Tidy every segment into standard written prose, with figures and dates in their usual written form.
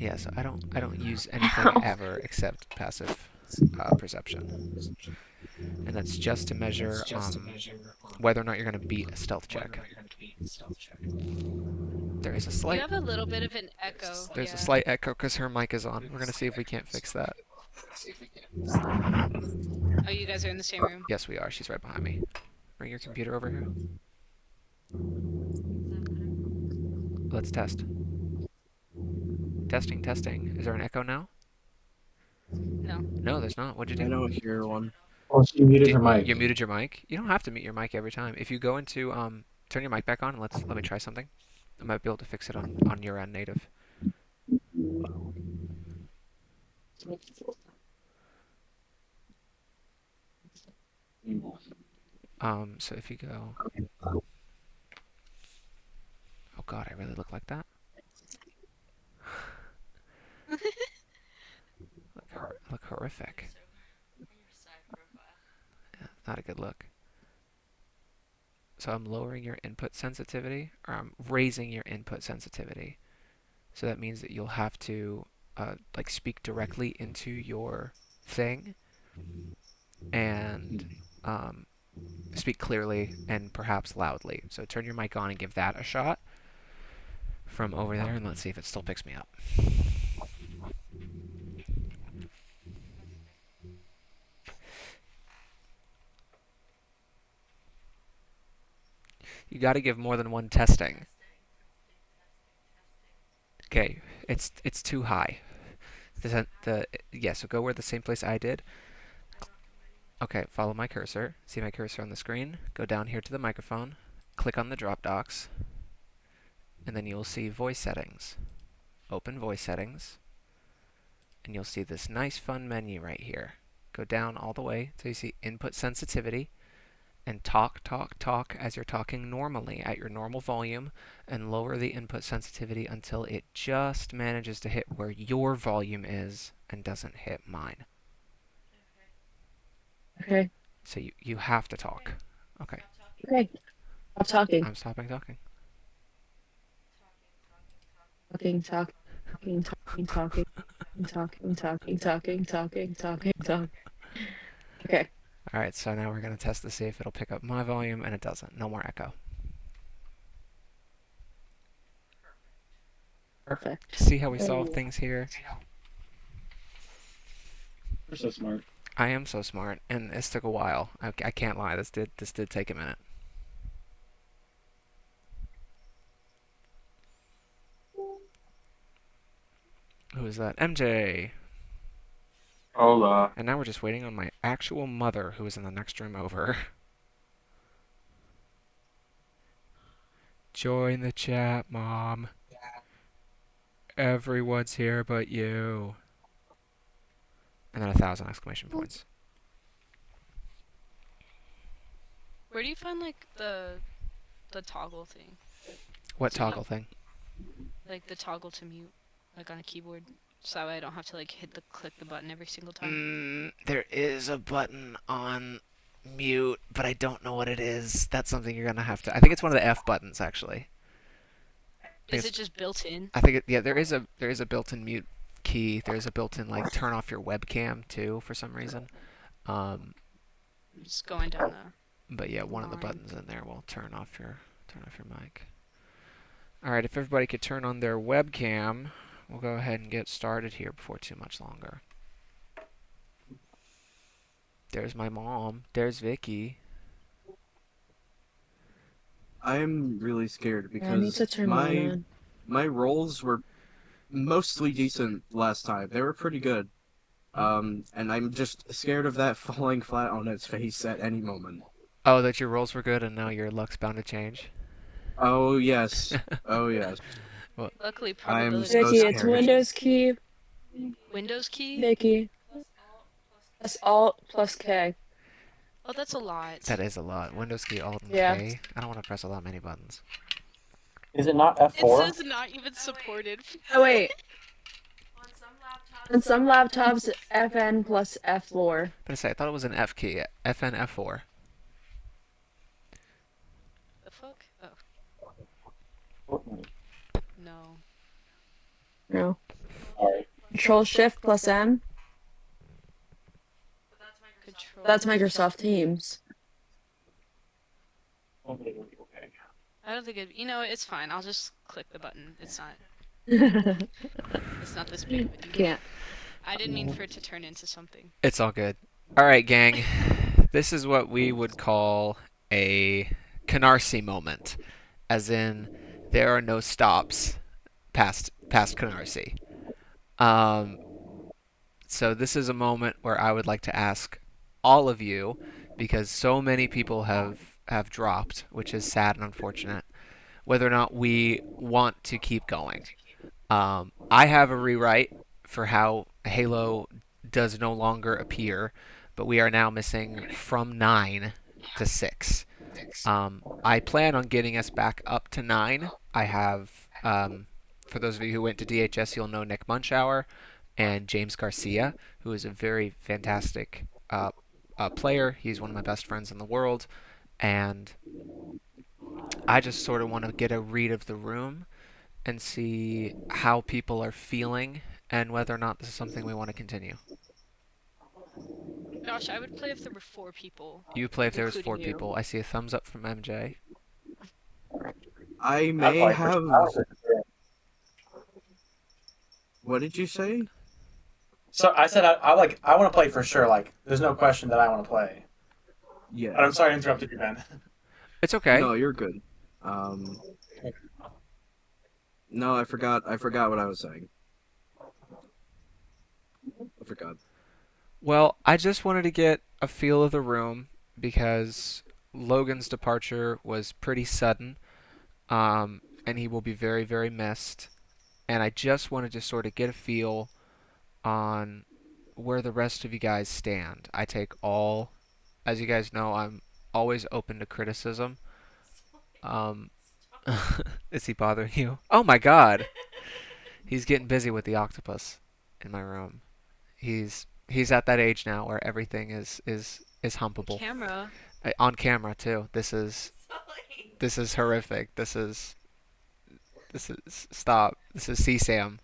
Yeah, so I don't use anything ever except passive perception, and that's just to measure whether or not you're going to beat a stealth check. There is a You slight have a little bit of an echo. there's a Yeah. slight echo because her mic is on. We're going to see if we can't fix that. Oh, you guys are in the same room. Yes, we are. She's right behind me. Bring your computer over here. Let's test. Testing, testing. Is there an echo now? No. No, there's not. What'd you I do? don't hear one. Oh, she muted Did her mic. you muted your mic? You don't have to mute your mic every time. If you go into turn your mic back on and let me try something. I might be able to fix it on your end native. So if you go, oh God, I really look like that. Look horrific. Yeah, not a good look. So I'm lowering your input sensitivity, or I'm raising your input sensitivity. So that means that you'll have to like speak directly into your thing and speak clearly and perhaps loudly. So turn your mic on and give that a shot from over there, and let's see if it still picks me up. You got to give more than one testing. Okay, it's too high. Yeah, so go where the same place I did. Okay, follow my cursor. See my cursor on the screen? Go down here to the microphone. Click on the drop docs, and then you'll see voice settings. Open voice settings, and you'll see this nice fun menu right here. Go down all the way till you see input sensitivity, and talk, talk, talk as you're talking normally at your normal volume, and lower the input sensitivity until it just manages to hit where your volume is and doesn't hit mine. Okay. So you have to talk. Okay. Okay. Stop talking. I'm stopping talking. Talking, talking, talking, talking, talking, talking, talking, talking, talking, talking. Okay. Alright, so now we're going to test to see if it'll pick up my volume, and it doesn't. No more echo. Perfect. See how we solve things here? You're so smart. I am so smart, and this took a while. I can't lie. This did take a minute. Who is that? MJ! Hola. And now we're just waiting on my actual mother, who is in the next room over. Join the chat, Mom. Everyone's here but you. And then 1,000 exclamation points. Where do you find like the toggle thing? What toggle thing? Like the toggle to mute, like on a keyboard, so that way I don't have to like click the button every single time. There is a button on mute, but I don't know what it is. That's something you're gonna have to. I think it's one of the F buttons, actually. Is it just built in? I think yeah, there is a built-in mute key. There's a built-in like turn off your webcam too for some reason. Just going down the. But yeah, one of the buttons in there will turn off your mic. All right, if everybody could turn on their webcam, we'll go ahead and get started here before too much longer. There's my mom. There's Vicky. I'm really scared I need because to turn mine on. my rolls were mostly decent last time. They were pretty good. And I'm just scared of that falling flat on its face at any moment. Oh, that your rolls were good and now your luck's bound to change. Oh yes. Oh yes. Well, Luckily, I'm probability. so Vicky, it's scared. Windows key. Windows key. Vicky. That's Alt plus K. Oh, that's a lot. that is a lot. Windows key Alt and Yeah. K. I don't want to press a lot many buttons. Is it not It F4? says not even supported. Oh wait. On some laptops, FN plus F4. But I thought it was an F key. FN F4. The fuck? Oh. No. No. Control Shift plus M. Control. That's Microsoft Teams. I don't think it. It's fine. I'll just click the button. It's not. It's not this big of a deal. Can't. I didn't mean for it to turn into something. It's all good. All right, gang. This is what we would call a Canarsie moment, as in there are no stops past Canarsie. Um, so this is a moment where I would like to ask all of you, because so many people have dropped, which is sad and unfortunate, whether or not we want to keep going. I have a rewrite for how Halo does no longer appear, but we are now missing from 9 to 6. I plan on getting us back up to 9. I have, for those of you who went to DHS, you'll know Nick Munchauer and James Garcia, who is a very fantastic player. He's one of my best friends in the world, and I just sort of want to get a read of the room and see how people are feeling and whether or not this is something we want to continue. Gosh, I would play if there were 4 people, You play if there was including 4 you. people. I see a thumbs up from MJ. I may have. What did you say? So I said I want to play for sure. Like, there's no question that I want to play. Yeah. But I'm sorry I interrupted you, Ben. It's okay. No, you're good. No, I forgot. I forgot what I was saying. I forgot. Well, I just wanted to get a feel of the room because Logan's departure was pretty sudden, and he will be very, very missed. And I just wanted to sort of get a feel on where the rest of you guys stand. I take all, as you guys know, I'm always open to criticism. Um, is he bothering you? Oh my God, he's getting busy with the octopus in my room. He's at that age now where everything is humpable. Camera. On camera too. This is horrific. This is stop. This is CSAM.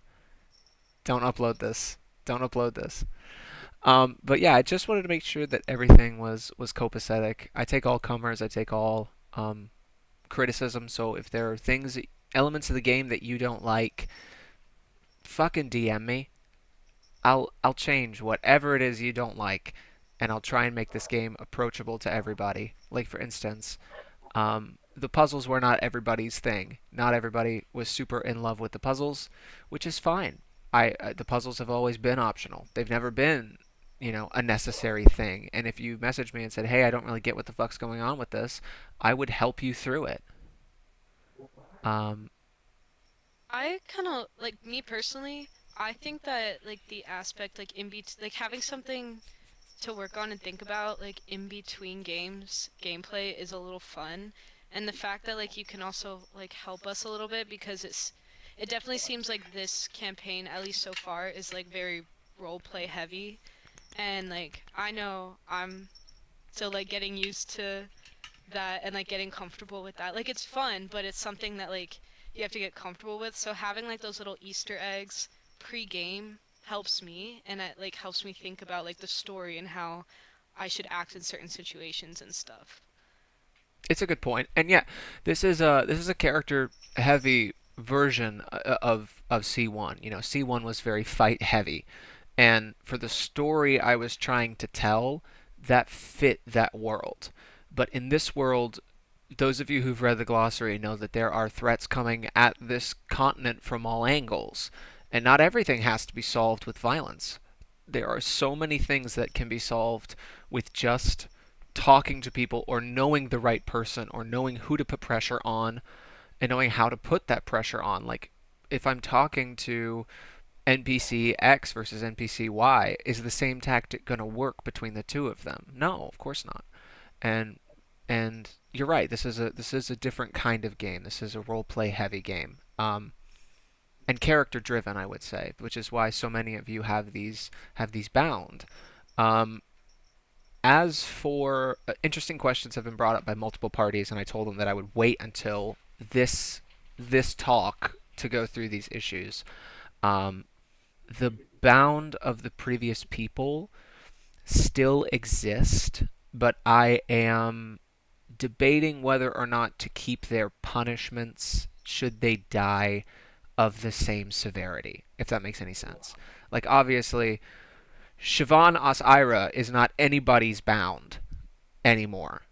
Don't upload this. Don't upload this. But yeah, I just wanted to make sure that everything was copacetic. I take all comers. I take all criticism. So if there are things, elements of the game that you don't like, fucking DM me. I'll change whatever it is you don't like, and I'll try and make this game approachable to everybody. Like for instance, the puzzles were not everybody's thing. Not everybody was super in love with the puzzles, which is fine. The puzzles have always been optional. They've never been, a necessary thing. And if you messaged me and said, "Hey, I don't really get what the fuck's going on with this," I would help you through it. Um, I kind of like me personally. I think that like the aspect like like having something to work on and think about like in between games gameplay is a little fun, and the fact that like you can also like help us a little bit because it definitely seems like this campaign, at least so far, is like very role play heavy, and like I know I'm still like getting used to that and like getting comfortable with that. Like it's fun, but it's something that like you have to get comfortable with. So having like those little Easter eggs pre-game helps me, and it like helps me think about like the story and how I should act in certain situations and stuff. it's a good point, and yeah, this is a character heavy version of C1. C1 was very fight heavy, and for the story I was trying to tell, that fit that world. But in this world, those of you who've read the glossary know that there are threats coming at this continent from all angles, and not everything has to be solved with violence. There are so many things that can be solved with just talking to people or knowing the right person or knowing who to put pressure on and knowing how to put that pressure on. Like, if I'm talking to NPC X versus NPC Y, is the same tactic going to work between the two of them? No, of course not. And and you're right. This is a different kind of game. This is a role play heavy game. And character driven, I would say, which is why so many of you have these bound. Um, as for interesting questions have been brought up by multiple parties, and I told them that I would wait until this talk to go through these issues. Um, the bound of the previous people still exist, but I am debating whether or not to keep their punishments should they die of the same severity, if that makes any sense. Like, obviously, Siobhan Osira is not anybody's bound anymore.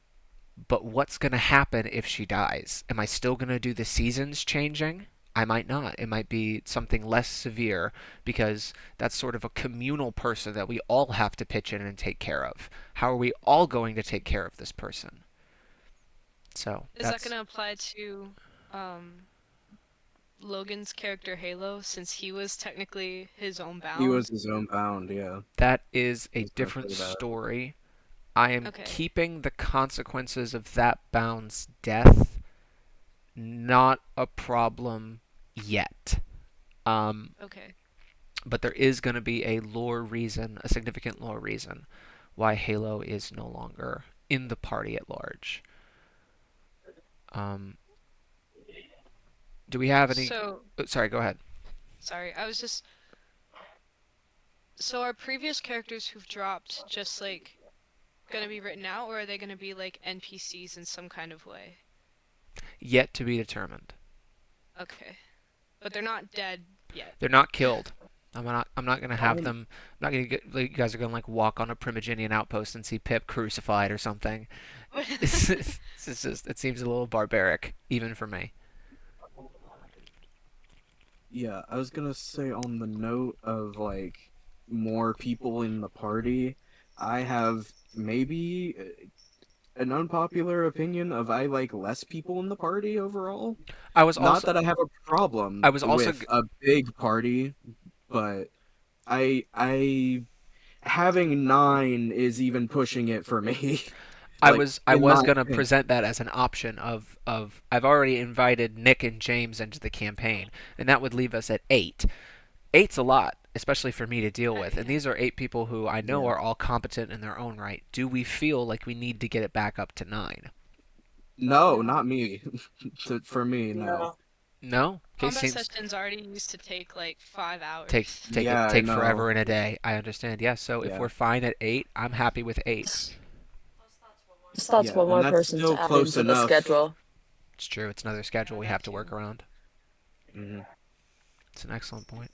But what's going to happen if she dies? Am I still going to do the seasons changing? I might not. It might be something less severe because that's sort of a communal person that we all have to pitch in and take care of. How are we all going to take care of this person? So Is that that's gonna apply to um Logan's character Halo, since he was technically his own He bound? was his own bound, yeah. that is a different Exactly that. story. I am Okay. keeping the consequences of that bound's death not a problem yet. Um, Okay. but there is going to be a lore reason, a significant lore reason, why Halo is no longer in the party at large. Um, do we have any? So, Oh, sorry, go ahead. sorry, I was just. So are previous characters who've dropped just like gonna be written out, or are they gonna be like NPCs in some kind of way? Yet to be determined. Okay. But they're not dead yet. They're not killed. I'm not gonna have Um, them. I'm not gonna get. Like, you guys are gonna like walk on a Primigenian outpost and see Pip crucified or something. It's just. It seems a little barbaric, even for me. yeah, I was gonna say on the note of like more people in the party, I have maybe an unpopular opinion of I like less people in the party overall. I was Not also. that I have a I problem was also. with a big party, but I having 9 is even pushing it for me. Like I in was my gonna opinion. present that as an option of I've already invited Nick and James into the campaign, and that would leave us at 8. Eight's a lot, especially for me to deal with, and Yeah. these are 8 people who I know Yeah. are all competent in their own right. Do we feel like we need to get it back up to 9? No, not me. For me, no. No. No. Okay, Combat seems sessions already used to take like 5 hours. Yeah, I take know. forever in a day. I understand. Yes. So if Yeah. we're fine at 8, I'm happy with 8. Just thoughts Yeah, one and more that's person to still add close into the enough. schedule. It's true. It's another schedule we have That to work too. around. Mhm. It's an excellent point.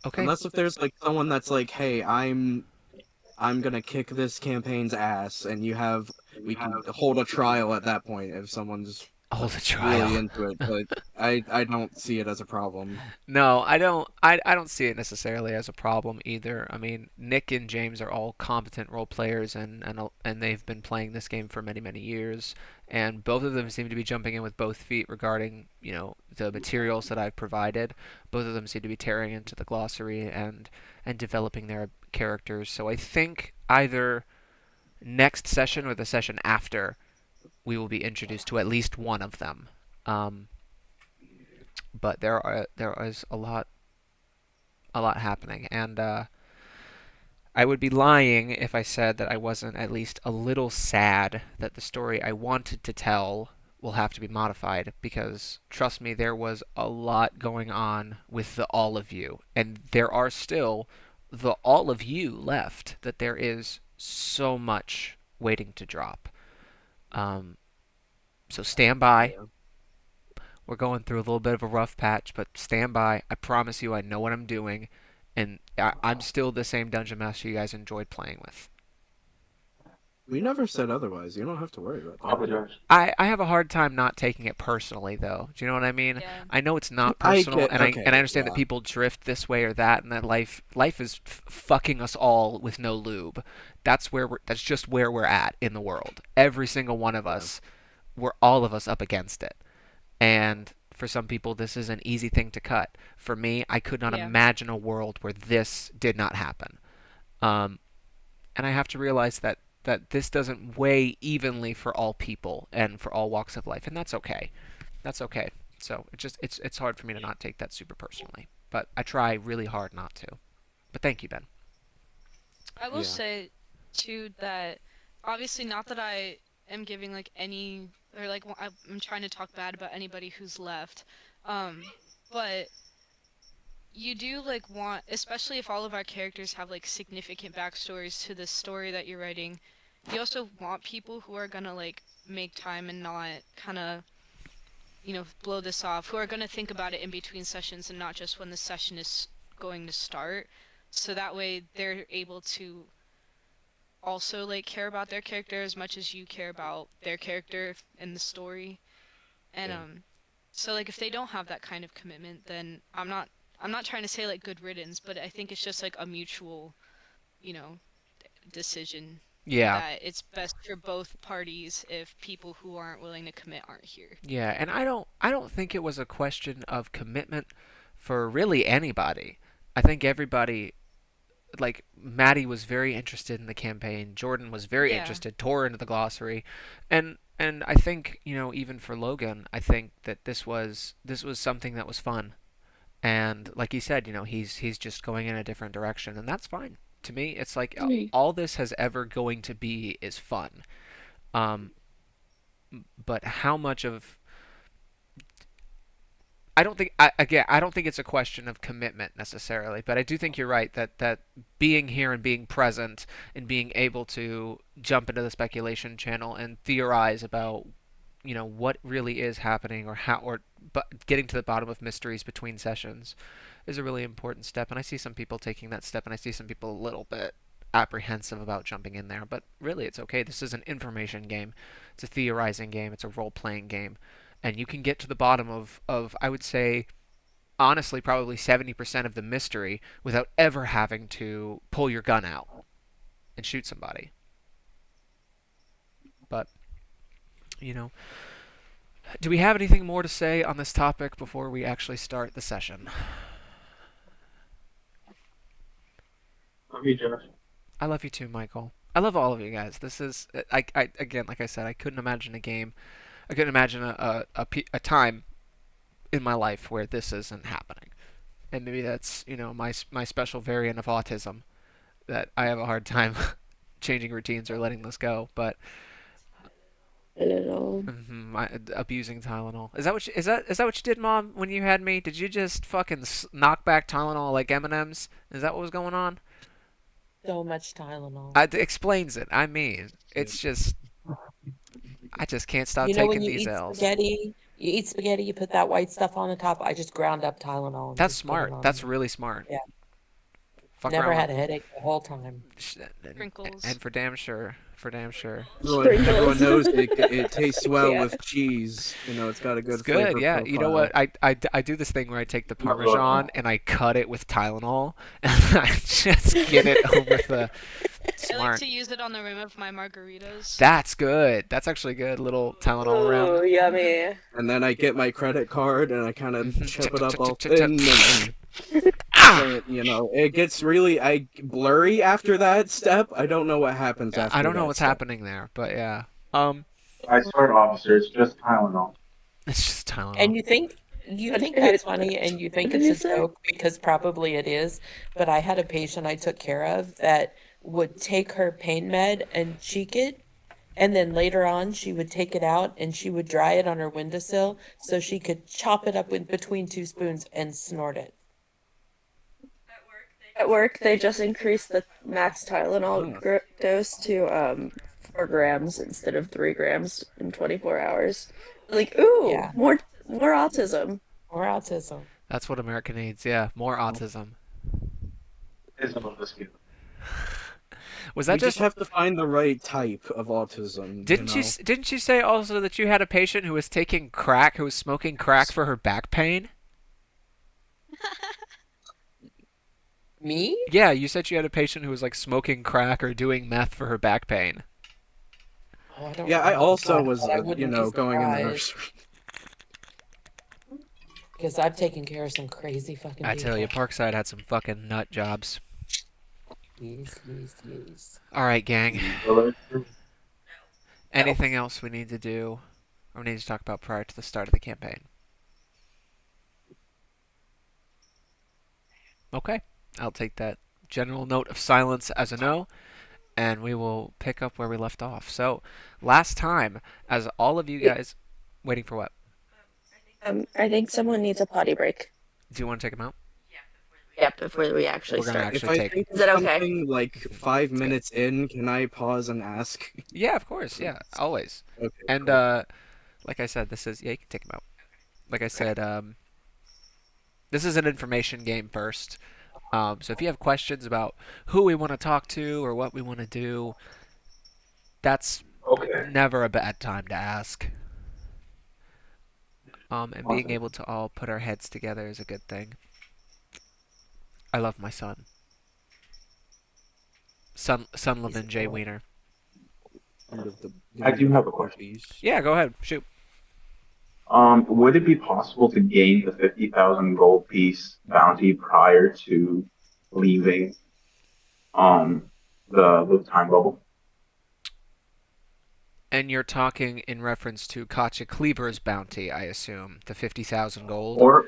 Okay. Unless if there's like someone that's like, "Hey, I'm gonna kick this campaign's ass," and we can hold a trial at that point if someone's Hold the really trial. into it. But I don't see it as a problem. No, I don't. I don't see it necessarily as a problem either. I mean, Nick and James are all competent role players, and they've been playing this game for many years. And both of them seem to be jumping in with both feet regarding the materials that I've provided. Both of them seem to be tearing into the glossary and developing their characters. So I think either next session or the session after, we will be introduced to at least one of them. Um, but there is a lot happening, and I would be lying if I said that I wasn't at least a little sad that the story I wanted to tell will have to be modified because trust me, there was a lot going on with the all of you, and there are still the all of you left. That there is so much waiting to drop. Um, so stand by. Yeah. We're going through a little bit of a rough patch, but stand by. I promise you, I know what I'm doing, and I'm still the same dungeon master you guys enjoyed playing with. We never said otherwise. You don't have to worry about that. Apologize. I have a hard time not taking it personally, though. Do you know what I mean? Yeah. I know it's not I personal, get and I okay, understand that yeah. people drift this way or that, and that life is fucking us all with no lube. That's just where we're at in the world. Every single one of Yeah. us, we're all of us up against it. And for some people, this is an easy thing to cut. For me, I could not Yeah. imagine a world where this did not happen. Um, and I have to realize that this doesn't weigh evenly for all people and for all walks of life, and that's okay. That's okay. So it's hard for me to not take that super personally, but I try really hard not to. But thank you, Ben. I will Yeah. say too that obviously not that I am giving like any or like I'm trying to talk bad about anybody who's left. Um but you do like want, especially if all of our characters have like significant backstories to the story that you're writing, you also want people who are gonna like make time and not kind of, blow this off, who are gonna think about it in between sessions and not just when the session is going to start. So that way they're able to also like care about their character as much as you care about their character in the story. And Yeah. so like if they don't have that kind of commitment, then I'm not trying to say like good riddance, but I think it's just like a mutual, you know, decision Yeah. that it's best for both parties if people who aren't willing to commit aren't here. Yeah, and I don't think it was a question of commitment for really anybody. I think everybody, like Maddie was very interested in the campaign, Jordan was very Yeah. interested, tore into the glossary, and I think, even for Logan, I think that this was something that was fun. And like he said, he's just going in a different direction, and that's fine. To me, it's like Mm. all this has ever going to be is fun. Um, but how much of I don't think I don't think it's a question of commitment necessarily, but I do think you're right that being here and being present and being able to jump into the speculation channel and theorize about what really is happening, or how, or but getting to the bottom of mysteries between sessions is a really important step. And I see some people taking that step, and I see some people a little bit apprehensive about jumping in there, but really it's okay. This is an information game, it's a theorizing game, it's a role playing game, and you can get to the bottom of I would say honestly probably 70% of the mystery without ever having to pull your gun out and shoot somebody. But you know do we have anything more to say on this topic before we actually start the session? Okay, Josh. I love you too, Michael. I love all of you guys. This is I again, like I said, I couldn't imagine a game. I couldn't imagine a time in my life where this isn't happening. And maybe that's my special variant of autism, that I have a hard time changing routines or letting this go. But I don't know. abusing Tylenol, is that what you did, Mom? When you had me, did you just fucking knock back Tylenol like M&Ms? Is that what was going on? So much Tylenol. It explains it. I mean, it's just I just can't stop You know, when taking you these eat L's. spaghetti, you put that white stuff on the top. I just ground up Tylenol and That's just put it smart. on That's there. really smart. Yeah. Fuck Never around had a headache the whole time. Sprinkles. and for damn sure. Everyone Sprinkles. knows it tastes well Yeah. with cheese. It's got a It's good good, flavor yeah. You know what? profile. I do this thing where I take the Parmesan and I cut it with Tylenol, and I just get it over the I like smart. to use it on the rim of my margaritas. That's good. That's actually good. Little Tylenol rim. Ooh, yummy. And then I get my credit card and I kind of Mhm. chip it up all Chip. thin, and then Ah! it gets really blurry after that step. I don't know what happens I after don't know that what's step. happening there, but yeah. Um, I swear, officer, it's just Tylenol. it's just Tylenol. And you think that's funny and you What think did it's you a say? joke because probably it is, but I had a patient I took care of that would take her pain med and cheek it, and then later on she would take it out and she would dry it on her windowsill so she could chop it up in between two spoons and snort it. At work, they just increased the max Tylenol Oh. dose to 4 grams instead of 3 grams in 24 hours. Like, Yeah, ooh, more autism. or autism. That's what America needs. Yeah, more Well, autism. It's a little biscuit. Was we that just just? have to find the right type of autism. Didn't you say also that you had a patient who was taking crack, who was smoking crack for her back pain? Me? Yeah, you said you had a patient who was like smoking crack or doing meth for her back pain. Oh, I don't Yeah, I remember also that, was, but I wouldn't be going in the surprised nursery. because I've taken care of some crazy fucking I tell you, people. Parkside had some fucking nut jobs. Yes, yes, yes. All right, gang. Well, Anything else we need to do, or we need to talk about prior to the start of the campaign? Okay, I'll take that general note of silence as a no, and we will pick up where we left off. So, last time, as all of you Wait, guys, waiting for what? I think someone needs a potty break. Do you want to take them out? Yeah, before we actually We're gonna start. If actually I take. think Is of that okay? something like It's 5 minutes good. in, can I pause and ask? Yeah, of course. Yeah, always. Okay, And cool. like I said, this is yeah. You can take him out. Like I said, this is an information game first. So if you have questions about who we want to talk to or what we want to do, that's Okay. never a bad time to ask. And being Awesome. able to all put our heads together is a good thing. I love my son, son He's Levin J. Wiener. part of the I do beautiful have a question. beast. Yeah, go ahead, shoot. Would it be possible to gain the 50,000 gold piece bounty prior to leaving um the time bubble? And you're talking in reference to Katja Cleaver's bounty, I assume, the 50,000 gold. Or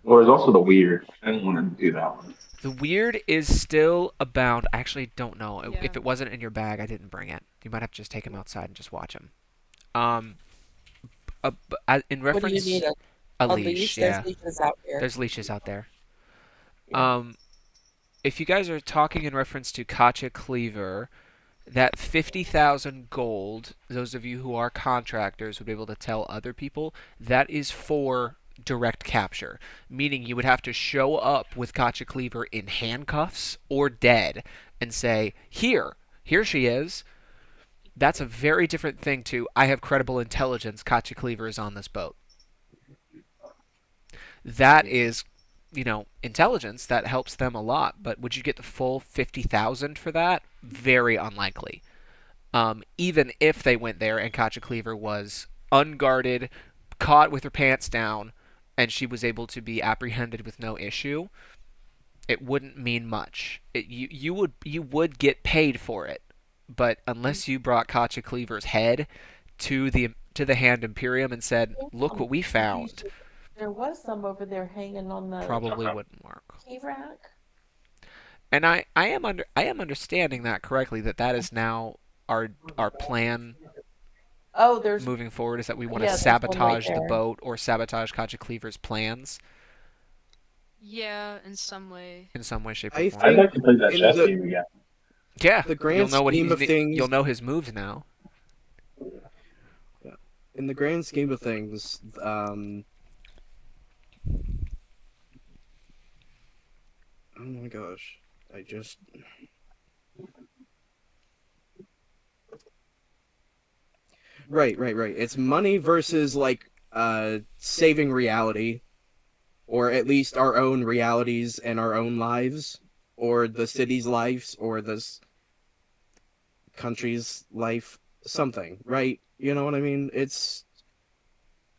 or is also the weird? I didn't want to do that one. The weird is still abound. I actually don't know. Yeah. If it wasn't in your bag, I didn't bring it. You might have to just take him outside and just watch him. Um, in What do you reference, need? a A leash, leash? There's yeah. leashes out here. There's leashes out there. Yeah. Um, if you guys are talking in reference to Katja Cleaver, that 50,000 gold, those of you who are contractors would be able to tell other people, that is for direct capture, meaning you would have to show up with Katja Cleaver in handcuffs or dead and say, here she is. That's a very different thing to, I have credible intelligence, Katja Cleaver is on this boat. That Yeah. is, intelligence that helps them a lot, but would you get the full 50,000 for that? Very unlikely. Even if they went there and Katja Cleaver was unguarded, caught with her pants down, and she was able to be apprehended with no issue, it wouldn't mean much. You would get paid for it, but unless you brought Katja Cleaver's head to the Hand Imperium and said, "Look what we found," There was some over there hanging on the probably Okay. wouldn't work. key rack. And I am understanding that correctly, that is now our plan Oh, there's moving forward, is that we want to there's one right sabotage the there. boat or sabotage Katja Cleaver's plans Yeah, in some way. in some way, shape, or I form. I'd think like to play that in chess the game again. Yeah, the you'll grand know what scheme of you'll things, know his moves now. yeah, in the grand scheme of things, oh my gosh, I just right. It's money versus like saving reality, or at least our own realities and our own lives, or the city's lives, or this country's life, something, right? You know what I mean? It's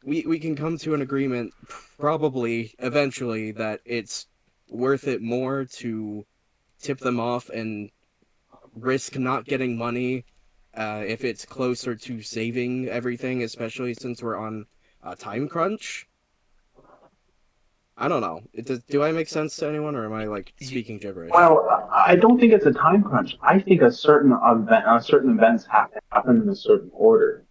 we can come to an agreement probably eventually that it's worth it more to tip them off and risk not getting money if it's closer to saving everything, especially since we're on a time crunch. I don't know. Do I make sense to anyone, or am I like Y- speaking gibberish? Well, I don't think it's a time crunch. I think certain events have to happen in a certain order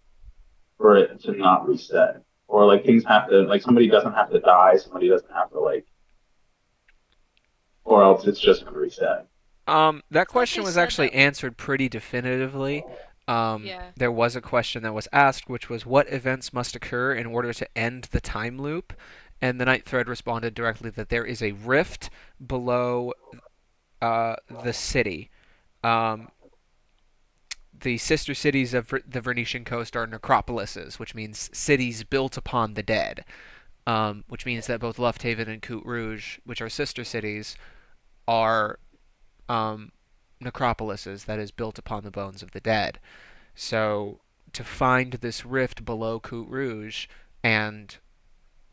for it to not reset, or like things have to like somebody doesn't have to die, somebody doesn't have to like, or else it's just gonna reset. that I thought question they was said actually that like answered pretty definitively. yeah. There was a question that was asked, which was, what events must occur in order to end the time loop? And the Night Thread responded directly that there is a rift below the city. Um, the sister cities of the Venetian coast are necropolises, which means cities built upon the dead. Which means that both Lufthaven and Coute Rouge, which are sister cities, are um, necropolises, that is, built upon the bones of the dead. So to find this rift below Coute Rouge and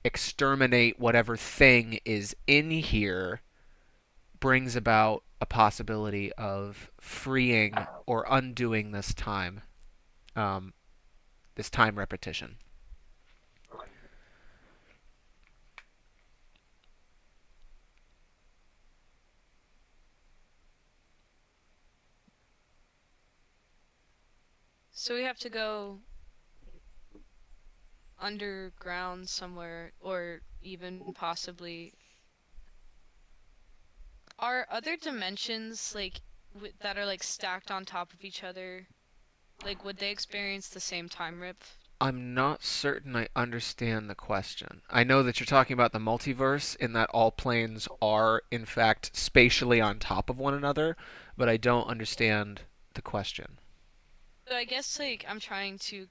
exterminate whatever thing is in here brings about a possibility of freeing or undoing um, this time repetition. So we have to go underground somewhere or even possibly are other dimensions like that are like stacked on top of each other? Like, would they experience the same time rift? I'm not certain I understand the question. I know that you're talking about the multiverse in that all planes are, in fact, spatially on top of one another, but I don't understand the question. So I guess like I'm trying to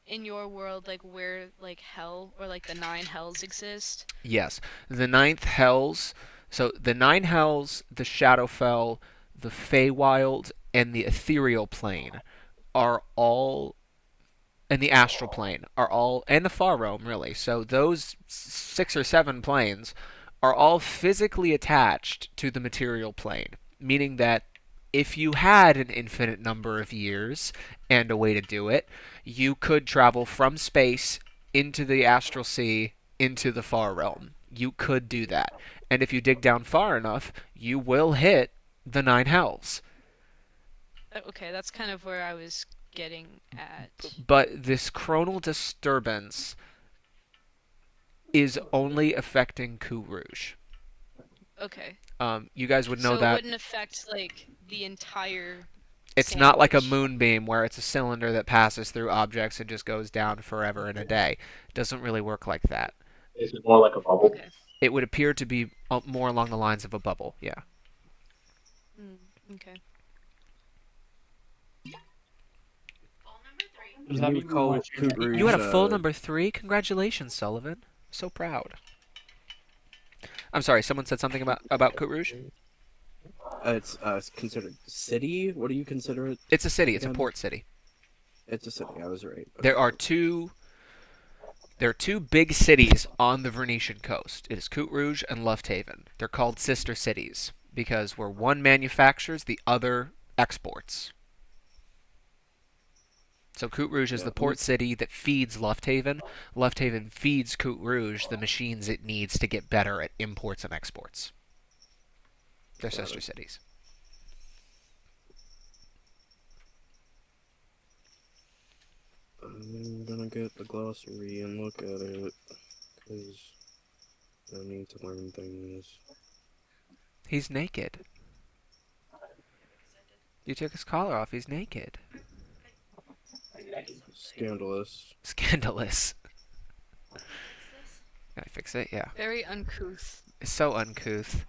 in your world like where like hell or like the nine hells exist. Yes, the ninth hells. So the nine hells, the Shadowfell, the Feywild, and the ethereal plane are all and the astral plane are all and the far realm really. So those 6 or 7 planes are all physically attached to the material plane, meaning that if you had an infinite number of years and a way to do it, you could travel from space into the astral sea into the far realm. You could do that. And if you dig down far enough, you will hit the nine hells. Okay, that's kind of where I was getting at. But this chronal disturbance is only affecting Coup Rouge. Okay. You guys would know So it that wouldn't affect like the entire it's not like a sandwich. moonbeam where it's a cylinder that passes through objects and just goes down forever in a day. It doesn't really work like that. Is it more like a bubble? Okay. It would appear to be more along the lines of a bubble. Yeah. Mm, okay. Does And that you mean would we call watch Coot You Rouge, had a full number 3. Congratulations, Sullivan. So proud. I'm sorry. Someone said something about Coute Rouge. it's considered city. What do you consider it It's a city. It's a again? port city. It's a city. I was right. There Okay. are two. There are two big cities on the Venetian coast. It is Coute Rouge and Lufthaven. They're called sister cities because where one manufactures, the other exports. So Coute Rouge is Yeah. the port city that feeds Lufthaven. Lufthaven feeds Coute Rouge the machines it needs to get better at imports and exports. They're Got sister it. cities. I'm gonna get the glossary and look at it because I need to learn things. He's naked. You took his collar off. He's naked. Scandalous. Scandalous. Can I fix it? Yeah. Very uncouth. It's so uncouth.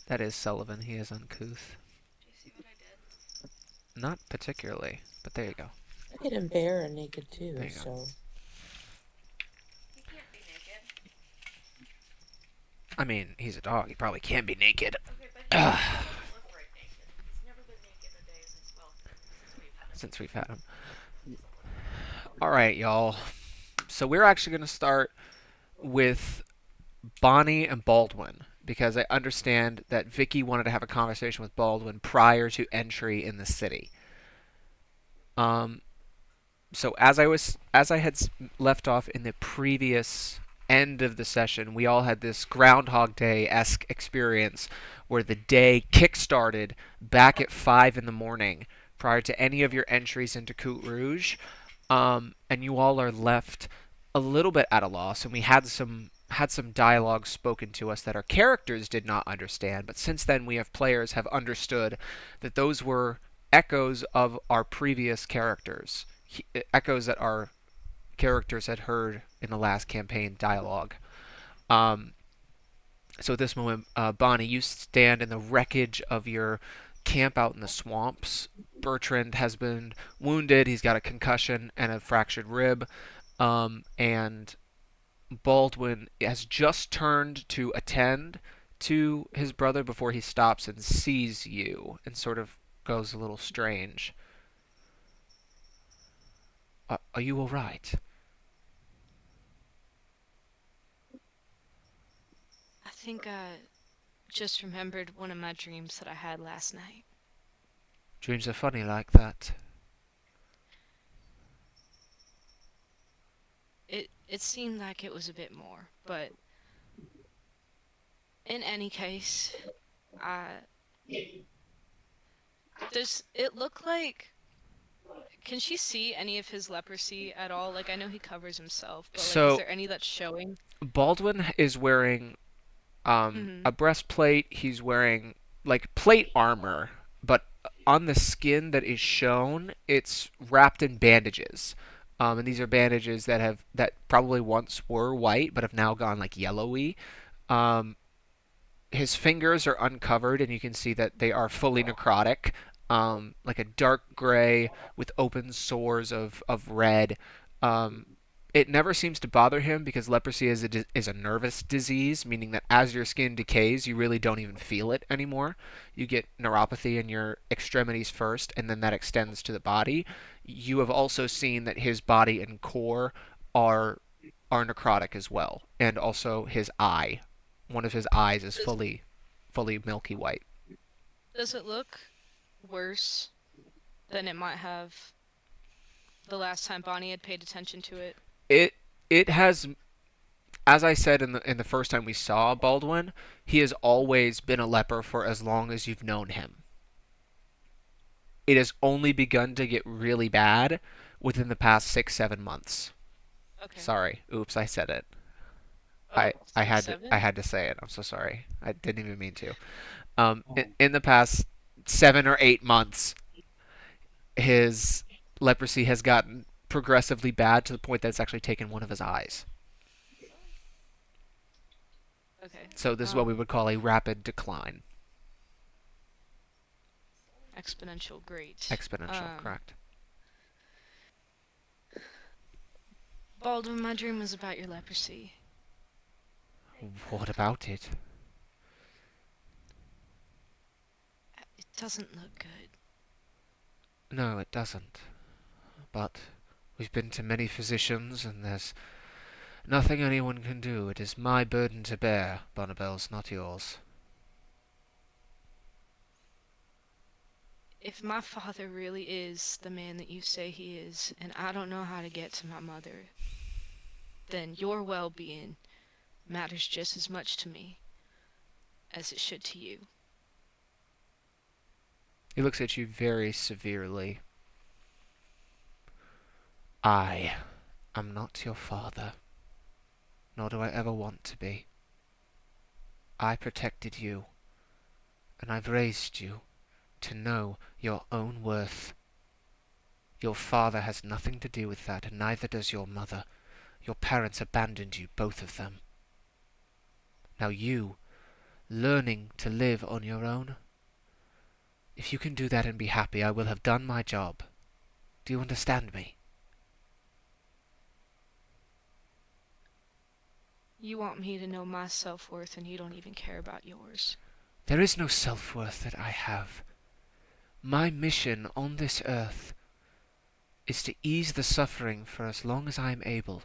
That is Sullivan. He is uncouth. Not particularly, but there you go. Naked and Bear are naked too, There you go. so I mean, he's a dog. He probably can be naked. Since we've had him. All right, y'all. So we're actually going to start with Bonnie and Baldwin because I understand that Vicky wanted to have a conversation with Baldwin prior to entry in the city. Um, so as I had left off in the previous end of the session, we all had this Groundhog Day esque experience where the day kick-started back at 5 in the morning prior to any of your entries into Coute Rouge, and you all are left a little bit at a loss. And we had some dialogue spoken to us that our characters did not understand, but since then we have players have understood that those were echoes of our previous characters, echoes that our characters had heard in the last campaign dialogue. Um, so at this moment, Bonnie, you stand in the wreckage of your camp out in the swamps. Bertrand has been wounded. He's got a concussion and a fractured rib. And Baldwin has just turned to attend to his brother before he stops and sees you and sort of goes a little strange. Are you all right? I think I just remembered one of my dreams that I had last night. Dreams are funny like that. It seemed like it was a bit more, but in any case, I does it look like can she see any of his leprosy at all? Like I know he covers himself, but like is So there any that's showing? Baldwin is wearing Mm-hmm. A breastplate. He's wearing like plate armor, but on the skin that is shown, it's wrapped in bandages. And these are bandages that probably once were white, but have now gone like yellowy. Um, his fingers are uncovered, and you can see that they are fully necrotic, like a dark gray with open sores of red. Um, it never seems to bother him because leprosy is a nervous disease, meaning that as your skin decays, you really don't even feel it anymore. You get neuropathy in your extremities first, and then that extends to the body. You have also seen that his body and core are are necrotic as well, and also his eye. One of his eyes is Does fully milky white. does it look worse than it might have the last time Bonnie had paid attention to it? It it has, as I said in the first time we saw Baldwin, he has always been a leper for as long as you've known him. It has only begun to get really bad within the past 6 7 months. Okay. Sorry, oops, I said it. I Oh, I six, had to, I seven? had to say it. I'm so sorry. I didn't even mean to. In the past 7 or 8 months, his leprosy has gotten progressively bad to the point that it's actually taken one of his eyes. Okay. So this is what we would call a rapid decline. Exponential, great. Exponential, correct. Baldwin, my dream was about your leprosy. What about it? It doesn't look good. No, it doesn't. But we've been to many physicians, and there's nothing anyone can do. It is my burden to bear, Bonnibel's, not yours. If my father really is the man that you say he is, and I don't know how to get to my mother, then your well-being matters just as much to me as it should to you. He looks at you very severely. I am not your father, nor do I ever want to be. I protected you, and I've raised you to know your own worth. Your father has nothing to do with that, and neither does your mother. Your parents abandoned you, both of them. Now you, learning to live on your own, if you can do that and be happy, I will have done my job. Do you understand me? You want me to know my self-worth and you don't even care about yours. There is no self-worth that I have. My mission on this earth is to ease the suffering for as long as I am able.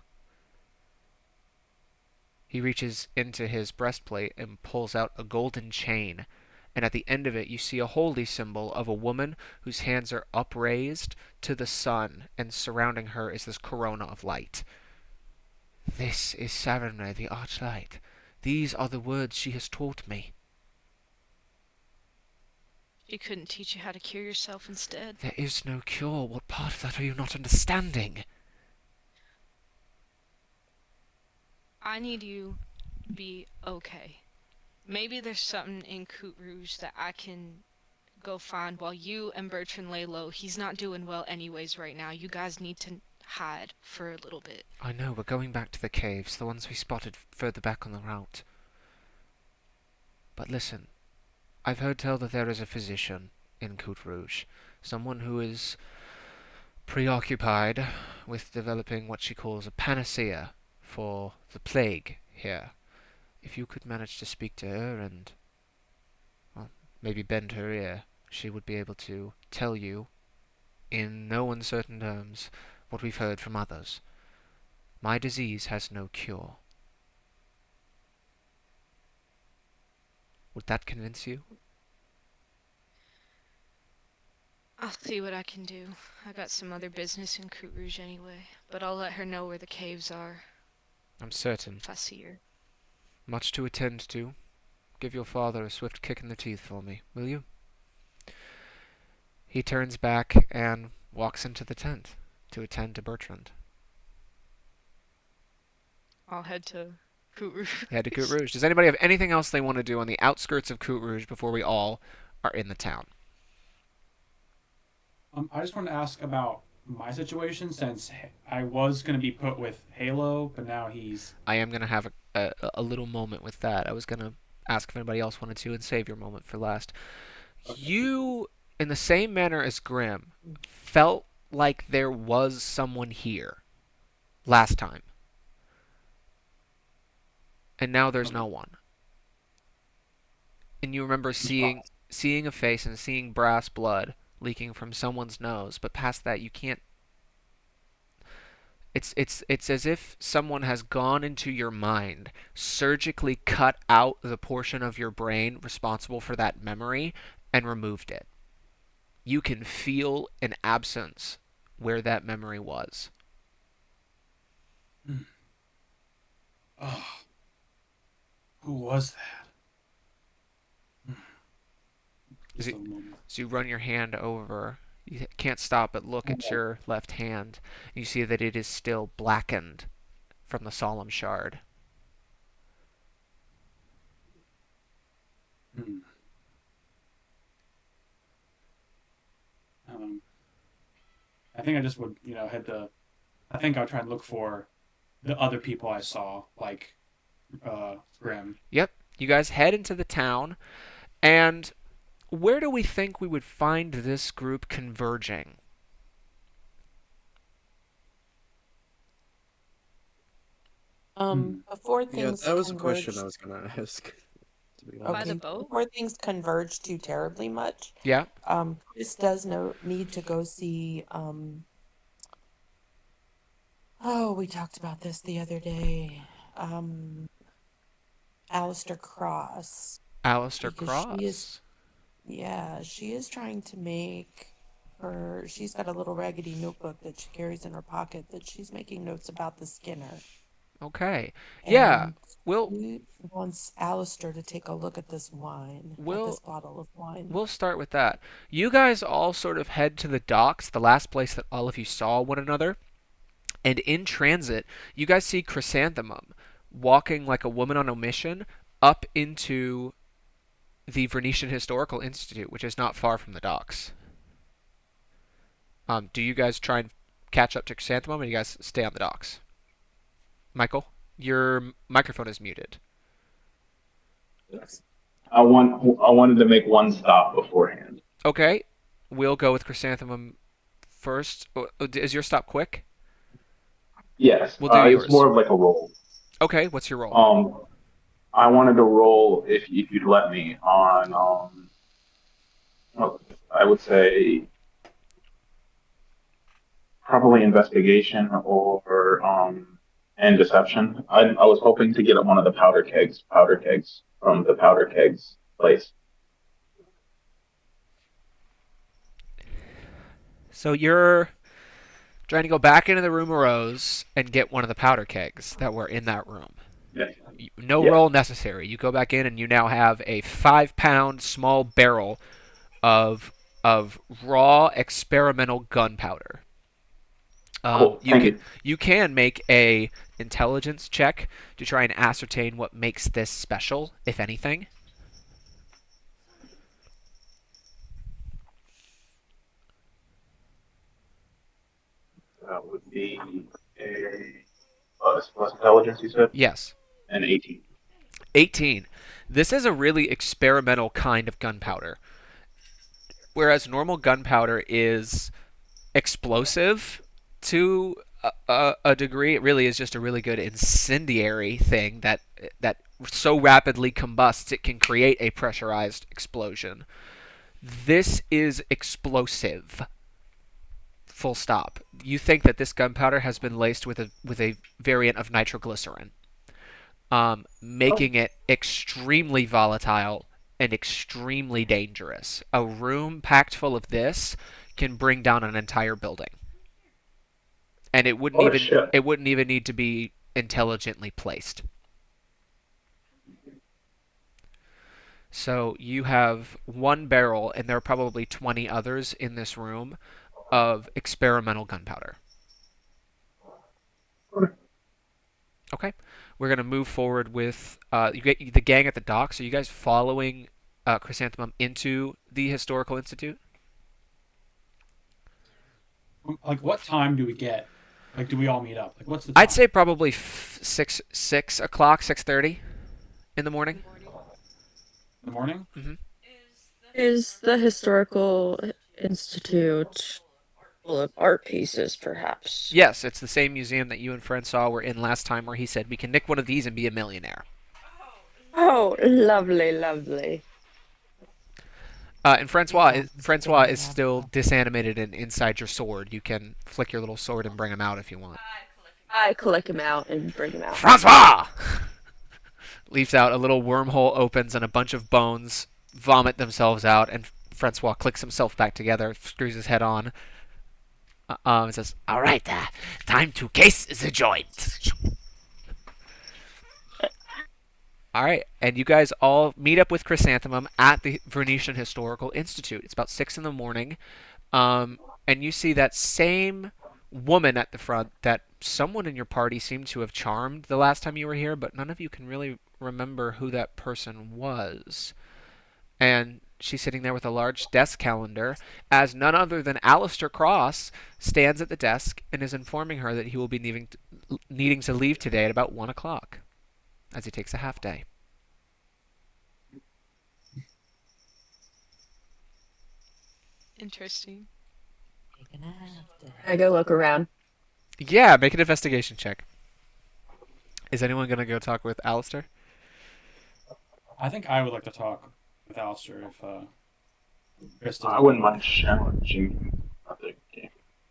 He reaches into his breastplate and pulls out a golden chain, and at the end of it you see a holy symbol of a woman whose hands are upraised to the sun, and surrounding her is this corona of light. This is Sarenrae, the Archlight. These are the words she has taught me. She couldn't teach you how to cure yourself instead. There is no cure. What part of that are you not understanding? I need you to be okay. Maybe there's something in Coot Rouge that I can go find while you and Bertrand lay low. He's not doing well anyways right now. You guys need to hide for a little bit. I know, we're going back to the caves, the ones we spotted further back on the route. But listen, I've heard tell that there is a physician in Coute Rouge, someone who is preoccupied with developing what she calls a panacea for the plague here. If you could manage to speak to her and, well, maybe bend her ear, she would be able to tell you, in no uncertain terms, what we've heard from others. My disease has no cure. Would that convince you? I'll see what I can do. I got some other business in Coot Rouge anyway, but I'll let her know where the caves are I'm certain. if I see her. Much to attend to. Give your father a swift kick in the teeth for me, will you? He turns back and walks into the tent to attend to Bertrand. I'll head to Coot Head to Coute Rouge. Rouge. Does anybody have anything else they want to do on the outskirts of Coute Rouge before we all are in the town? I just want to ask about my situation since I was going to be put with Halo, but now he's I am going to have a little moment with that. I was going to ask if anybody else wanted to and save your moment for last. okay. You, in the same manner as Grim, felt like there was someone here last time, and now there's Okay. no one. And you remember It's possible. seeing a face and seeing brass blood leaking from someone's nose, but past that you can't. It's as if someone has gone into your mind, surgically cut out the portion of your brain responsible for that memory, and removed it. You can feel an absence where that memory was. Oh, who was that? As Just you, a moment. as you run your hand over, you can't stop but look at your left hand. You see that it is still blackened from the solemn shard. Hmm. Um, I think I just would, head to. I think I'll try and look for the other people I saw, like Grim. Yep, you guys head into the town, and where do we think we would find this group converging? Hmm. Before Yeah, things that was a question I converge, was gonna ask, to be By the honest. okay, boat? before things converge too terribly much, Yeah, Chris does need to go see, oh, we talked about this the other day, um, Alistair Cross, Alistair because she is, Cross. yeah, she is trying to make she's got a little raggedy notebook that she carries in her pocket that she's making notes about the Skinner. Okay. Yeah, And we'll he wants Alistair to take a look at this wine, at this we'll bottle of wine. we'll start with that. You guys all sort of head to the docks, the last place that all of you saw one another. And in transit, you guys see Chrysanthemum walking like a woman on a mission up into the Venetian Historical Institute, which is not far from the docks. Do you guys try and catch up to Chrysanthemum, or you guys stay on the docks? Michael, your microphone is muted. Oops. I wanted to make one stop beforehand. Okay, we'll go with Chrysanthemum first. Is your stop quick? Yes, We'll do it's more yours. of like a roll. Okay, what's your roll? Um, I wanted to roll if you'd let me on well, I would say probably investigation or and deception. I was hoping to get at one of the powder kegs from the powder kegs place. So you're trying to go back into the room of Rose and get one of the powder kegs that were in that room. Yeah, No yeah. roll necessary. You go back in and you now have a 5 pound small barrel of raw experimental gunpowder. Cool. You Thank can you. you can make a intelligence check to try and ascertain what makes this special, if anything. That would be a plus intelligence. You said Yes, an 18. 18. This is a really experimental kind of gunpowder, whereas normal gunpowder is explosive to a degree. It really is just a really good incendiary thing that so rapidly combusts it can create a pressurized explosion. This is explosive. Full stop. You think that this gunpowder has been laced with a variant of nitroglycerin, Oh, making it extremely volatile and extremely dangerous. A room packed full of this can bring down an entire building, and holy shit! it wouldn't even need to be intelligently placed. So you have one barrel, and there are probably 20 others in this room of experimental gunpowder. Okay. Okay. we're gonna move forward with you get the gang at the docks. Are you guys following Chrysanthemum into the historical institute? Like, what time do we get? Like, do we all meet up? Like, what's the I'd time? say probably 6 o'clock, 6:30 in the morning. In the morning? Hmm. Is the Historical Institute full of art pieces, perhaps? Yes, it's the same museum that you and Francois were in last time, where he said we can nick one of these and be a millionaire. Oh, lovely, lovely. And Yeah, he's Francois getting is that. still disanimated and inside your sword. You can flick your little sword and bring him out if you want. I collect him out and bring him out. Francois leaps out. A little wormhole opens, and a bunch of bones vomit themselves out. And Francois clicks himself back together, screws his head on, and says, "All right, time to case the joint." All right, and you guys all meet up with Chrysanthemum at the Venetian Historical Institute. It's about 6 in the morning, and you see that same woman at the front that someone in your party seemed to have charmed the last time you were here, but none of you can really remember who that person was. And she's sitting there with a large desk calendar, as none other than Alistair Cross stands at the desk and is informing her that he will be needing to leave today at about 1 o'clock, as he takes a half day. Interesting. Taking a half day. I go look around. Yeah, make an investigation check. Is anyone gonna go talk with Alistair? I think I would like to talk with Alistair if Chris I doesn't wouldn't mind. mind challenging other game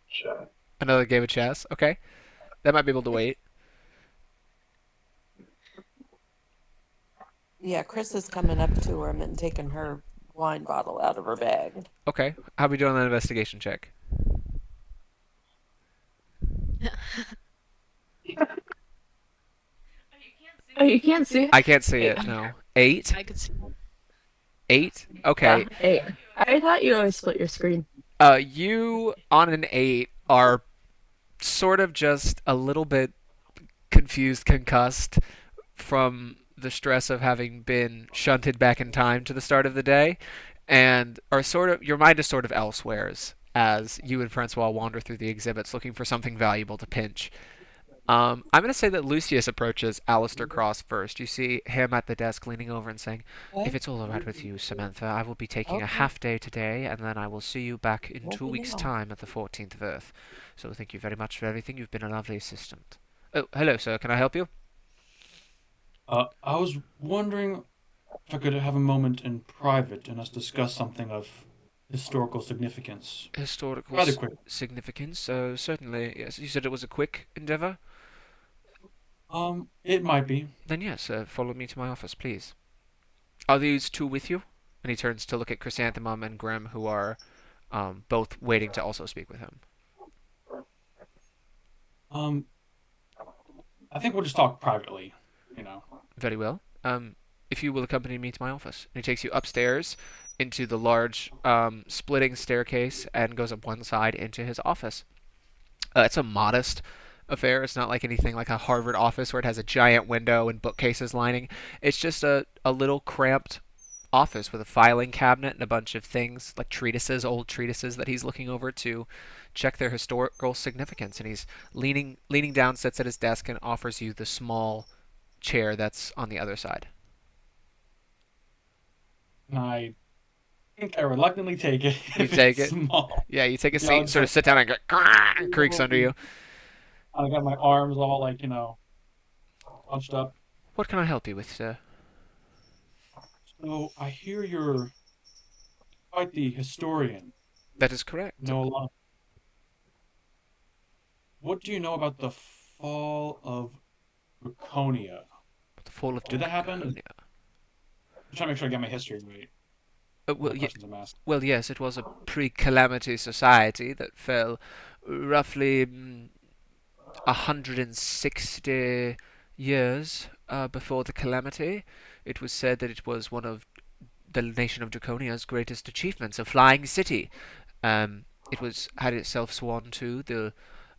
chat. Another game of chess. Okay, that might be able to wait. Yeah, Chris is coming up to him and taking her wine bottle out of her bag. Okay, how are we doing on that investigation check? Oh, you can't see it? I can't see Eight. it. No. 8. I could see. 8. Yeah, Okay. 8. I thought you always split your screen. You on an 8 are sort of just a little bit confused, concussed from the stress of having been shunted back in time to the start of the day, and are sort of your mind is sort of elsewheres as you and Francois wander through the exhibits looking for something valuable to pinch. I'm going to say that Lucius approaches Alistair Cross first. You see him at the desk leaning over and saying, "If Okay, it's all right with you, Samantha, I will be taking a okay, half day today, and then I will see you back in won't 2 weeks' now. time at the 14th of Earth. So thank you very much for everything. You've been a lovely assistant." Oh, hello, sir. Can I help you? I was wondering if I could have a moment in private and us discuss something of historical significance. Historical Rather quick. significance? Certainly, yes. You said it was a quick endeavor? It might be. Then yes, follow me to my office, please. Are these two with you? And he turns to look at Chrysanthemum and Grim, who are both waiting to also speak with him. Um, I think we'll just talk privately, you know. Very well. If you will accompany me to my office. And he takes you upstairs into the large splitting staircase and goes up one side into his office. It's a modest affair. It's not like anything like a Harvard office where it has a giant window and bookcases lining. It's just a little cramped office with a filing cabinet and a bunch of things like treatises, old treatises that he's looking over to check their historical significance. And he's leaning down, sits at his desk, and offers you the small chair that's on the other side. And I think I reluctantly take it You if take it's it. small. Yeah, you take a You seat know, and it's sort of like sit down and go, and creaks under you. I got my arms all like, bunched up. What can I help you with, sir? So I hear you're quite the historian. That is correct. Know a lot. What do you know about the fall of Laconia? The fall of Did that happen? I'm Draconia. trying to make sure I get my history right. Uh, All well, the ye- questions I'm asking. well, yes, it was a pre-calamity society that fell roughly 160 years before the calamity. It was said that it was one of the nation of Draconia's greatest achievements, a flying city. It was had itself sworn to the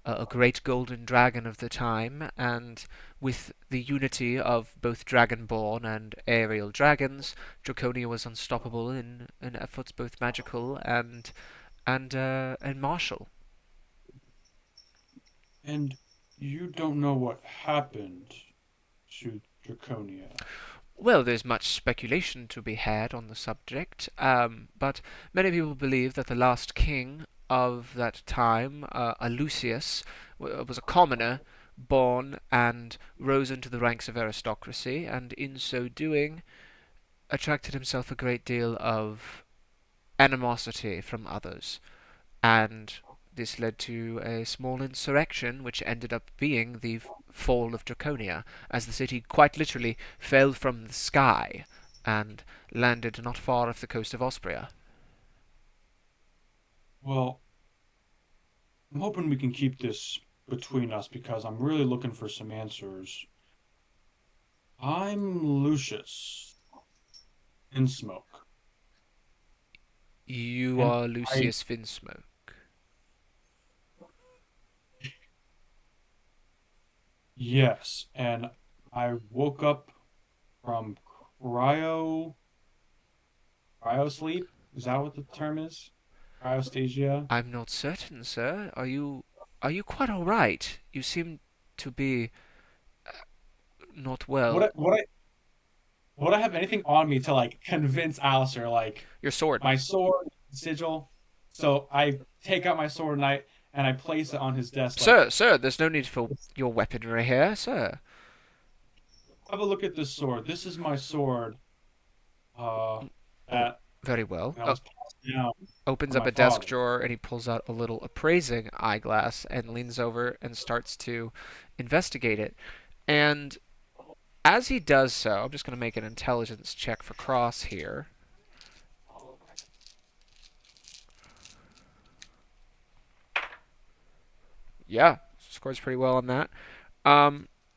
a great golden dragon of the time, and with the unity of both dragonborn and aerial dragons, Draconia was unstoppable in efforts both magical and martial. And you don't know what happened to Draconia. Well, there's much speculation to be had on the subject, but many people believe that the last king of that time, Lucius, was a commoner, born and rose into the ranks of aristocracy, and in so doing attracted himself a great deal of animosity from others. And this led to a small insurrection, which ended up being the fall of Draconia, as the city quite literally fell from the sky and landed not far off the coast of Austria. Well, I'm hoping we can keep this between us because I'm really looking for some answers. I'm Lucius in smoke. You And are I, Lucius Finsmoke. yes, and I woke up from cryo, cryo sleep. Is that what the term is? Cryostasia? I'm not certain, sir. Are you quite all right? You seem to be not Would I, well. would I, would I have anything on me to like convince Alistair, like Your sword. my sword, sigil? So I take out my sword and I place it on his desk, like, Sir, there's no need for your weaponry here, sir. have a look at this sword. This is my sword, uh, Oh, that very well. was passed down Opens from up my a desk father. drawer and he pulls out a little appraising eyeglass and leans over and starts to investigate it. And as he does so, I'm just going to make an intelligence check for Cross here. Yeah, scores pretty well on that.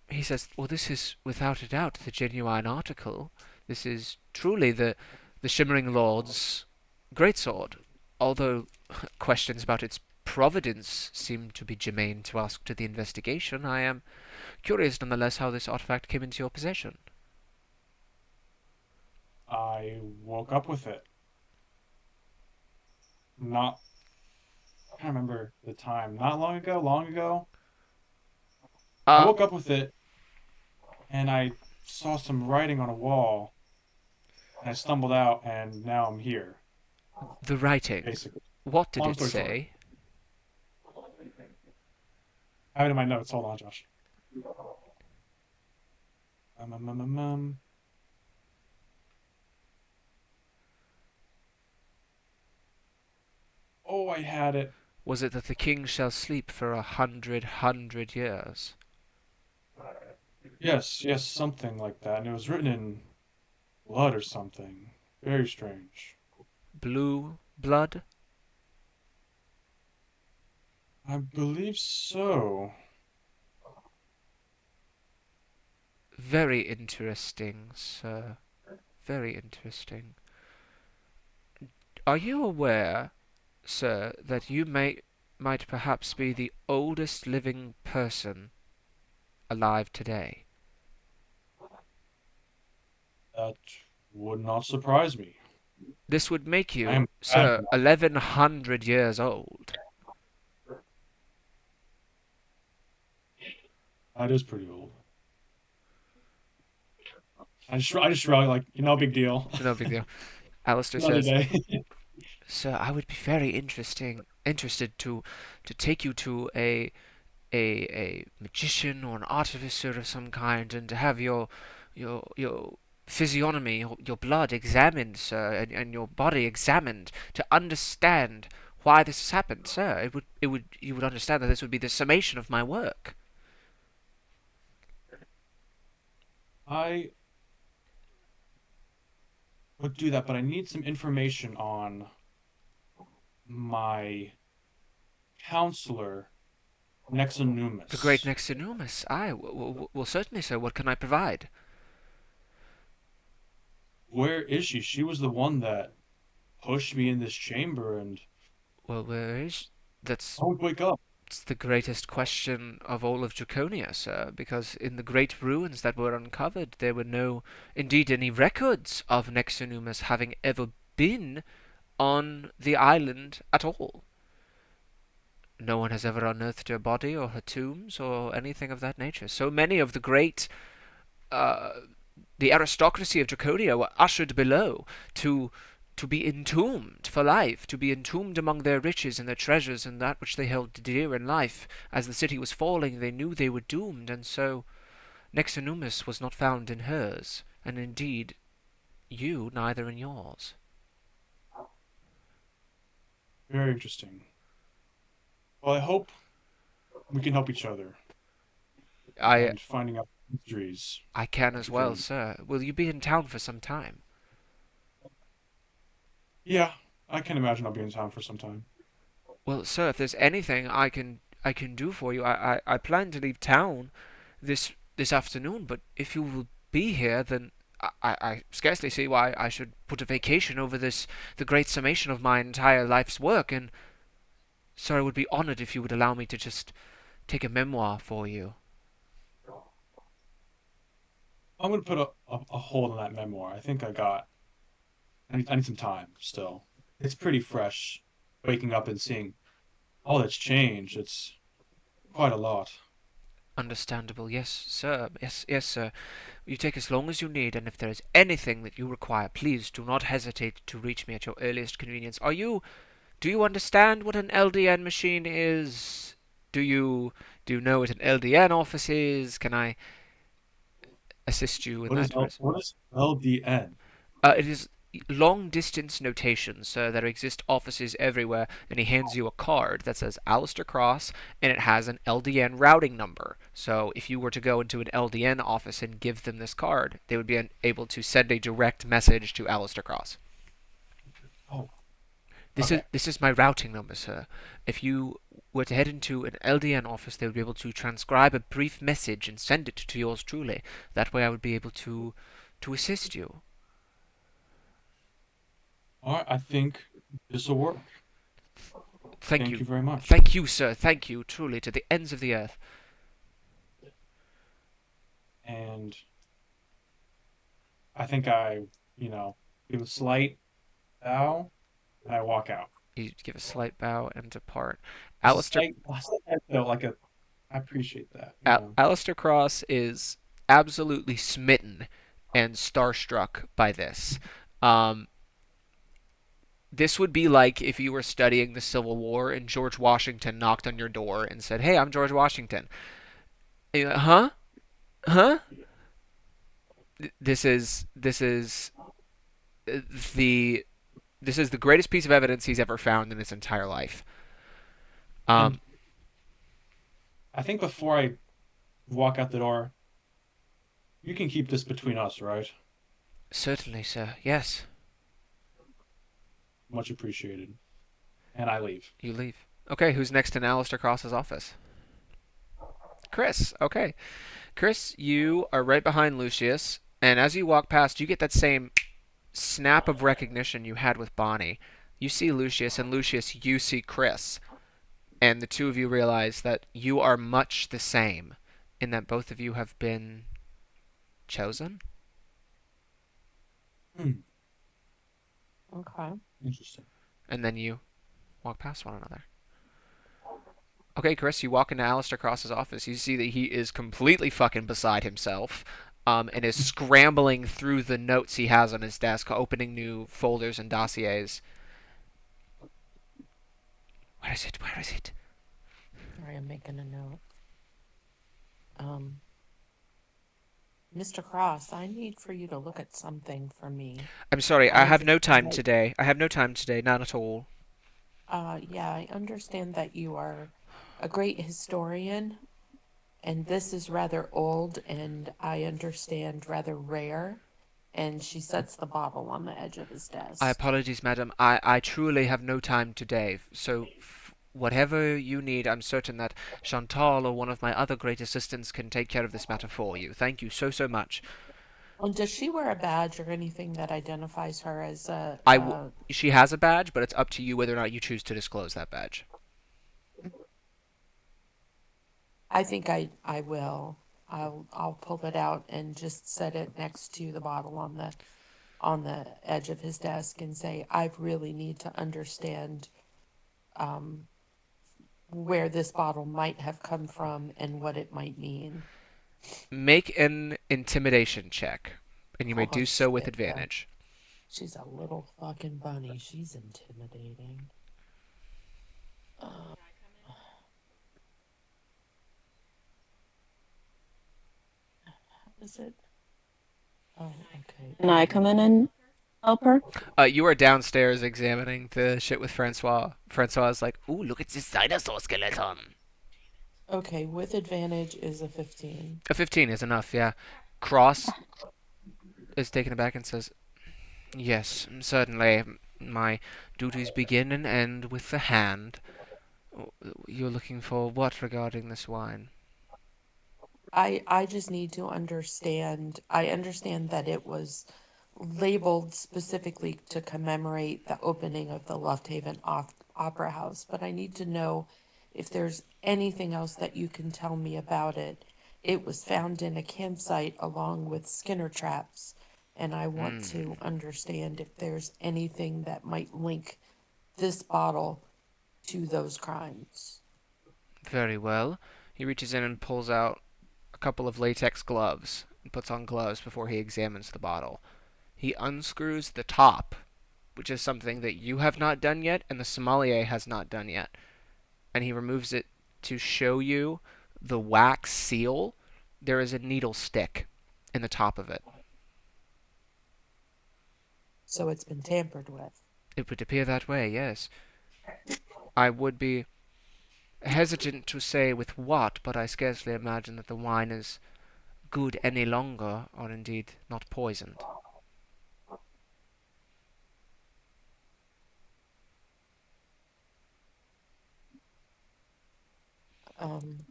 He says, "Well, this is without a doubt the genuine article. This is truly the Shimmering Lord's greatsword. Although questions about its providence seem to be germane to ask to the investigation, I am curious nonetheless how this artifact came into your possession." I woke up with it. Not, I can't remember the time. Not long ago, long ago. I Uh, woke up with it and I saw some writing on a wall and I stumbled out and now I'm here, the writing. basically. What did Long it story short. say? I have it in my notes. Hold on, Josh. Um. Oh, I had it. Was it that the king shall sleep for 100 years? Yes, yes, something like that. And it was written in blood or something. Very strange. Blue blood? I believe so. Very interesting, sir. Very interesting. Are you aware, sir, that you might perhaps be the oldest living person alive today? That would not surprise me. This would make I you, am glad sir, for that. 1100 years old. That is pretty old. I just shrug like, big deal. No big deal. Alistair Another says, day. "Sir, I would be very interested to take you to a magician or an artificer of some kind, and to have your physiognomy, your blood examined, sir, and your body examined to understand why this has happened, sir. You would understand that this would be the summation of my work." I would do that, but I need some information on my counselor, The great Nexonumis. Nexonumis. Well, certainly, sir. What can I provide? Where is she? She was the one that pushed me in this chamber and Well, where is I would wake up. That's the greatest question of all of Draconia, sir, because in the great ruins that were uncovered, there were no, indeed, any records of Nexonumus having ever been on the island at all. No one has ever unearthed her body or her tombs or anything of that nature. So many of the great, uh, the aristocracy of Draconia were ushered below to to be entombed for life, to be entombed among their riches and their treasures and that which they held dear in life. As the city was falling, they knew they were doomed, and so Nexonumus was not found in hers, and indeed you neither in yours. Very interesting. Well, I hope we can help each other I and finding out mysteries I can as well, because sir. Will you be in town for some time? yeah, I can imagine I'll be in town for some time. Well, sir, if there's anything I can do for you, I plan to leave town this afternoon, but if you will be here, then I scarcely see why I should put a vacation over the great summation of my entire life's work, and sir, I would be honored if you would allow me to just take a memoir for you. I'm gonna put a hold on that memoir. I think I need some time still. It's pretty fresh, waking up and seeing all that's changed. It's quite a lot. Understandable, yes, sir. Yes, yes, sir. You take as long as you need, and if there is anything that you require, please do not hesitate to reach me at your earliest convenience. Do you understand what an LDN machine is? Do you know what an LDN office is? Can I assist you in that? What is LDN? It is long distance notation, so there exist offices everywhere, and he hands you a card that says Alistair Cross, and it has an LDN routing number. So if you were to go into an LDN office and give them this card, they would be able to send a direct message to Alistair Cross. Oh, This is okay. this is my routing number, sir. If you were to head into an LDN office, they would be able to transcribe a brief message and send it to yours truly. That way, I would be able to assist you. All right. I think this will work. Thank Thank you, you very much. thank you, sir. Thank you, truly, to the ends of the earth. And I think I, give a slight bow and I walk out. You give a slight bow and depart. Just a Alistair slight, like a. I appreciate that. Alistair Cross is absolutely smitten and starstruck by this. Um, this would be like if you were studying the Civil War and George Washington knocked on your door and said, "Hey, I'm George Washington." And you're like, huh? Huh? This is uh, the this is the greatest piece of evidence he's ever found in his entire life. Um, And I think before I walk out the door, you can keep this between us, right? Certainly, sir. Yes, Much appreciated. And I leave. you leave. Okay, who's next in Alistair Cross's office? Chris. Okay. Chris, you are right behind Lucius, and as you walk past, you get that same snap of recognition you had with Bonnie. You see Lucius, and Lucius, you see Chris, and the two of you realize that you are much the same, in that both of you have been chosen. Hmm. Okay. Interesting. And then you walk past one another. Okay, Chris, you walk into Alistair Cross's office. You see that he is completely fucking beside himself, and is scrambling through the notes he has on his desk, opening new folders and dossiers. Where is it? Where is it? Sorry, I'm making a note. Um, Mr. Cross, I need for you to look at something for me. I'm sorry, I I have no understand time that, today. I have no time today, not at all. yeah, I understand that you are a great historian, and this is rather old, and I understand rather rare. And she sets the bottle on the edge of his I desk. apologies, madam. I truly have no time today. So, whatever you need, I'm certain that Chantal or one of my other great assistants can take care of this matter for you. Thank you so, so much. Does she wear a badge or anything that identifies her as a, I w- she has a badge, but it's up to you whether or not you choose to disclose that badge. I think I will. I'll pull it out and just set it next to the bottle on the edge of his desk and say, I really need to understand um, where this bottle might have come from and what it might mean. Make an intimidation check, and you may Oh do so with shit, yeah. advantage. She's a little fucking bunny. She's intimidating. Uh, is it? Oh, okay. Can I come in and help her? You are downstairs examining the shit with Francois. Francois is like, "Ooh, look at this dinosaur skeleton." Okay, with advantage is a 15. A 15 is enough, yeah. Cross is taken aback and says, "Yes, certainly. My duties begin and end with the hand. You're looking for what regarding this wine?" I just need to understand. I understand that it was labeled specifically to commemorate the opening of the Lufthaven Opera House, but I need to know if there's anything else that you can tell me about it. It was found in a campsite along with Skinner traps, and I want Hmm. to understand if there's anything that might link this bottle to those crimes. Very well. He reaches in and pulls out a couple of latex gloves and puts on gloves before he examines the bottle. He unscrews the top, which is something that you have not done yet and the sommelier has not done yet. And he removes it to show you the wax seal. There is a needle stick in the top of it. So it's been tampered with. It would appear that way, yes. I would be hesitant to say with what, but I scarcely imagine that the wine is good any longer, or indeed not poisoned. Um,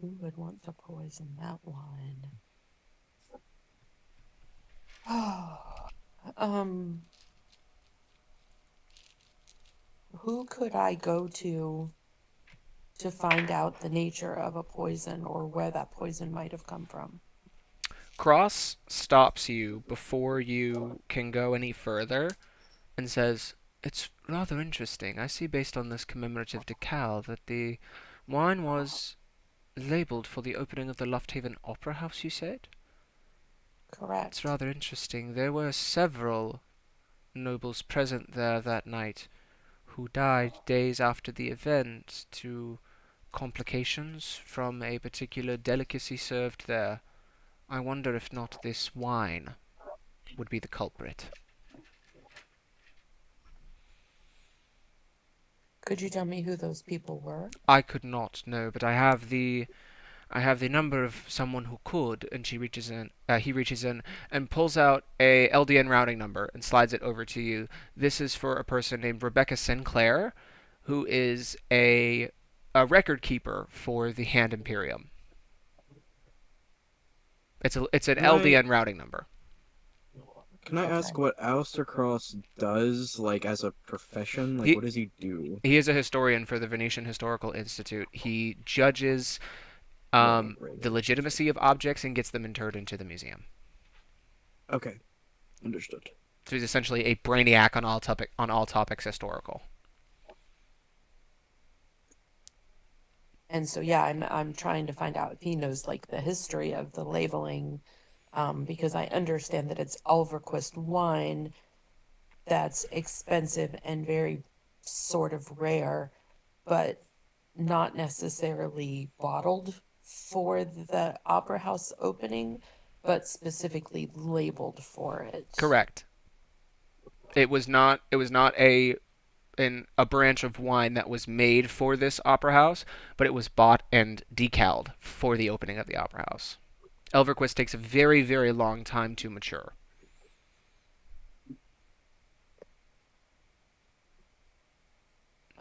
who would want to poison that wine? um, who could I go to find out the nature of a poison or where that poison might have come from? Cross stops you before you can go any further and says, "It's rather interesting. I see based on this commemorative decal that the wine was labeled for the opening of the Lufthaven Opera House, you said? It's Correct. rather interesting. There were several nobles present there that night who died days after the event to complications from a particular delicacy served there. I wonder if not this wine would be the culprit." Could you tell me who those people were? I could not know, but I have the number of someone who could, and he reaches in and pulls out a LDN routing number and slides it over to you. This is for a person named Rebecca Sinclair, who is a record keeper for the Hand Imperium. It's an Can I LDN routing number. can I Okay. ask what Alistair Cross does, like as a profession? Like, He what does he do? he is a historian for the Venetian Historical Institute. He judges Right. the legitimacy of objects and gets them interred into the museum. Okay, understood. So he's essentially a brainiac on all topics historical. And so yeah, I'm trying to find out if he knows like the history of the labeling, because I understand that it's Ulverquist wine that's expensive and very sort of rare, but not necessarily bottled for the opera house opening, but specifically labeled for it. Correct. It was not a branch of wine that was made for this opera house, but it was bought and decaled for the opening of the opera house. Elverquist takes a very, very long time to mature,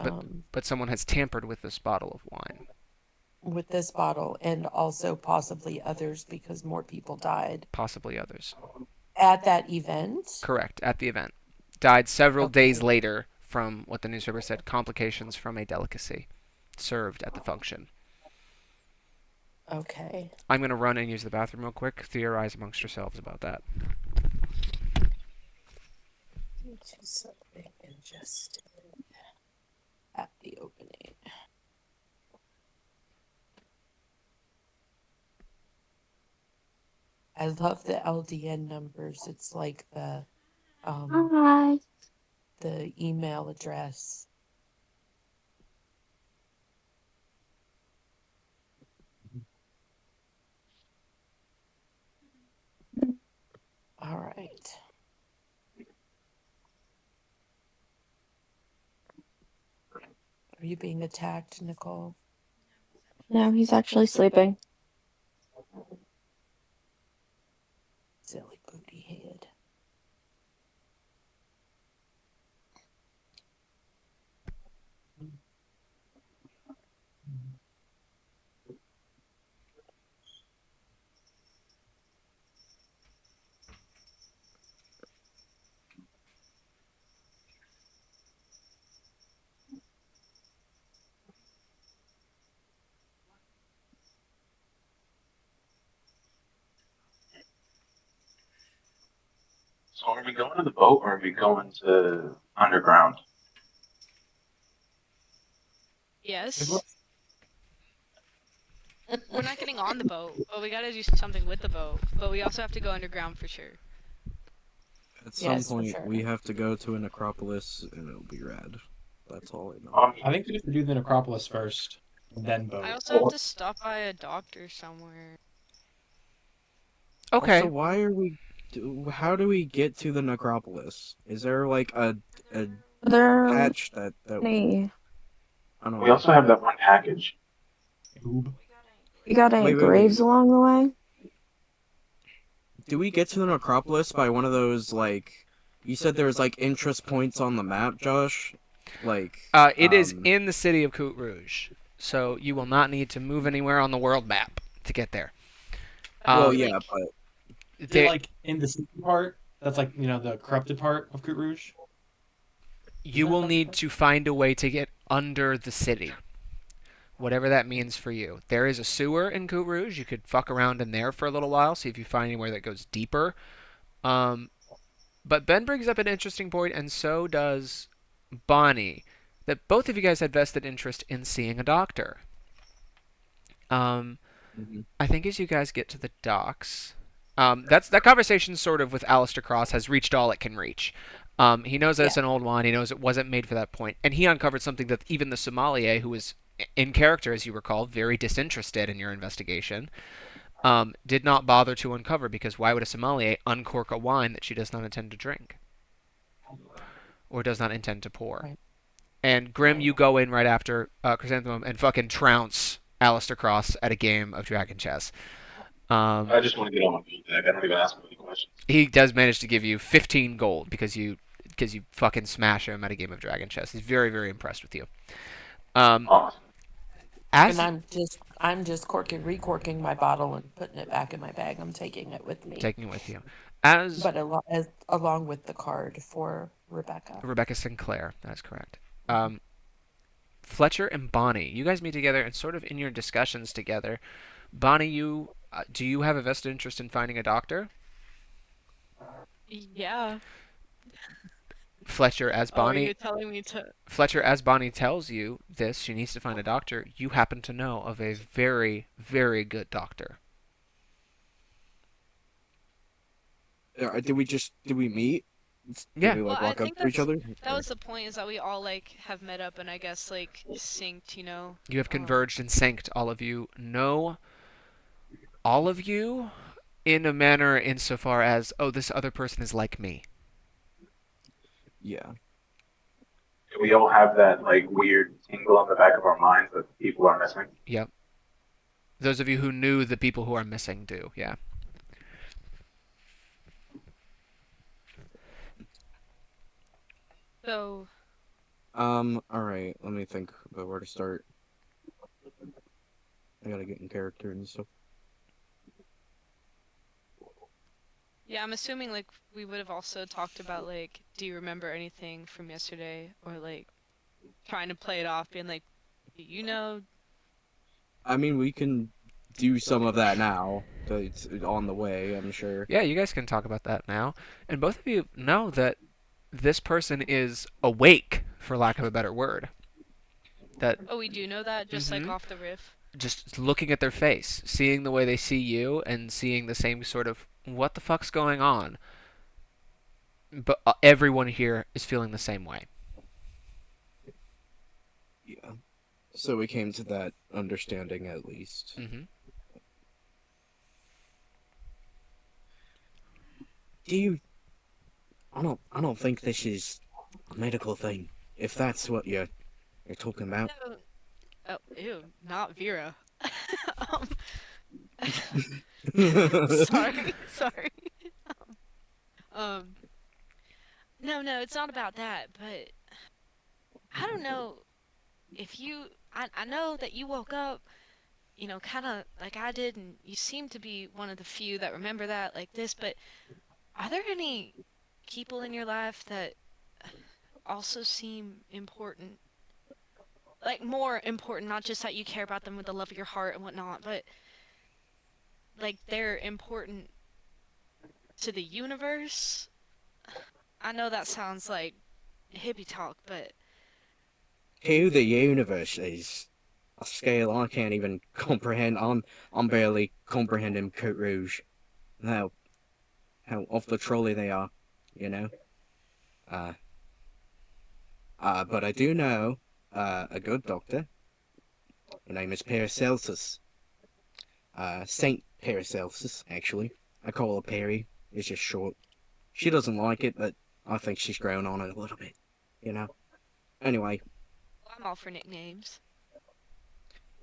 but Um, but someone has tampered with this bottle of wine. with this bottle and also possibly others because more people died Possibly others. at that event. Correct, at the event. Died several days Okay. later from what the newspaper said complications from a delicacy served at the function. Okay. I'm going to run and use the bathroom real quick. Theorize amongst yourselves about that. Something ingested at the opening. I love the LDN numbers. It's like Hi. the email address. All right. Are you being attacked, Nicole? No, he's actually sleeping. Silly booty head. So are we going to the boat or are we going to underground? Yes. We're not getting on the boat, but we gotta do something with the boat. But we also have to go underground for sure. At some Yes, for point, sure. we have to go to a necropolis, and it'll be rad. That's all I know. I think we have to do the necropolis first, then I boat. also have to stop by a doctor somewhere. Also, Okay. why are we? How do we get to the necropolis? Is there like a Are there patch that any? I don't We know? also have that one package. Oob. You got any Wait. graves along the way? Do we get to the necropolis by one of those like? You said there was like interest points on the map, Josh. Like, It is in the city of Coute Rouge, so you will not need to move anywhere on the world map to get there. well, We, yeah, like, but Is it There, like in the city part? That's like, the corrupted part of Coute Rouge? you will need to find a way to get under the city, whatever that means for you. There is a sewer in Coute Rouge. You could fuck around in there for a little while, see if you find anywhere that goes deeper. Um, but Ben brings up an interesting point, and so does Bonnie, that both of you guys had vested interest in seeing a doctor. Um, mhm. I think as you guys get to the docks, that conversation sort of with Alistair Cross has reached all it can reach. He knows that Yeah. it's an old one. He knows it wasn't made for that point, and he uncovered something that even the sommelier, who was in character, as you recall, very disinterested in your investigation, did not bother to uncover because why would a sommelier uncork a wine that she does not intend to drink or does not intend to pour? Right. And Grim, Right. you go in right after Chrysanthemum and fucking trounce Alistair Cross at a game of Dragon Chess. I just want to get on my feedback. I don't even ask him any questions. He does manage to give you 15 gold because you fucking smash him at a game of Dragon Chess. He's very very impressed with you. Um, Awesome. as And I'm just recorking my bottle and putting it back in my bag. I'm taking it with me. taking it with you, as But along with the card for Rebecca. Rebecca Sinclair, that's correct. Fletcher and Bonnie, you guys meet together and sort of in your discussions together. Bonnie, you do you have a vested interest in finding a doctor? yeah. Fletcher, as Oh, are Bonnie you telling me to? Fletcher, as Bonnie tells you this, she needs to find a doctor. You happen to know of a very, very good doctor. Did we meet? Did Yeah, we Well, like I walk up think to each other? that was the point, is that we all like have met up and I guess like synced, you know. you have converged and synced. All of you know all of you in a manner insofar as, oh, this other person is like me. Yeah. We all have that like weird tingle on the back of our minds that people are missing. Yep. Those of you who knew the people who are missing do, yeah. So, All right. Let me think about where to start. I gotta get in character and stuff. Yeah, I'm assuming like we would have also talked about like, do you remember anything from yesterday, or like trying to play it off, being like, do you know? I mean, we can do some of that now. So it's on the way, I'm sure. Yeah, you guys can talk about that now. And both of you know that this person is awake, for lack of a better word. That Oh, we do know that, just like hmm off the riff. just looking at their face, seeing the way they see you, and seeing the same sort of what the fuck's going on. But everyone here is feeling the same way. Yeah. So we came to that understanding at least. hmm Do you? I don't think this is a medical thing. If that's what you're talking about. No. Oh, ew, not Vera. um, sorry, sorry. Um, no, no, it's not about that, but I don't know if you. I know that you woke up, kind of like I did, and you seem to be one of the few that remember that like this, but are there any people in your life that also seem important? Like more important, not just that you care about them with the love of your heart and whatnot, but like they're important to the universe? I know that sounds like hippie talk, but Who the universe is a scale I can't even comprehend. I'm barely comprehending Coat Rouge. How off the trolley they are, you know. Uh, but I do know a good doctor. Her name is Paracelsus. Saint Paracelsus, actually. I call her Perry. It's just short. She doesn't like it, but I think she's grown on it a little bit, you know. Anyway, I'm all for nicknames.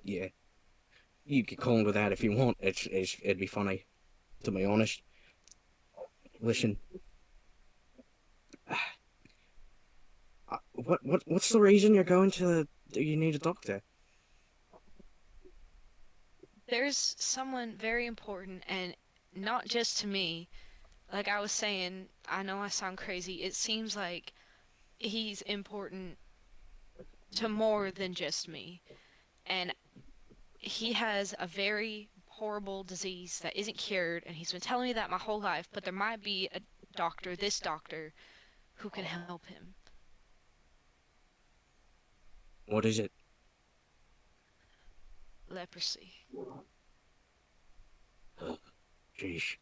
yeah, you could call her that if you want. It'd be funny, to be honest. Listen, what's the reason you're going to the? You need a doctor. There's someone very important, and not just to me. Like I was saying, I know I sound crazy. It seems like he's important to more than just me. And he has a very horrible disease that isn't cured, and he's been telling me that my whole life, but there might be a doctor, this doctor, who can help him. What is it? Leprosy. Jeez.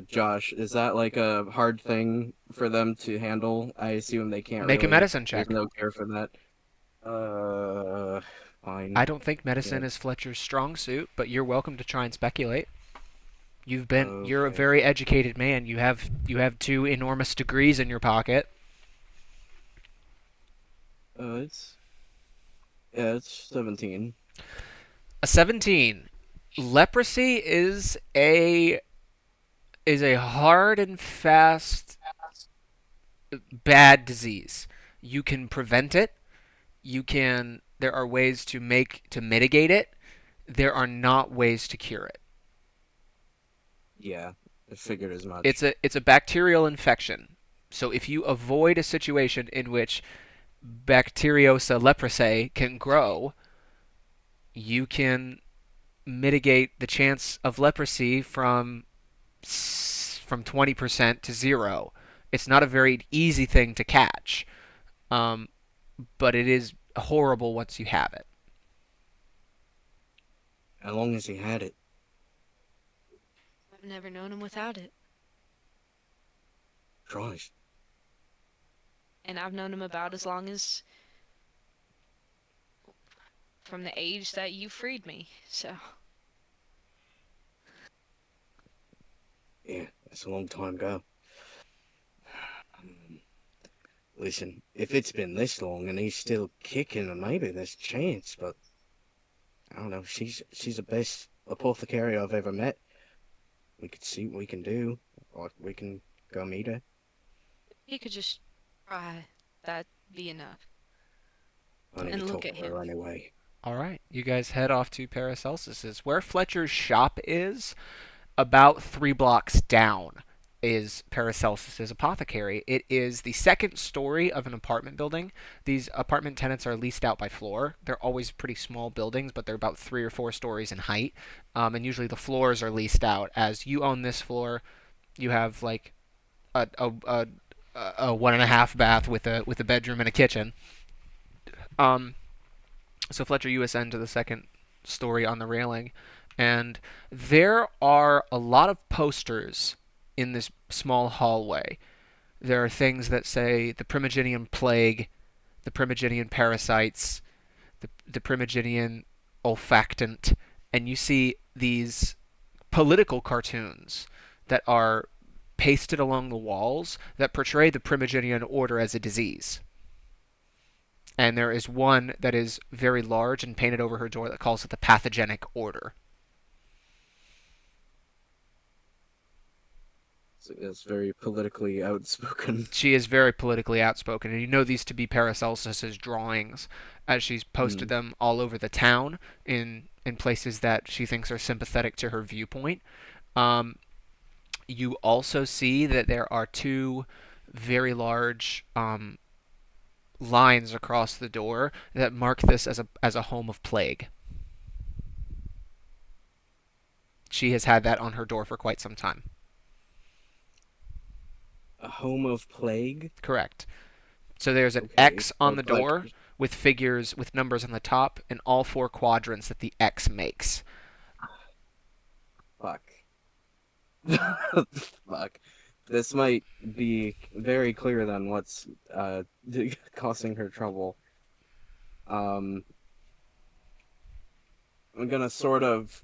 Josh, is that like a hard thing for them to handle? I assume they can't Make a really. medicine There's check. no care for that. Uh, I fine. don't think Yeah. medicine is Fletcher's strong suit, but you're welcome to try and speculate. You're a Okay. very educated man. You have two enormous degrees in your pocket. It's yeah, it's 17. A 17. Leprosy is a hard and fast bad disease. You can prevent it. There are ways to mitigate it. There are not ways to cure it. Yeah, I figured as It's much. a bacterial infection. So if you avoid a situation in which Bacteriosa lepraceae can grow, you can mitigate the chance of leprosy from 20% to zero. It's not a very easy thing to catch, um, but it is horrible once you have it. As long as he had it. I've never known him without it. Christ. And I've known him about as long as from the age that you freed me. So, Yeah, that's a long time ago. Listen, if it's been this long and he's still kicking, then maybe there's a chance, but I don't know. She's the best apothecary I've ever met. We could see what we can do, or we can go meet her. he could just try. That'd be enough. I need to And look talk at to her him. anyway. All right, you guys head off to Paracelsus's. Where Fletcher's shop is, about 3 blocks down, is Paracelsus's apothecary. It is the second story of an apartment building. These apartment tenants are leased out by floor. They're always pretty small buildings, but they're about 3 or 4 stories in height. And usually the floors are leased out. As you own this floor, you have like a 1.5 bath with a bedroom and a kitchen. Um, so Fletcher, you ascend to the second story on the railing, and there are a lot of posters in this small hallway. There are things that say the Primigenian plague, the Primigenian parasites, the Primigenian olfactant, and you see these political cartoons that are pasted along the walls that portray the Primigenian order as a disease. And there is one that is very large and painted over her door that calls it the pathogenic order. It's very politically outspoken. She is very politically outspoken, and you know these to be Paracelsus's drawings, as she's posted them all over the town in places that she thinks are sympathetic to her viewpoint. Um, you also see that there are two very large lines across the door that mark this as a home of plague. She has had that on her door for quite some time. A home of plague? Correct. So there's an Okay. X on the Look like- door with figures with numbers on the top and all 4 quadrants that the X makes. Fuck. Fuck. This might be very clear then what's causing her trouble. I'm gonna sort of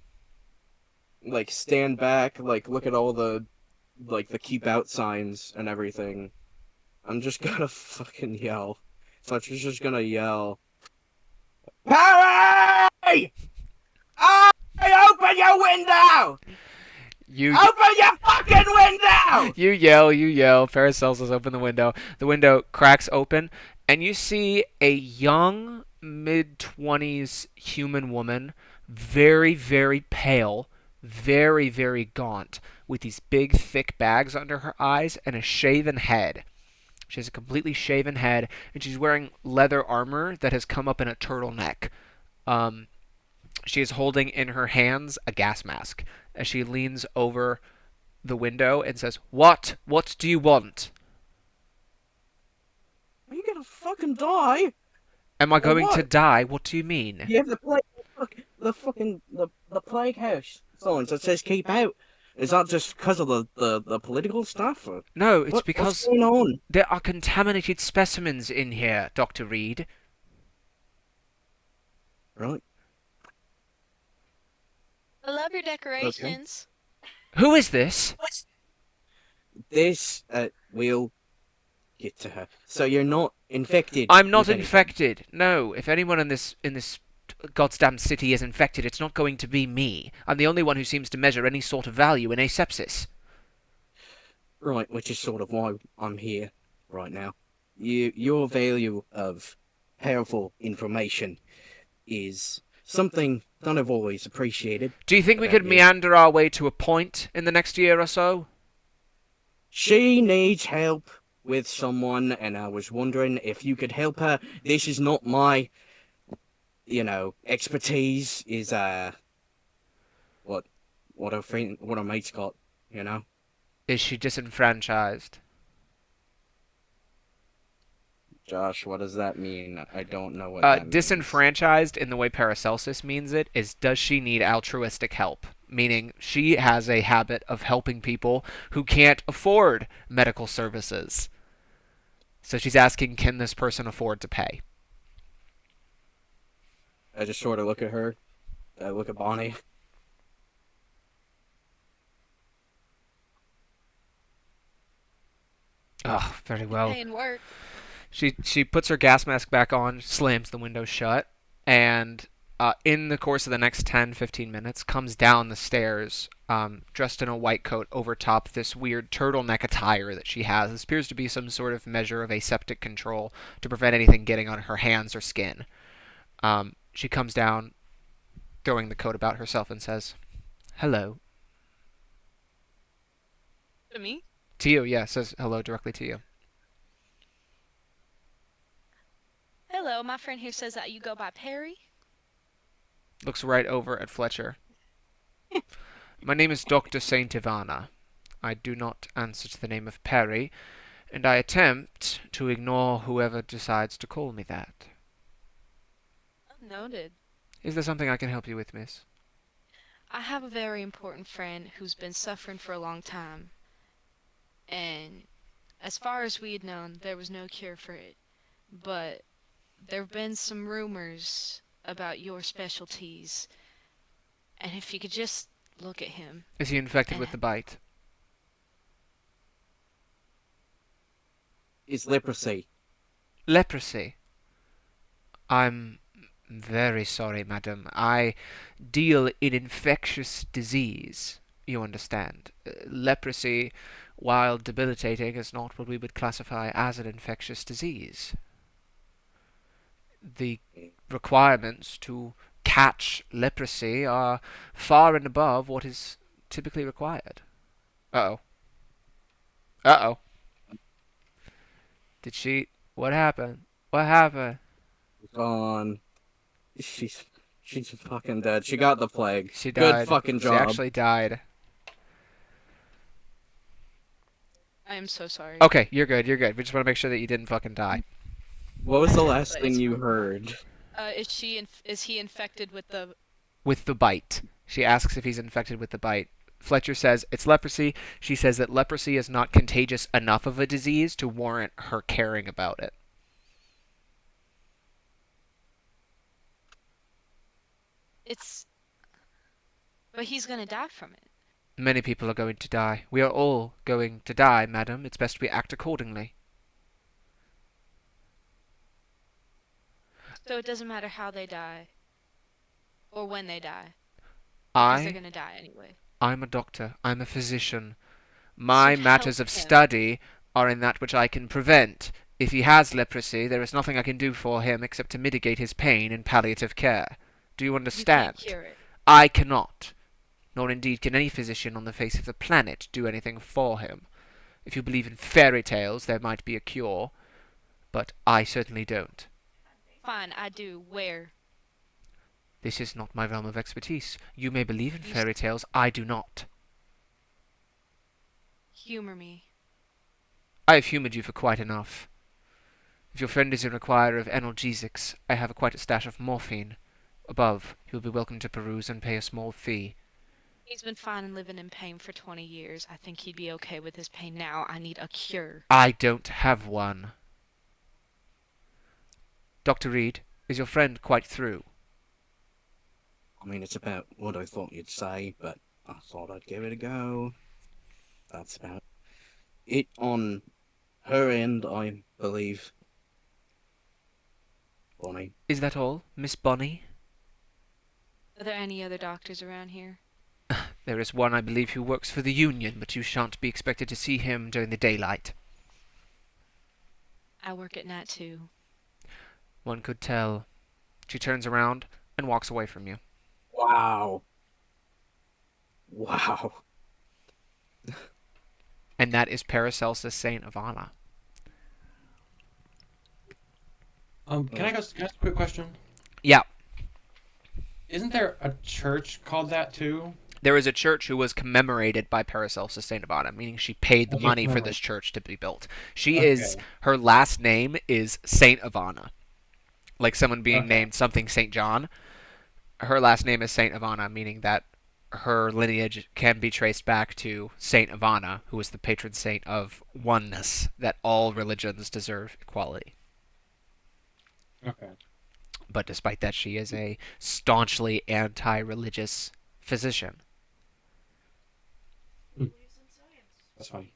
like stand back, like look at all the like the keep out signs and everything. I'm just gonna fucking yell. Fletcher's just gonna yell. Harry! Open your window! You Open your fucking window! you yell. Paracelsus open the window. The window cracks open, and you see a young, mid-20s human woman, very, very pale, very, very gaunt, with these big, thick bags under her eyes and a shaven head. She has a completely shaven head, and she's wearing leather armor that has come up in a turtleneck. Um, she is holding in her hands a gas mask as she leans over the window and says, "What? What do you want?" Are you gonna fucking die? Am I Or going to what? die? What do you mean? You have the plague, the plague house signs that says keep out. Is that just because of the political stuff? Or No, it's what's because going on? there are contaminated specimens in here, Dr. Reed. Right. I love your decorations. Who is this? This will get to her. So you're not infected. I'm not with anything. infected. No, if anyone in this goddamn city is infected, it's not going to be me. I'm the only one who seems to measure any sort of value in asepsis. Right, which is sort of why I'm here right now. Your value of powerful information is something that I've always appreciated. Do you think we About could you. meander our way to a point in the next year or so? She needs help with someone, and I was wondering if you could help her. This is not my, expertise. Is what our mates got, Is she disenfranchised? Josh, what does that mean? I don't know what that means. Disenfranchised, in the way Paracelsus means it, is does she need altruistic help? Meaning she has a habit of helping people who can't afford medical services. So she's asking, can this person afford to pay? I just sort of look at her. I look at Bonnie. Oh, very well. Paying work. She puts her gas mask back on, slams the window shut, and in the course of the next 10-15 minutes, comes down the stairs, dressed in a white coat over top this weird turtleneck attire that she has. This appears to be some sort of measure of aseptic control to prevent anything getting on her hands or skin. She comes down, throwing the coat about herself, and says, "Hello." To me? To you, yeah, says hello directly to you. Hello, my friend here says that you go by Perry. Looks right over at Fletcher. "My name is Dr. Saint Ivana. I do not answer to the name of Perry, and I attempt to ignore whoever decides to call me that. Noted. Is there something I can help you with, miss?" I have a very important friend who's been suffering for a long time, and as far as we had known, there was no cure for it. But there have been some rumors about your specialties, and if you could just look at him Is he infected and with the bite? It's leprosy. Leprosy. I'm very sorry, madam. I deal in infectious disease, you understand. Leprosy, while debilitating, is not what we would classify as an infectious disease. The requirements to catch leprosy are far and above what is typically required. Uh-oh. Uh-oh. Did she... What happened? What happened? Gone. She's she's fucking dead. She got the plague. She Good died. fucking She job. actually died. I am so sorry. Okay, you're good, you're good. We just want to make sure that you didn't fucking die. What was the last But thing it's you fine. heard? Is he infected with the? With the bite. She asks if he's infected with the bite. Fletcher says it's leprosy. She says that leprosy is not contagious enough of a disease to warrant her caring about it. It's. But he's gonna die from it. Many people are going to die. We are all going to die, madam. It's best we act accordingly. So it doesn't matter how they die, or when they die, because they're I gonna die anyway. I'm a doctor. I'm a physician. So My help matters of him. study are in that which I can prevent. If he has leprosy, there is nothing I can do for him except to mitigate his pain in palliative care. Do you You understand? can't cure it. I cannot, nor indeed can any physician on the face of the planet do anything for him. If you believe in fairy tales, there might be a cure, but I certainly don't. Fine, I do. Where? This is not my realm of expertise. You may believe in You fairy tales, I do not. humor me. I have humoured you for quite enough. If your friend is in require of analgesics, I have quite a stash of morphine. Above, he will be welcome to peruse and pay a small fee. He's been fine and living in pain for 20 years. I think he'd be okay with his pain now. I need a cure. I don't have one. Dr. Reed, is your friend quite through? I mean, it's about what I thought you'd say, but I thought I'd give it a go. That's about it on her end, I believe. Bonnie. Is that all, Miss Bonnie? Are there any other doctors around here? There is one, I believe, who works for the Union, but you shan't be expected to see him during the daylight. I work at night too. One could tell. She turns around and walks away from you. Wow. Wow. And that is Paracelsus Saint Ivana. Can I ask a quick question? Yeah, Isn't there a church called that too? there is a church who was commemorated by Paracelsus Saint Ivana, meaning she paid the Okay, money for commemorate. this church to be built. She Okay. is, her last name is Saint Ivana. Like someone being Okay. named something Saint John. Her last name is Saint Ivana, meaning that her lineage can be traced back to Saint Ivana, who is the patron saint of oneness, that all religions deserve equality. Okay. But despite that, she is a staunchly anti-religious physician. That's fine.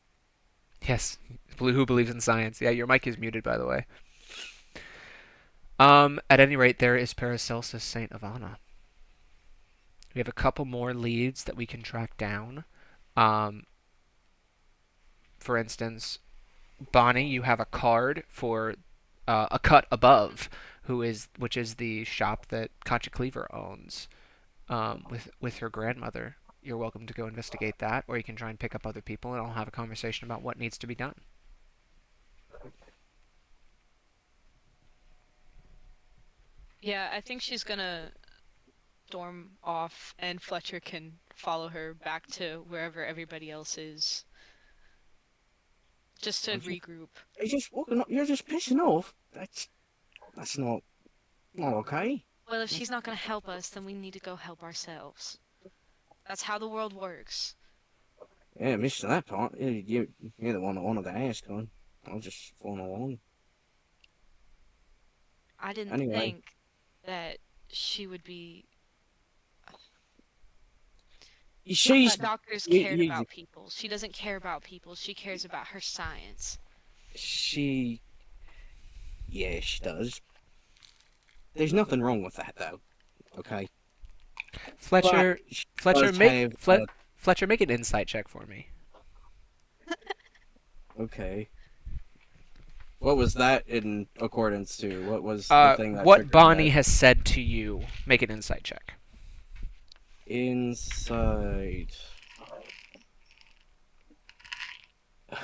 Yes, who believes in science. Yeah, your mic is muted, by the way. At any rate, there is Paracelsus Saint Ivana. We have a couple more leads that we can track down. For instance, Bonnie, you have a card for a cut above which is the shop that Katja Cleaver owns, with her grandmother. You're welcome to go investigate that, or you can try and pick up other people, and I'll have a conversation about what needs to be done. Yeah, I think she's gonna storm off, and Fletcher can follow her back to wherever everybody else is, just to regroup. You're just pissing off. That's not okay. Well, if she's not gonna help us, then we need to go help ourselves. That's how the world works. Yeah, missed that part. You're the one that wanted to ask, huh? I was just following along. I didn't Anyway, think that she would be. I she's thought doctors y- cared y- about people. She doesn't care about people. She cares about her science. she yeah, she does. There's nothing wrong with that though. Okay. Fletcher, But she Fletcher, does have Fletcher, make an insight check for me. okay. What was that in accordance to? What was the thing that What triggered Bonnie that? has said to you. Make an insight check. Insight.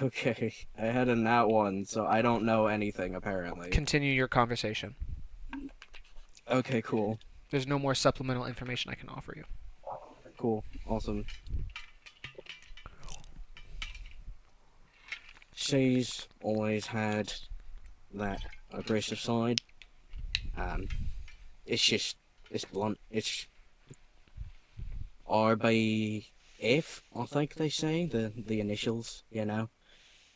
Okay, I had a nat one, so I don't know anything apparently. Continue your conversation. Okay, cool. There's no more supplemental information I can offer you. Cool. Awesome. She's always had that aggressive side. It's blunt. It's RBF, I think they say, the initials, you know.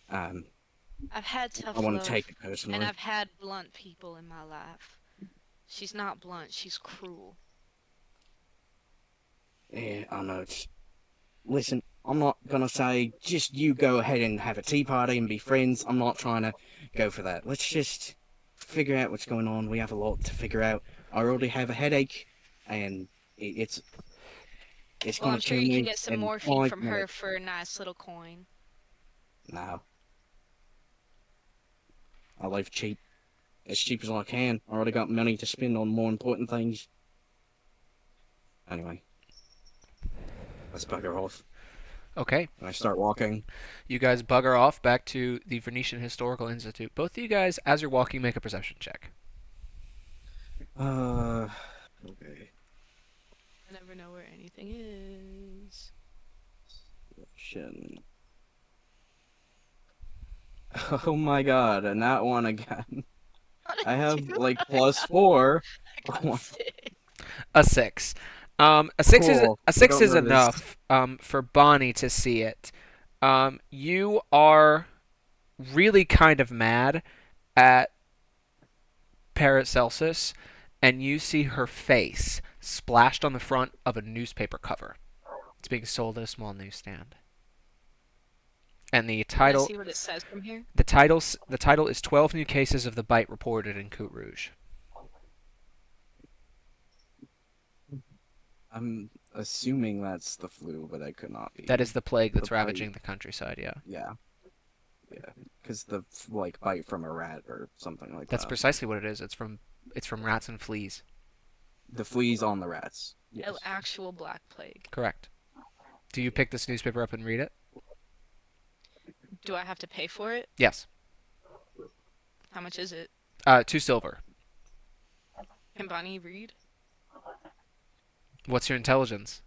Um, I've had tough I want love, to take it and personally. I've had blunt people in my life. She's not blunt, she's cruel. Yeah, I know. Listen, I'm not gonna say just you go ahead and have a tea party and be friends. I'm not trying to go for that. Let's just figure out what's going on. We have a lot to figure out. I already have a headache, and it's Well, gonna I'm sure kill you can me get some in morphine 5 from her minutes. for a nice little coin. No, I live cheap, as cheap as I can. I already got money to spend on more important things. Anyway, let's bugger off. Okay. And I start walking. You guys bugger off back to the Venetian Historical Institute. Both of you guys, as you're walking, make a perception check. Okay. I never know where anything is. Shit. Oh my god, and that one again. I have like +4. I got 6. A 6. A 6 Cool. a 6 Got is nervous. enough for Bonnie to see it. You are really kind of mad at Paracelsus, and you see her face splashed on the front of a newspaper cover. It's being sold at a small newsstand. And the Can I title see what it says from here? the title is 12 new cases of the bite reported in Coute Rouge. I'm assuming that's the flu, but I could not be. That is the plague that's The plague. ravaging the countryside, yeah. Yeah. Yeah. Because the like bite from a rat or something like That's that. precisely what it is. It's from rats and fleas. The fleas on the rats. Yes. Oh, actual black plague. Correct. Do you pick this newspaper up and read it? Do I have to pay for it? Yes. How much is it? 2 silver. Can Bonnie read? What's your intelligence?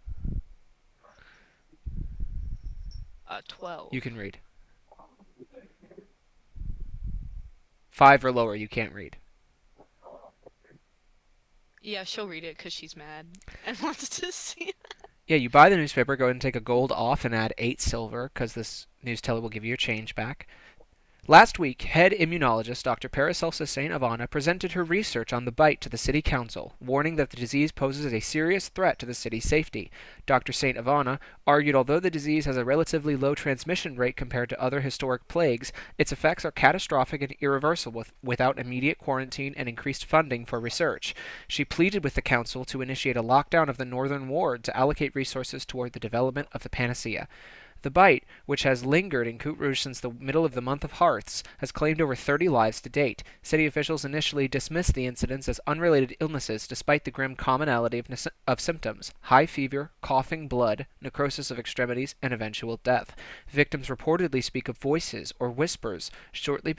12. You can read. 5 or lower, you can't read. Yeah, she'll read it because she's mad and wants to see it. Yeah, you buy the newspaper, go ahead and take a gold off and add 8 silver, because this news teller will give you your change back. Last week, head immunologist Dr. Paracelsus St. Ivana presented her research on the bite to the city council, warning that the disease poses a serious threat to the city's safety. Dr. St. Ivana argued although the disease has a relatively low transmission rate compared to other historic plagues, its effects are catastrophic and irreversible without immediate quarantine and increased funding for research. She pleaded with the council to initiate a lockdown of the northern ward to allocate resources toward the development of the panacea. The bite, which has lingered in Coute Rouge since the middle of the month of Hearths, has claimed over 30 lives to date. City officials initially dismissed the incidents as unrelated illnesses despite the grim commonality of symptoms: high fever, coughing blood, necrosis of extremities, and eventual death. Victims reportedly speak of voices or whispers shortly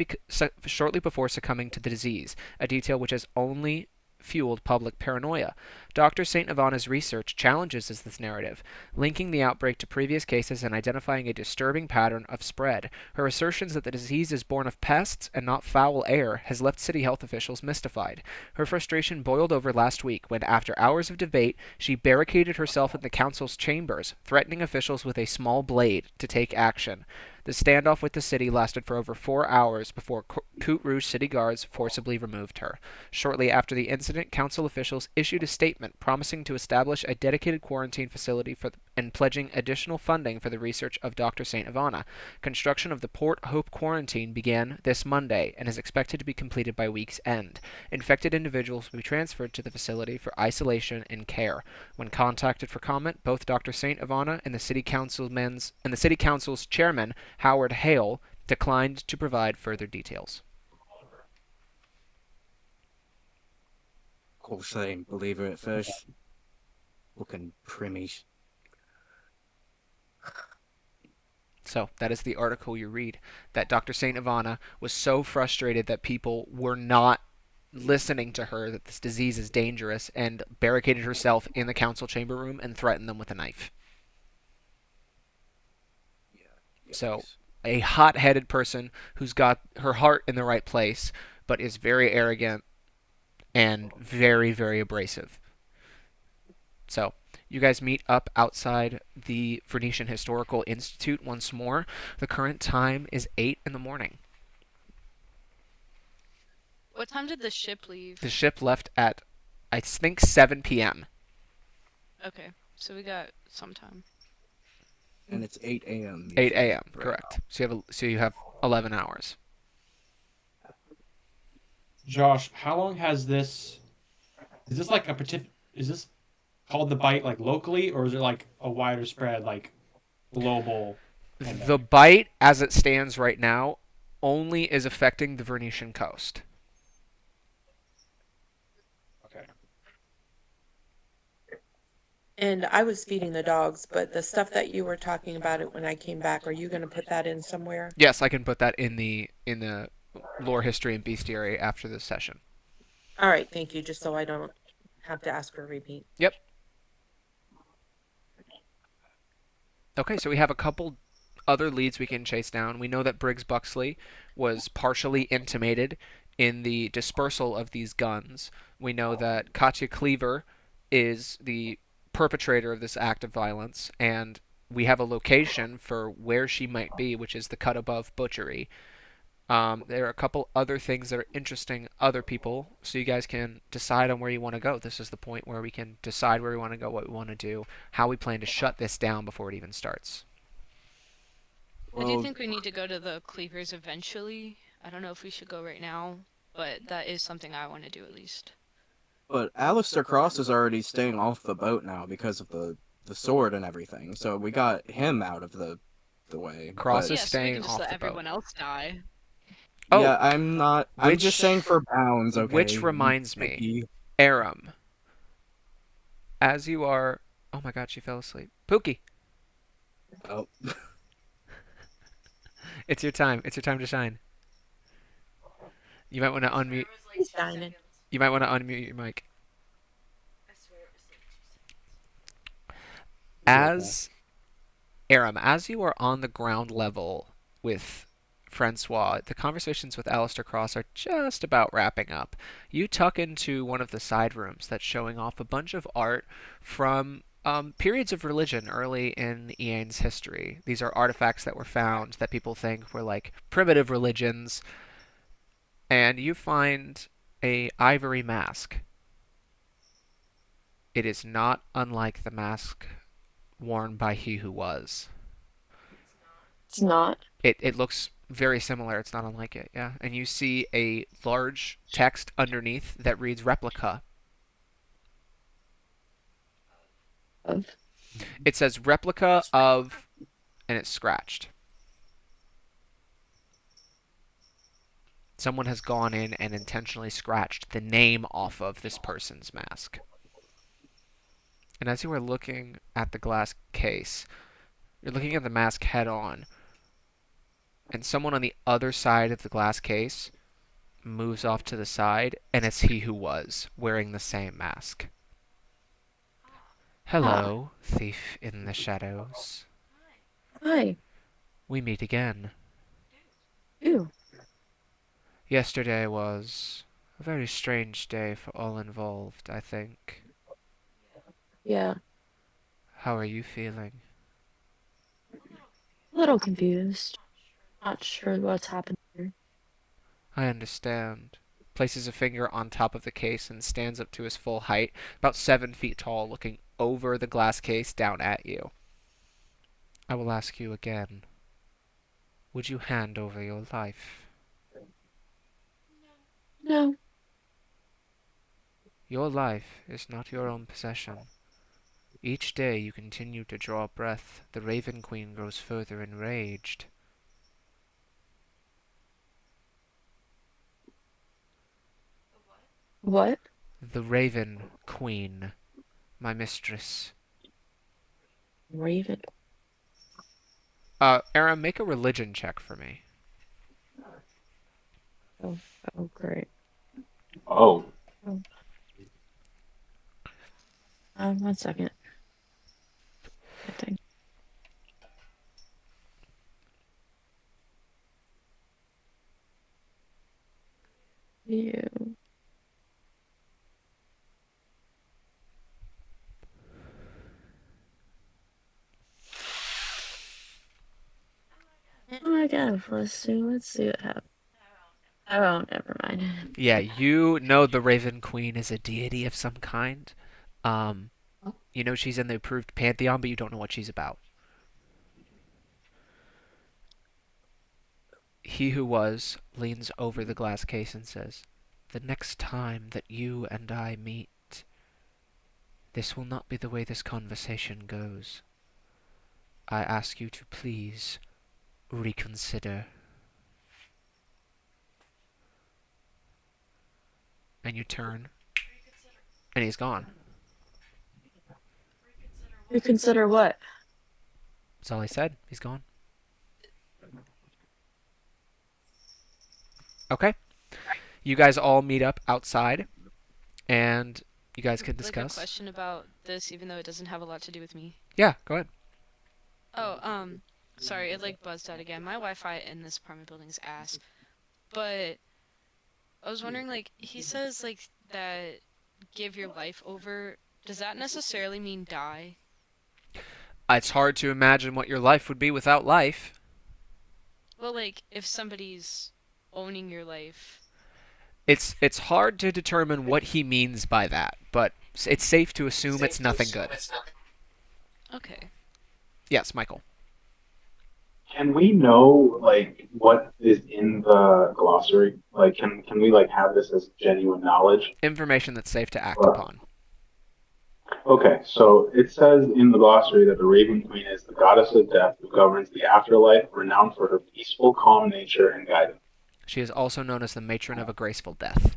before succumbing to the disease, a detail which has only fueled public paranoia. Dr. St. Ivana's research challenges this narrative, linking the outbreak to previous cases and identifying a disturbing pattern of spread. Her assertions that the disease is born of pests and not foul air has left city health officials mystified. Her frustration boiled over last week when, after hours of debate, she barricaded herself in the council's chambers, threatening officials with a small blade to take action. The standoff with the city lasted for over 4 hours before Coute Rouge city guards forcibly removed her. Shortly after the incident, council officials issued a statement promising to establish a dedicated quarantine facility and pledging additional funding for the research of Dr. St. Ivana. Construction of the Port Hope quarantine began this Monday and is expected to be completed by week's end. Infected individuals will be transferred to the facility for isolation and care. When contacted for comment, both Dr. St. Ivana and the city council's chairman, Howard Hale, declined to provide further details. Of course, I didn't believe her at first. Looking primmies. So that is the article you read, that Dr. St. Ivana was so frustrated that people were not listening to her, that this disease is dangerous, and barricaded herself in the council chamber room and threatened them with a knife. Yeah. So a hot-headed person who's got her heart in the right place, but is very arrogant and very, very abrasive. So you guys meet up outside the Venetian Historical Institute once more. The current time is 8 in the morning. What time did the ship leave? The ship left at, I think, 7 p.m. Okay, so we got some time. And it's 8 a.m. 8 a.m. Right. Correct. So you have 11 hours. Josh, how long has this? Is this like Is this called the bite like locally, or is it like a wider spread, like global pandemic? The bite, as it stands right now, only is affecting the Venetian coast. Okay. And I was feeding the dogs, but the stuff that you were talking about it when I came back, are you going to put that in somewhere? Yes, I can put that in the lore, history, and bestiary after this session. All right, thank you. Just so I don't have to ask for a repeat. Yep. Okay, so we have a couple other leads we can chase down. We know that Briggs Buxley was partially intimated in the dispersal of these guns. We know that Katya Cleaver is the perpetrator of this act of violence, and we have a location for where she might be, which is the Cut Above Butchery. There are a couple other things that are interesting other people, so you guys can decide on where you want to go. This is the point where we can decide where we want to go, what we want to do, how we plan to shut this down before it even starts. I do think we need to go to the Cleavers eventually. I don't know if we should go right now, but that is something I want to do at least. But Alistair Cross is already staying off the boat now because of the sword and everything. So we got him out of the way. Cross but, is Yeah, so we staying can just off let the boat. everyone else die. Oh, yeah, I'm not. I'm which- just saying for bounds. Okay. Which reminds me, Picky. Aram, as you are... Oh my god, she fell asleep. Pookie, Oh. it's your time. It's your time to shine. You might want to unmute. He's dining. You might want to unmute your mic. As Aram, as you are on the ground level with Francois, the conversations with Alistair Cross are just about wrapping up. You tuck into one of the side rooms that's showing off a bunch of art from periods of religion early in Eain's history. These are artifacts that were found that people think were like primitive religions, and you find a ivory mask. It is not unlike the mask worn by he who was. It's not. It looks very similar. It's not unlike it, yeah. And you see a large text underneath that reads replica. Of. It says replica of and it's scratched. Someone has gone in and intentionally scratched the name off of this person's mask. And as you are looking at the glass case, you're looking at the mask head on, and someone on the other side of the glass case moves off to the side, and it's he who was wearing the same mask. Ah, Hello, thief in the shadows. hi. We meet again. Ew. Yesterday was a very strange day for all involved, I think. Yeah, How are you feeling? a little confused. Not sure what's happened here. I understand. Places a finger on top of the case and stands up to his full height, about 7 feet tall, looking over the glass case down at you. I will ask you again. Would you hand over your life? No. Your life is not your own possession. Each day you continue to draw breath, the Raven Queen grows further enraged. What? The Raven Queen, my mistress. Raven. Aaron, make a religion check for me. Oh, oh, great. Oh, Oh. 1 second. I think. You. Oh my god, let's see what happens. Oh, never mind. Yeah, you know the Raven Queen is a deity of some kind. Um, you know she's in the approved pantheon, but you don't know what she's about. He who was leans over the glass case and says, "The next time that you and I meet, this will not be the way this conversation goes. I ask you to please reconsider." And you turn, and he's gone. You consider what? That's all he said. He's gone. Okay. You guys all meet up outside, and you guys can Like a discuss. question about this, even though it doesn't have a lot to do with me. Yeah, go ahead. Oh, sorry, it like buzzed out again. My Wi-Fi in this apartment building is ass. But I was wondering, like, he says like that give your life over. Does that necessarily mean die? It's hard to imagine what your life would be without life. Well, like if somebody's owning your life. It's hard to determine what he means by that, but it's safe to assume it's nothing good. Okay. Yes, Michael. can we know like what is in the glossary? Like, can we like have this as genuine knowledge? Information that's safe to act Or, upon. okay, so it says in the glossary that the Raven Queen is the goddess of death who governs the afterlife, renowned for her peaceful, calm nature and guidance. She is also known as the matron of a graceful death.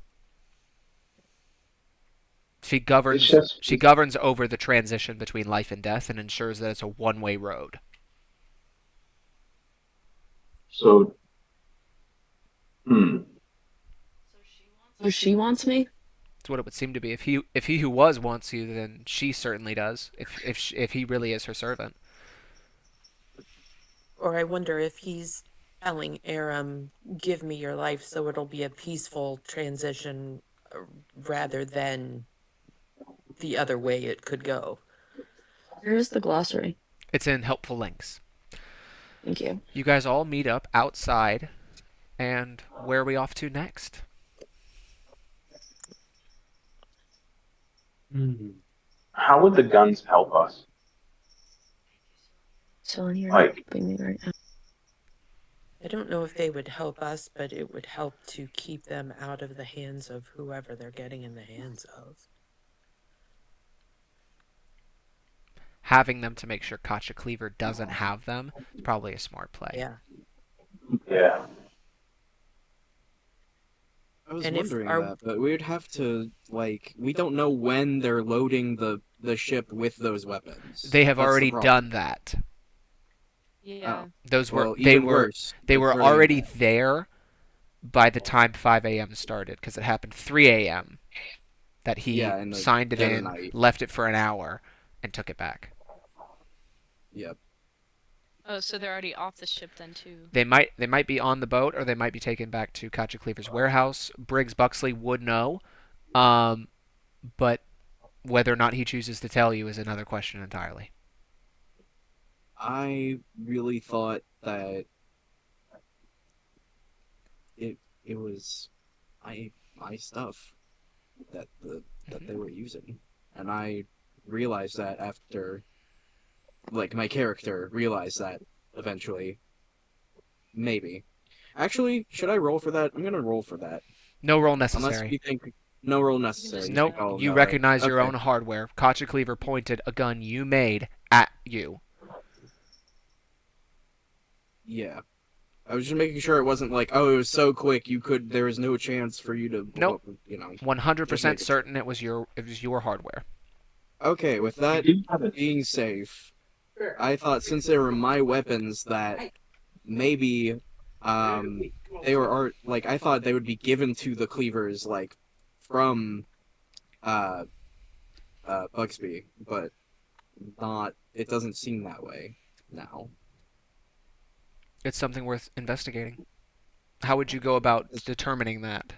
She It's governs just she governs over the transition between life and death and ensures that it's a one-way road. so. Hmm. So she wants me? It's what it would seem to be. If he who was wants you, then she certainly does. If he really is her servant. Or I wonder if he's telling Aram, give me your life so it'll be a peaceful transition rather than the other way it could go. Here's the glossary. It's in helpful links. Thank you. You guys all meet up outside, and where are we off to next? How would the guns help us? So you're Like, helping me right now. I don't know if they would help us, but it would help to keep them out of the hands of whoever they're getting in the hands of. having them to make sure Katja Cleaver doesn't have them is probably a smart play. Yeah. Yeah. I was And if wondering our that, but we would have to like we don't know when they're loading the ship with those weapons. They have That's the already problem. done that. Yeah. Oh, Those were well, even worse. they That's were really already there by the time 5 a.m. started because it happened 3 a.m. that he yeah, in the signed it dead of in, night. left it for an hour, and took it back. Yep. Oh, so they're already off the ship then too. They might be on the boat or they might be taken back to Katja Cleaver's warehouse. Briggs Buxley would know, um, but whether or not he chooses to tell you is another question entirely. I really thought that it was my stuff that they were using, and I realized that after like my character realized that eventually. Maybe. Actually, should I roll for that? I'm gonna roll for that. No roll Unless necessary. you think no roll You can necessary. just You think Nope, tell. I'll you know it. recognize your Okay. own hardware. Katja Cleaver pointed a gun you made at you. Yeah. I was just making sure it wasn't like, oh, it was so quick there was no chance for you to Nope, just 100% making sure. certain it was your hardware. Okay, with We that do have a being safe, I thought since they were my weapons that maybe they were like I thought they would be given to the cleavers like from uh Bugsby, but not it doesn't seem that way now. It's something worth investigating. How would you go about determining that?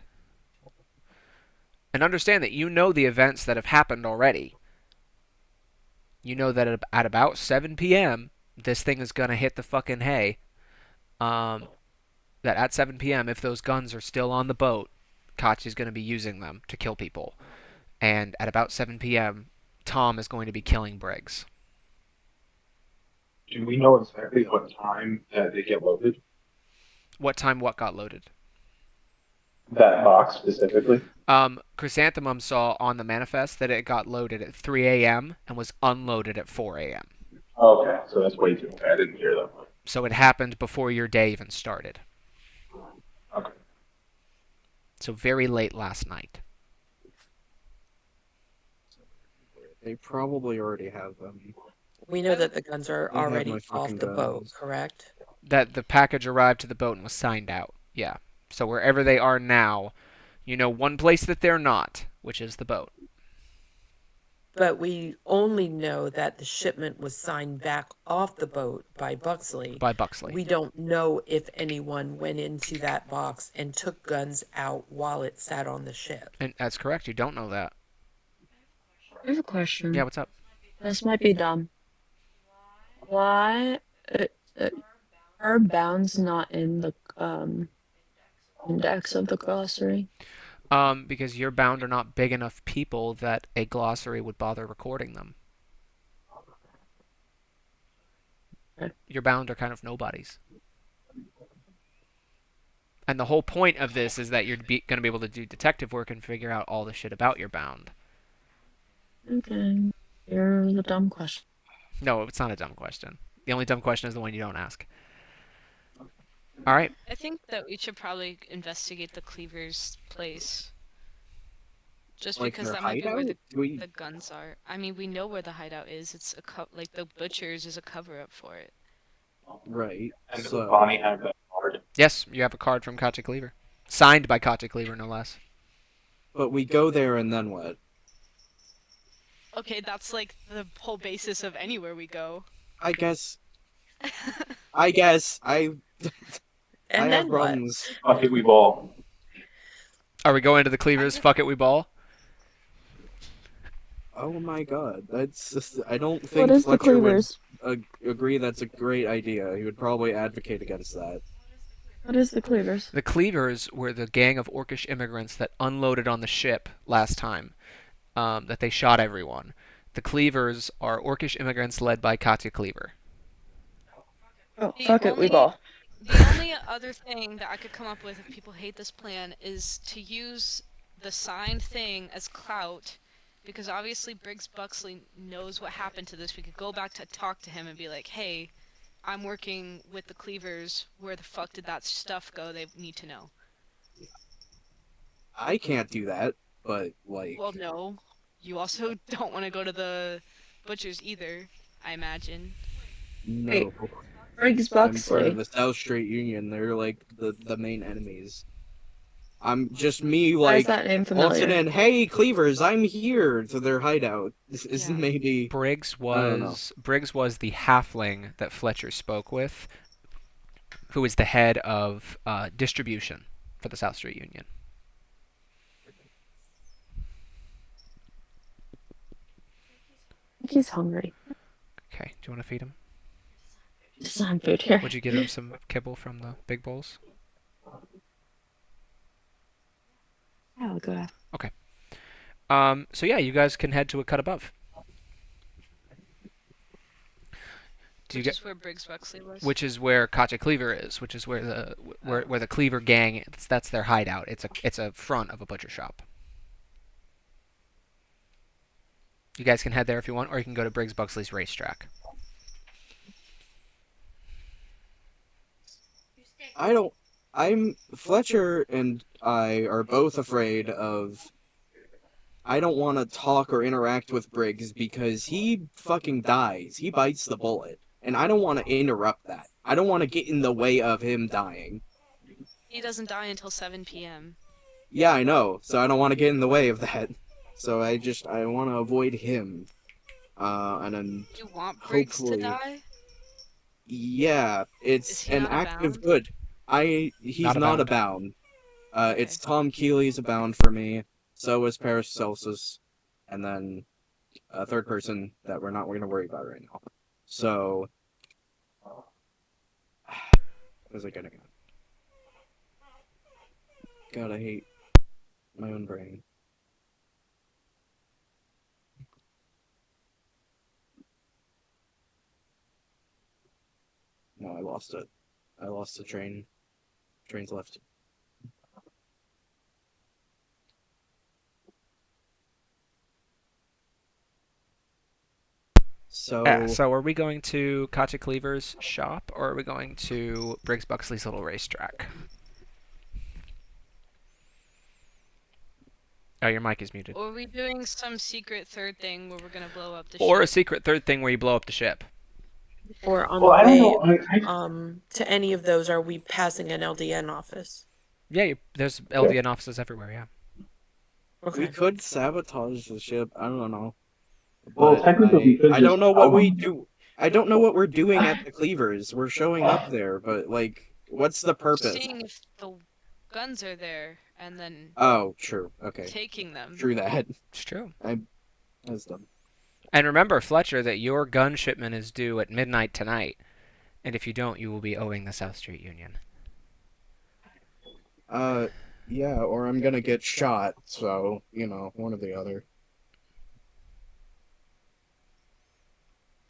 And understand that you know the events that have happened already. You know that at about 7 p.m., this thing is going to hit the fucking hay. That at 7 p.m., if those guns are still on the boat, Koch is going to be using them to kill people. And at about 7 p.m., Tom is going to be killing Briggs. Do we know exactly what time that they get loaded? What time what got loaded? That box specifically? Chrysanthemum saw on the manifest that it got loaded at 3 a.m. and was unloaded at 4 a.m. Oh, okay, so that's way too okay. I didn't hear that. So it happened before your day even started. Okay. So very late last night. They probably already have them. we know that the guns are They have my already off fucking the boat, guns. correct? That the package arrived to the boat and was signed out. Yeah. So wherever they are now, you know one place that they're not, which is the boat. But we only know that the shipment was signed back off the boat by Buxley. By Buxley. We don't know if anyone went into that box and took guns out while it sat on the ship. And that's correct. You don't know that. I have a question. Yeah, what's up? This might be dumb. Why uh, are bounds not in the index of the glossary? Because your bound are not big enough people that a glossary would bother recording them. Okay. Your bound are kind of nobodies. And the whole point of this is that you're going to be able to do detective work and figure out all the shit about your bound. Okay. Here's a dumb question. No, it's not a dumb question. The only dumb question is the one you don't ask. All right. I think that we should probably investigate the Cleaver's place. Just Like because their that might be where hideout? the guns are. I mean, we know where the hideout is. It's like the butcher's is a cover up for it. Right. And does So Bonnie have that card? Yes, you have a card from Katja Cleaver. Signed by Katja Cleaver, no less. but we go there and then what? Okay, that's like the whole basis of anywhere we go. I guess I guess I And I then have what? problems. Fuck it, we ball. Are we going to the Cleavers? Fuck it, we ball. Oh my god, that's just, I don't What think is the Fletcher would cleavers? agree that's a great idea. He would probably advocate against that. What is the cleavers? The Cleavers were the gang of Orcish immigrants that unloaded on the ship last time. That they shot everyone. The Cleavers are Orcish immigrants led by Katja Cleaver. Oh, The fuck it, we only ball. the only other thing that I could come up with if people hate this plan is to use the signed thing as clout because obviously Briggs Buxley knows what happened to this. We could go back to talk to him and be like, hey, I'm working with the Cleavers. Where the fuck did that stuff go? They need to know. I can't do that, but like, Well, no. You also don't want to go to the butchers either, I imagine. no. Briggs I'm part of Buxley. the South Street Union. They're like the main enemies. I'm just me Why is like that name waltzing familiar? in, hey Cleavers, I'm here to their hideout. This is Yeah. maybe I don't know. Briggs was the halfling that Fletcher spoke with, who is the head of distribution for the South Street Union. I think he's hungry. Okay, do you want to feed him? Design food here. Would you give him some kibble from the big bowls? Yeah, I'll go after. Okay. So yeah, you guys can head to a cut above. Which is where Briggs Buxley was. Which is where Katja Cleaver is, which is where the Cleaver gang is. That's their hideout. It's a front of a butcher shop. You guys can head there if you want, or you can go to Briggs Buxley's racetrack. I'm Fletcher and I are both afraid of. I don't want to talk or interact with Briggs because he fucking dies. He bites the bullet. And I don't want to interrupt that. I don't want to get in the way of him dying. He doesn't die until 7 p.m. Yeah, I know. So I don't want to get in the way of that. So I want to avoid him. And then You want Briggs to hopefully, die? yeah, Is it's he an not act of abound? good. He's Not not abound. abound. It's Tom Keeley's abound for me. So is Paracelsus, and then a third person that we're not going to worry about right now. So, where's it gonna go? God, I hate my own brain. No, I lost it. I lost the train. Train's left. So are we going to Katja Cleaver's shop, or are we going to Briggs Buxley's little racetrack? Oh, your mic is muted. Or are we doing some secret third thing where we're gonna blow up the Or a ship? secret third thing where you blow up the ship. Or on Well, the I don't way know. to any of those, are we passing an LDN office? Yeah, there's LDN offices everywhere, yeah. We Okay. could sabotage the ship. I don't know. Well, But technically, we could I just don't know what tell we them. do. I don't know what we're doing at the Cleavers. We're showing up there, but like, what's the purpose? Seeing if the guns are there and then Oh, true. Okay, taking them. true that. It's true. That's dumb. And remember, Fletcher, that your gun shipment is due at midnight tonight. And if you don't, you will be owing the South Street Union. Yeah, or I'm gonna get shot. So one or the other.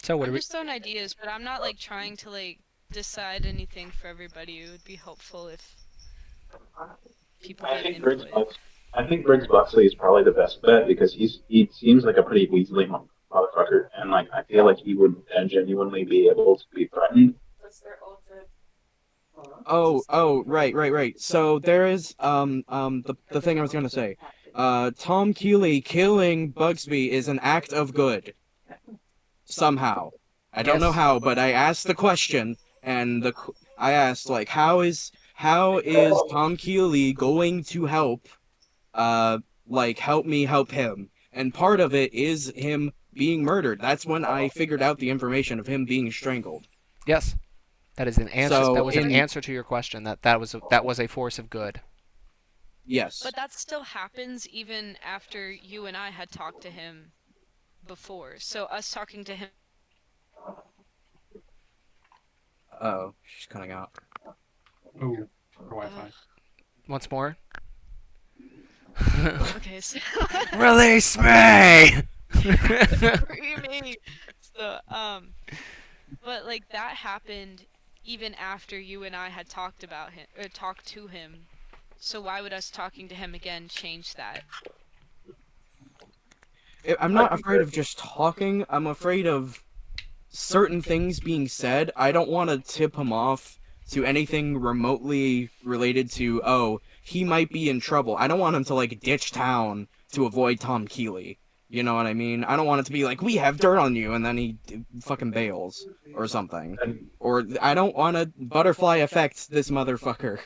So what I'm do we... just throwing ideas, but I'm not like trying to like decide anything for everybody. It would be helpful if people I get think input. I think Briggs Buxley is probably the best bet because he seems like a pretty weaselly motherfucker, and like I feel like he would genuinely be able to be threatened. Oh, right. So there is the thing I was gonna say. Tom Keeley killing Bugsby is an act of good. Somehow. I don't know Yes. how, but I asked the question, and I asked like, how is Tom Keeley going to help? Help me help him. And part of it is him being murdered. That's when I figured out the information of him being strangled. Yes. That is an answer. So That was an answer to your question. That was a force of good. yes. But that still happens even after you and I had talked to him before. So us talking to him. Oh, she's cutting out. Oh, for Wi-Fi. Once more. Okay, so Release me! free me. So but like that happened even after you and I had talked about him or talked to him. So why would us talking to him again change that? I'm not afraid of just talking. I'm afraid of certain things being said. I don't want to tip him off to anything remotely related to, oh, he might be in trouble. I don't want him to like ditch town to avoid Tom Keeley. You know what I mean? I don't want it to be like, we have dirt on you, and then he fucking bails or something. And Or I don't want to butterfly affect this motherfucker.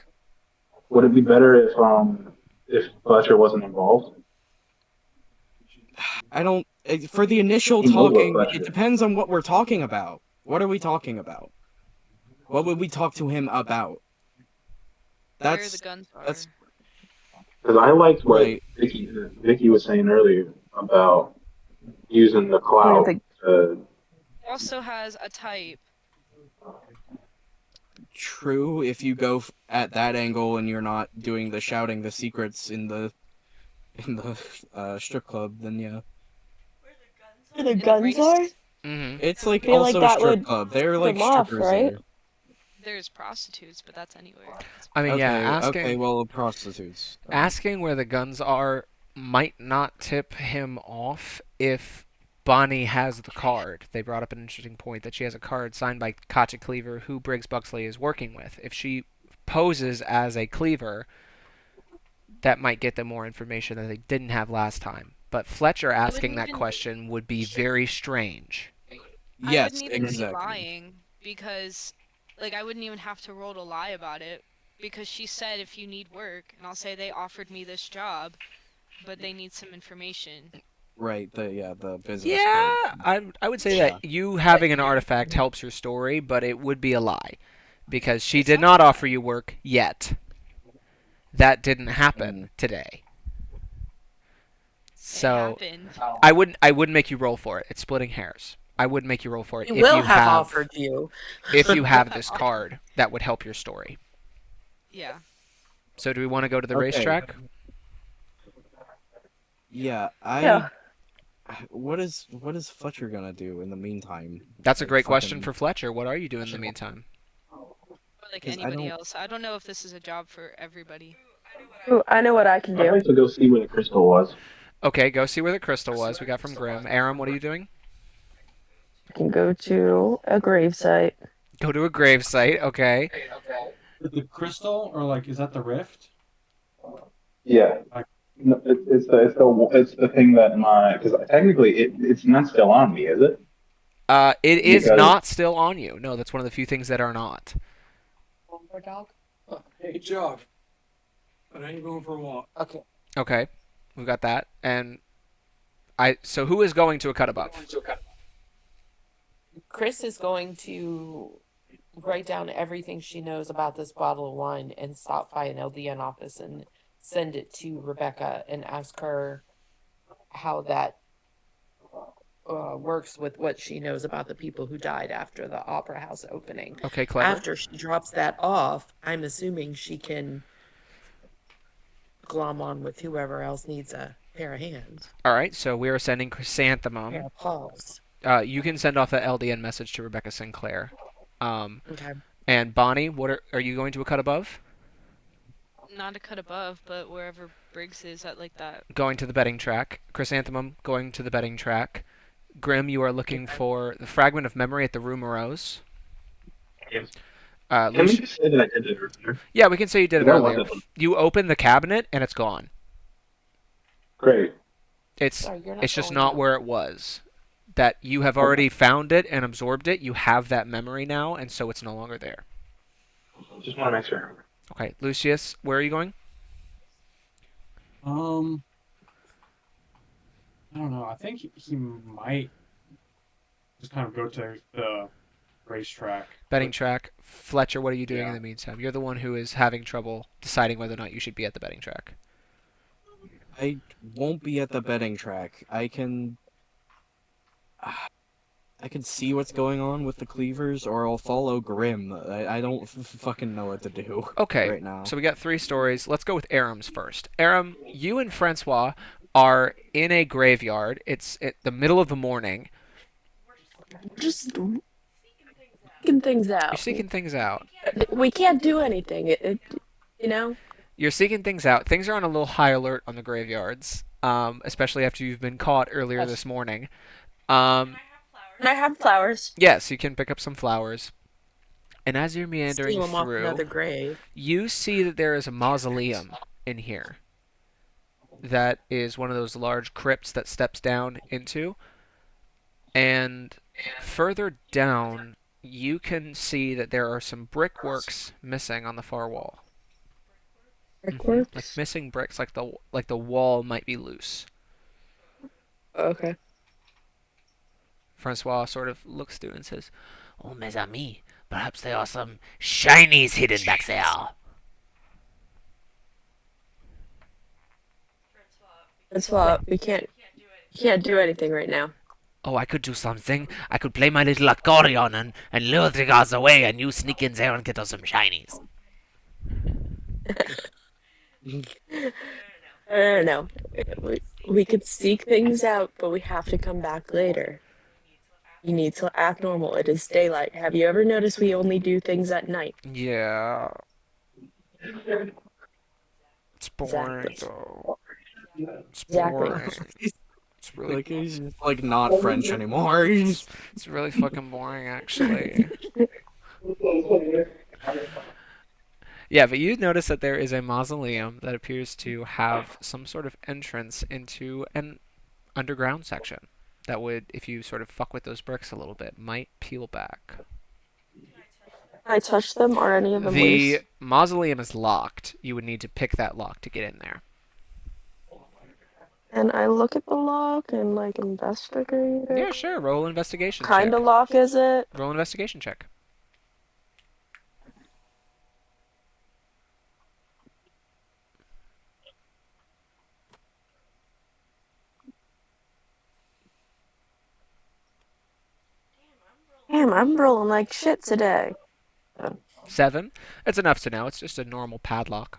would it be better if Fletcher wasn't involved? I don't. For the initial He knows what talking, Fletcher it is. depends on what we're talking about. What are we talking about? What would we talk to him about? Where the That's guns are. that's Because I liked what right. Vicky was saying earlier about using the Yeah, clout. the Also has a type. True, if you go at that angle and you're not doing the shouting the secrets in the strip club, then yeah, where the In the guns race, are? Mm-hmm. it's I like feel like also a that strip would club. They're tip like them off, strippers right? there. there's prostitutes, but that's anywhere. I mean, yeah, Okay, well, prostitutes. asking where the guns are might not tip him off if Bonnie has the card. They brought up an interesting point that she has a card signed by Katja Cleaver, who Briggs Buxley is working with. If she poses as a Cleaver, that might get them more information that they didn't have last time. But Fletcher I wouldn't asking that even question would be very strange. I wouldn't Yes, even be exactly. lying because like I wouldn't even have to roll to lie about it because she said if you need work and I'll say they offered me this job, but they need some information. Right, the business Yeah, card. I would say Yeah. that you having an artifact helps your story, but it would be a lie because she It's did not a not lie. offer you work yet. That didn't Mm. happen today. It So happened. I wouldn't make you roll for it. It's splitting hairs. I would make you roll for it He will have offered you. if you have this card that would help your story. Yeah. So do we want to go to the Okay. racetrack? Yeah, Yeah. what is Fletcher gonna do in the meantime? That's a Like great question fucking for Fletcher. What are you doing in the meantime? Or like because I anybody don't. else. I don't know if this is a job for everybody. Ooh, I know what I can I'd do. like to go see where the crystal was. Okay, go see where the crystal was. We got from Grim. Aram, what are you doing? I can go to a gravesite. Go to a grave site. Okay. The crystal, or like, is that the rift? Yeah. Like, No, it's the thing that my because technically it's not still on me, is it? It is Because not still on you. No, that's one of the few things that are not. Hey, jog. But I ain't going for a walk. Okay. Okay, we've got that. And so who is going to a cut above? Chris is going to write down everything she knows about this bottle of wine and stop by an LDN office and send it to Rebecca and ask her how that works with what she knows about the people who died after the Opera House opening. Okay, clever. After she drops that off, I'm assuming she can glom on with whoever else needs a pair of hands. All right, so we are sending Pair Chrysanthemum. of paws. You can send off that LDN message to Rebecca Sinclair. Okay. And Bonnie, what are you going to a cut above? Not a cut above, but wherever Briggs is at like that. Going to the betting track. Chrysanthemum going to the betting track. Grim, you are looking for the fragment of memory at the Rue Morose. Yes. Uh, Can we Luci- just say that I did it earlier? yeah, we can say you did it That earlier. wasn't You open the cabinet and it's gone. great. It's Sorry, you're not it's just going not out. where it was. That you have already found it and absorbed it. You have that memory now, and so it's no longer there. Just want to make sure. Okay, Lucius, where are you going? um, I don't know. I think he might just kind of go to the racetrack. Betting track. Fletcher, what are you doing in Yeah. the meantime? You're the one who is having trouble deciding whether or not you should be at the betting track. I won't be at the betting track. I can see what's going on with the cleavers, or I'll follow Grim. I don't fucking know what to do Okay, right now. so we got 3 stories. Let's go with Aram's first. Aram, you and Francois are in a graveyard. It's at the middle of the morning. Just seeking things You're out. seeking things out. We can't do anything. You know? You're seeking things out. Things are on a little high alert on the graveyards. especially after you've been caught earlier this morning. Um, And I have flowers. yes, you can pick up some flowers. And as you're meandering Steal them off through, another grave. you see that there is a mausoleum in here that is one of those large crypts that steps down into. And further down, you can see that there are some brickworks missing on the far wall. Like Brickworks. missing bricks, like the wall might be loose. Okay. Francois sort of looks through and says, "Oh, mes amis, perhaps there are some shinies hidden back there." That's why we can't do anything right now. Oh, I could do something. I could play my little accordion and lure the guards away, and you sneak in there and get us some shinies. I don't know. We could seek things out, but we have to come back later. You need to act normal. It is daylight. Have you ever noticed we only do things at night? Yeah, it's boring Exactly. though. It's Exactly. boring. It's really, Like he's just, like not French anymore. He's it's really fucking boring, actually. Yeah, but you notice that there is a mausoleum that appears to have some sort of entrance into an underground section that would, if you sort of fuck with those bricks a little bit, might peel back. I touch them. Are any of them loose? The mausoleum is locked. You would need to pick that lock to get in there. And I look at the lock and like investigate it. Yeah, sure. Roll investigation Kind check. of lock is it? Roll investigation check. Damn, I'm rolling like shit today. 7. It's enough to know. It's just a normal padlock.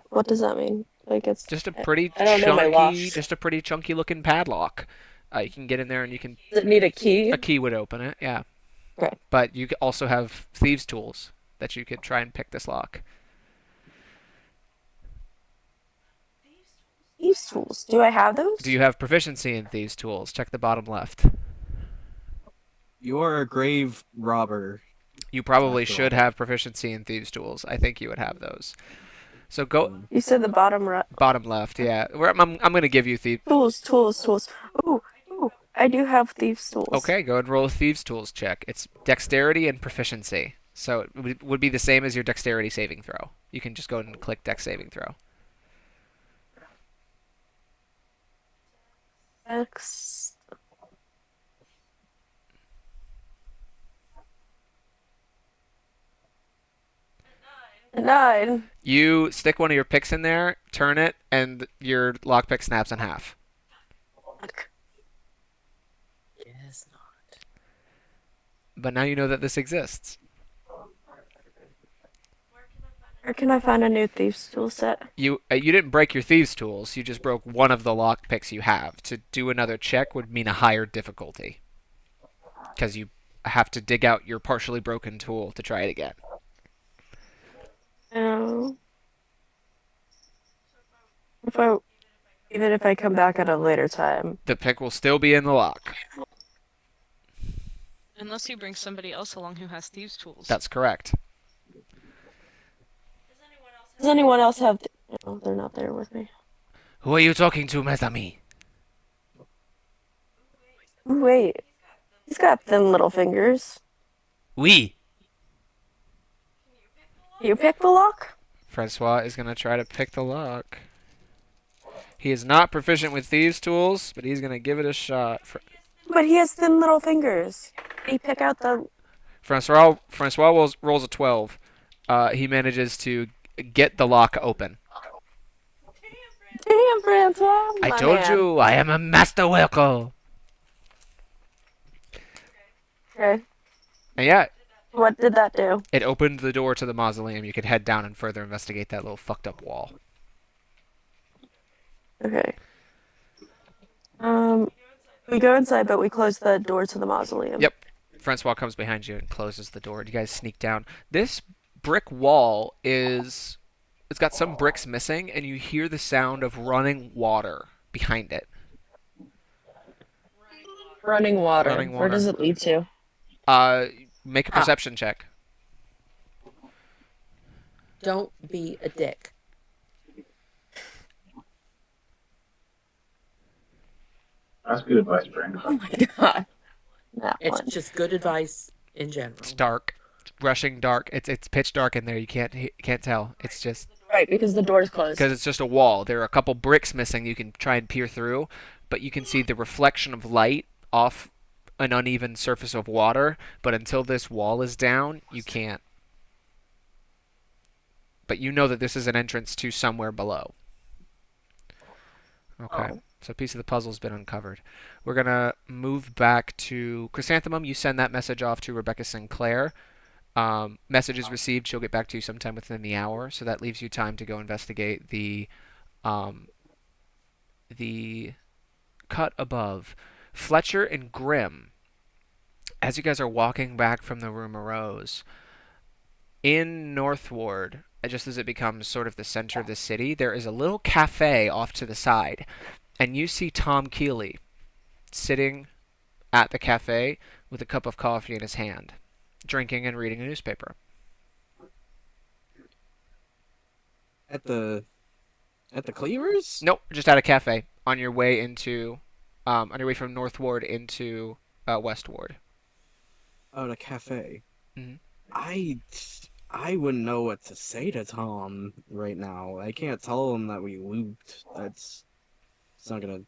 What does that mean? Like it's Just a pretty I don't know my chunky, locks. just a pretty chunky looking padlock. You can get in there and you can. Does it need a key? A key would open it, yeah. Okay. But you also have thieves' tools that you could try and pick this lock. Thieves tools. Do I have those? Do you have proficiency in thieves' tools? Check the bottom left. you are a grave robber. You probably After should all. have proficiency in thieves' tools. I think you would have those. So go You said the bottom right. bottom left, yeah. I'm going to give you thieves. Tools. Ooh, I do have thieves tools. Okay, go ahead and roll a thieves' tools check. It's dexterity and proficiency. So it would be the same as your dexterity saving throw. You can just go ahead and click dex saving throw. X. Nine. You stick one of your picks in there, turn it, and your lockpick snaps in half. Fuck. Yes, not. But now you know that this exists. Where can I find a new thieves tool set? You didn't break your thieves' tools. You just broke one of the lockpicks you have. To do another check would mean a higher difficulty, because you have to dig out your partially broken tool to try it again. Oh. Even if I come back at a later time. The pick will still be in the lock. Unless you bring somebody else along who has thieves' tools. That's correct. Does anyone else have? No, they're not there with me. Who are you talking to, mes amis? Ooh, wait, he's got thin little fingers. Oui. You pick the lock? Francois is going to try to pick the lock. He is not proficient with thieves' tools, but he's going to give it a shot. But he has thin little fingers. He pick out the. Francois rolls a 12. He manages to get the lock open. Damn, Francois. I my told man. you, I am a master worker. Okay. And yeah, What did that do? it opened the door to the mausoleum. You could head down and further investigate that little fucked up wall. Okay. We go inside, but we close the door to the mausoleum. Yep. Francois comes behind you and closes the door. You guys sneak down. This brick wall is It's got some bricks missing, and you hear the sound of running water behind it. Running water. Running Where does water. it lead to? Uh, Make a Ah, perception check. Don't be a dick. That's good advice, Brandon. oh my god. That It's one. just good advice in It's general. dark, it's rushing dark. It's pitch dark in there. You can't tell. It's just Right, because the door's because closed. it's just a wall. There are a couple bricks missing. You can try and peer through, but you can see the reflection of light off an uneven surface of water. But until this wall is down, you can't. But you know that this is an entrance to somewhere below. Okay. Oh. So a piece of the puzzle's been uncovered. We're gonna move back to Chrysanthemum. You send that message off to Rebecca Sinclair. Message is received. She'll get back to you sometime within the hour. So that leaves you time to go investigate um, the cut above. Fletcher and Grimm, as you guys are walking back from the room arose, in Northward, just as it becomes sort of the center of the city, there is a little cafe off to the side. And you see Tom Keeley sitting at the cafe with a cup of coffee in his hand, drinking and reading a newspaper. At the Cleavers? Nope, just at a cafe on your way on your way from Northward into Westward. Oh, the cafe. Mhm. I I wouldn't know what to say to Tom right now. I can't tell him that we looped. It's not gonna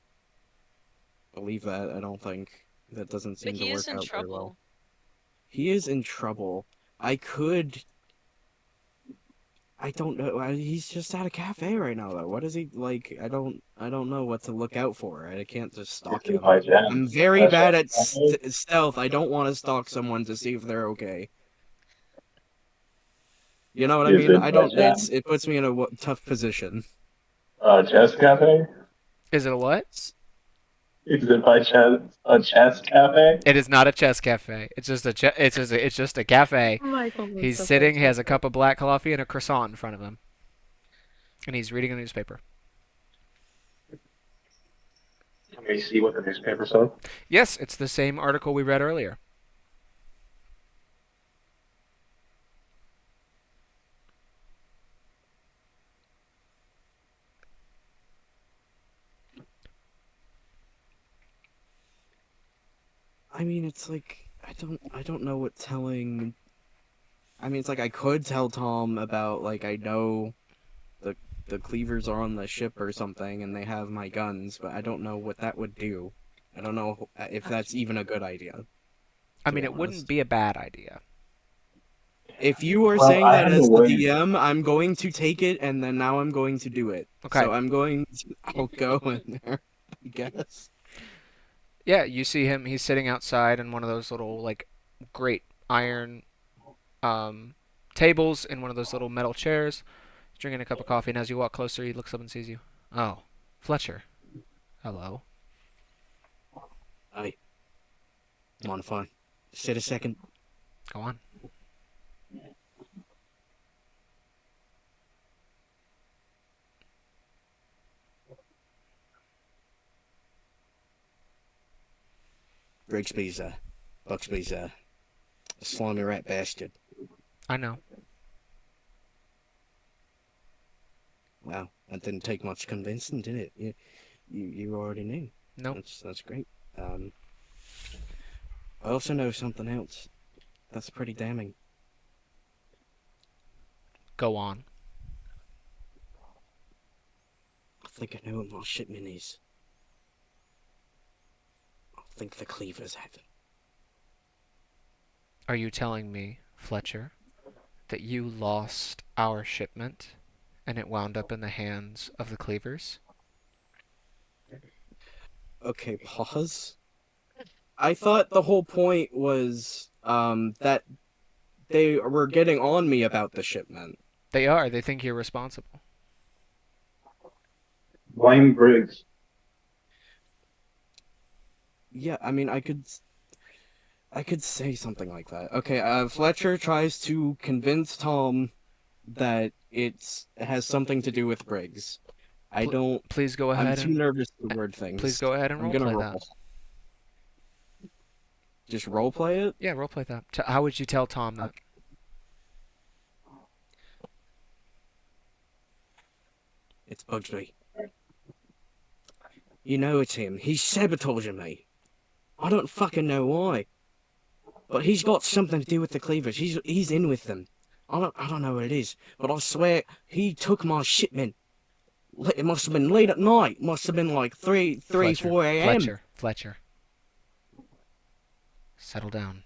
believe that. I don't think that doesn't But seem to he is work in out very well. trouble. He is in trouble. I could. I don't know. He's just at a cafe right now, though. What is he like? I don't know what to look out for. I can't just stalk Is it him. by I'm chance? very By bad chance, at stealth. I don't want to stalk someone to see if they're okay. You know what I Is mean? it I by don't. chance It puts me in a tough position. chess cafe? Is it a what? Is it by chance a chess cafe? It is not a chess cafe. It's just a cafe. Michael would He's suffer sitting. He has a chestnut. cup of black coffee and a croissant in front of him, and he's reading a newspaper. Can we see what the newspaper said? Yes, it's the same article we read earlier. I mean, it's like I don't know what telling. I mean, it's like I could tell Tom about like I know the the cleavers are on the ship or something and they have my guns, but I don't know what that would do. I don't know if that's even a good idea, I to mean, be it wouldn't honest. be a bad idea. If you are Well, saying I that have a as the way. DM, I'm going to take it and then now I'm going to do it. Okay. So I'll go in there, I guess. Yeah, you see him. He's sitting outside in one of those little like great iron um, tables in one of those little metal chairs, drinking a cup of coffee. And as you walk closer, he looks up and sees you. Oh, Fletcher. Hello. I'm on the phone. Sit a second. Go on. Brigsby's Buxby's a slimy rat bastard. I know. Wow, that didn't take much convincing, did it? You already knew. Nope. That's great. I also know something else. That's pretty damning. Go on. I think I know what my shipment is. I think the cleavers have it. Are you telling me, Fletcher, that you lost our shipment and it wound up in the hands of the Cleavers? Okay, pause. I thought the whole point was that they were getting on me about the shipment. They are. They think you're responsible. Blame Briggs. Yeah, I mean, I could say something like that. Okay, Fletcher tries to convince Tom that it has something to do with Briggs. I Pl- don't. Please go I'm ahead too and nervous to word please things. go ahead and I'm gonna roleplay that. roll. Just roleplay it. Yeah, roleplay that. How would you tell Tom that? Okay. It's Bugsby. You know it's him. He's sabotaging me. I don't fucking know why, but he's got something to do with the cleavers. He's in with them. I don't know what it is, but I swear he took my shipment. It must have been late at night. Must have been like 3, Fletcher. 4 a.m. Fletcher. Settle down.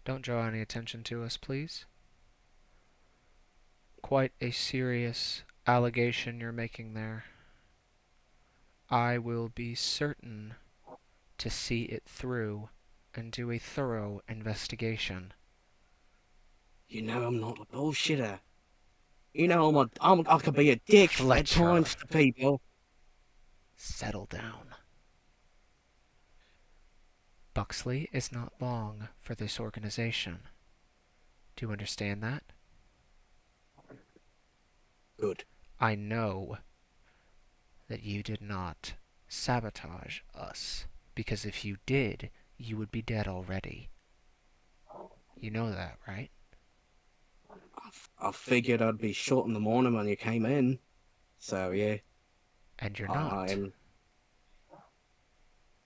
Don't draw any attention to us, please. Quite a serious allegation you're making there. I will be certain to see it through and do a thorough investigation. You know I'm not a bullshitter. You know I could be a dick at Fletcher. times to people. Settle down. Buxley is not long for this organization. Do you understand that? Good. I know that you did not sabotage us, because if you did, you would be dead already. You know that, right? I figured I'd be shot in the morning when you came in. So yeah, And you're not.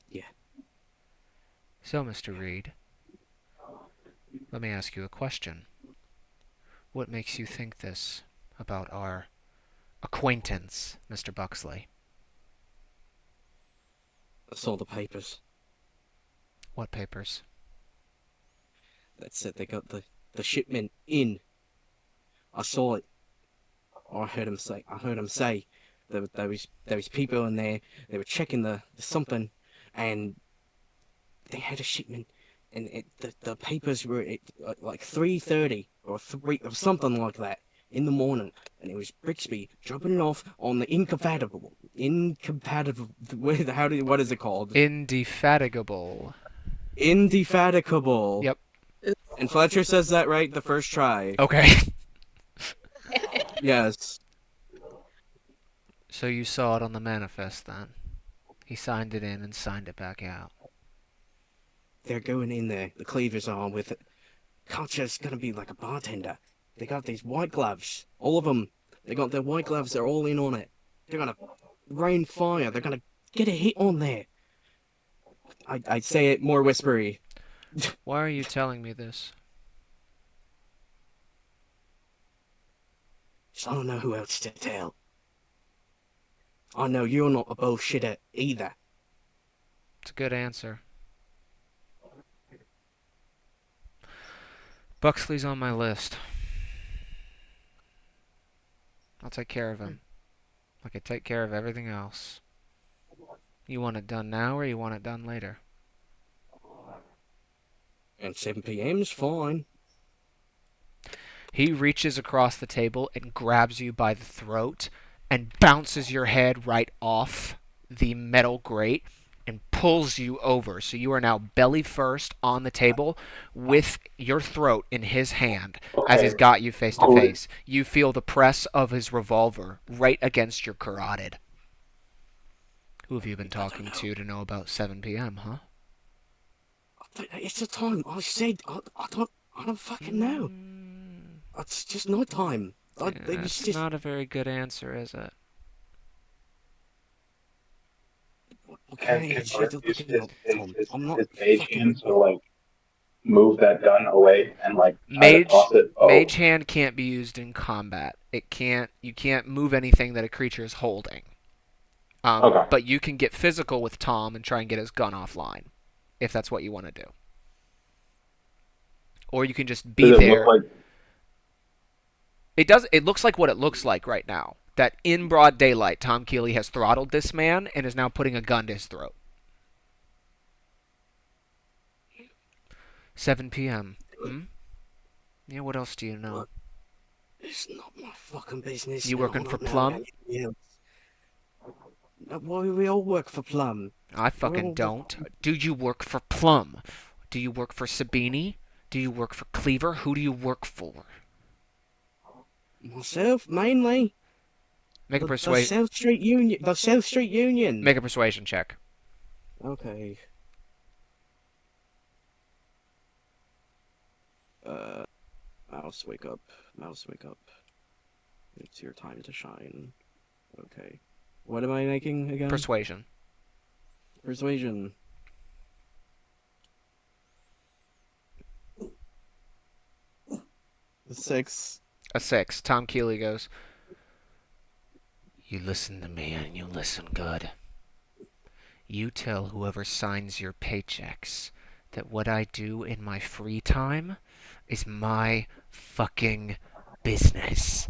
Yeah. So, Mr. Reed, let me ask you a question. What makes you think this about our acquaintance, Mr. Buxley? I saw the papers. What papers? That's it. They got the shipment in. I saw it. I heard him say. There was people in there. They were checking the something, and they had a shipment, and the papers were at like 3:30 or 3 or something like that in the morning, and it was Brixby dropping it off on the incompatible. What is it called? Indefatigable. Indefatigable. Yep. And Fletcher says that right the first try. Okay. Yes. So you saw it on the manifest then? He signed it in and signed it back out. They're going in there. The cleavers are with it. Culture's gonna be like a bartender. They got these white gloves. All of them. They got their white gloves. They're all in on it. They're gonna rain fire. They're gonna get a hit on there. I'd say it more whispery. Why are you telling me this? So I don't know who else to tell. I know you're not a bullshitter either. It's a good answer. Buxley's on my list. I'll take care of him. Like I take care of everything else. You want it done now or you want it done later? And 7 p.m.'s fine. He reaches across the table and grabs you by the throat and bounces your head right off the metal grate and pulls you over. So you are now belly first on the table with your throat in his hand as he's got you face to face. You feel the press of his revolver right against your carotid. Who have you been talking to know about 7 p.m., huh? It's the time. I said I don't fucking know. It's just night time. That's not a very good answer, is it? Okay, Can shut Bart the use fucking mouth, Tom. I'm not his mage fucking. hand to like move that gun away and like try to Mage toss it? Oh, Mage hand can't be used in combat. You can't move anything that a creature is holding. okay. But you can get physical with Tom and try and get his gun offline, if that's what you want to do. Or you can just be Does it there. look like? It looks like what it looks like right now. That in broad daylight, Tom Keeley has throttled this man and is now putting a gun to his throat. 7 p.m. Yeah, what else do you know? Look, it's not my fucking business. You working for Plum? Why we all work for Plum? I fucking don't. Do you work for Plum? Do you work for Sabini? Do you work for Cleaver? Who do you work for? Myself, mainly. Make a The persuade. South Street Union. The South Street Union. Make a persuasion check. Okay. Uh, Mouse, wake up. Mouse, wake up. It's your time to shine. Okay. What am I making again? Persuasion. Persuasion. Six. A 6. Tom Keeley goes, "You listen to me and you listen good. You tell whoever signs your paychecks that what I do in my free time is my fucking business.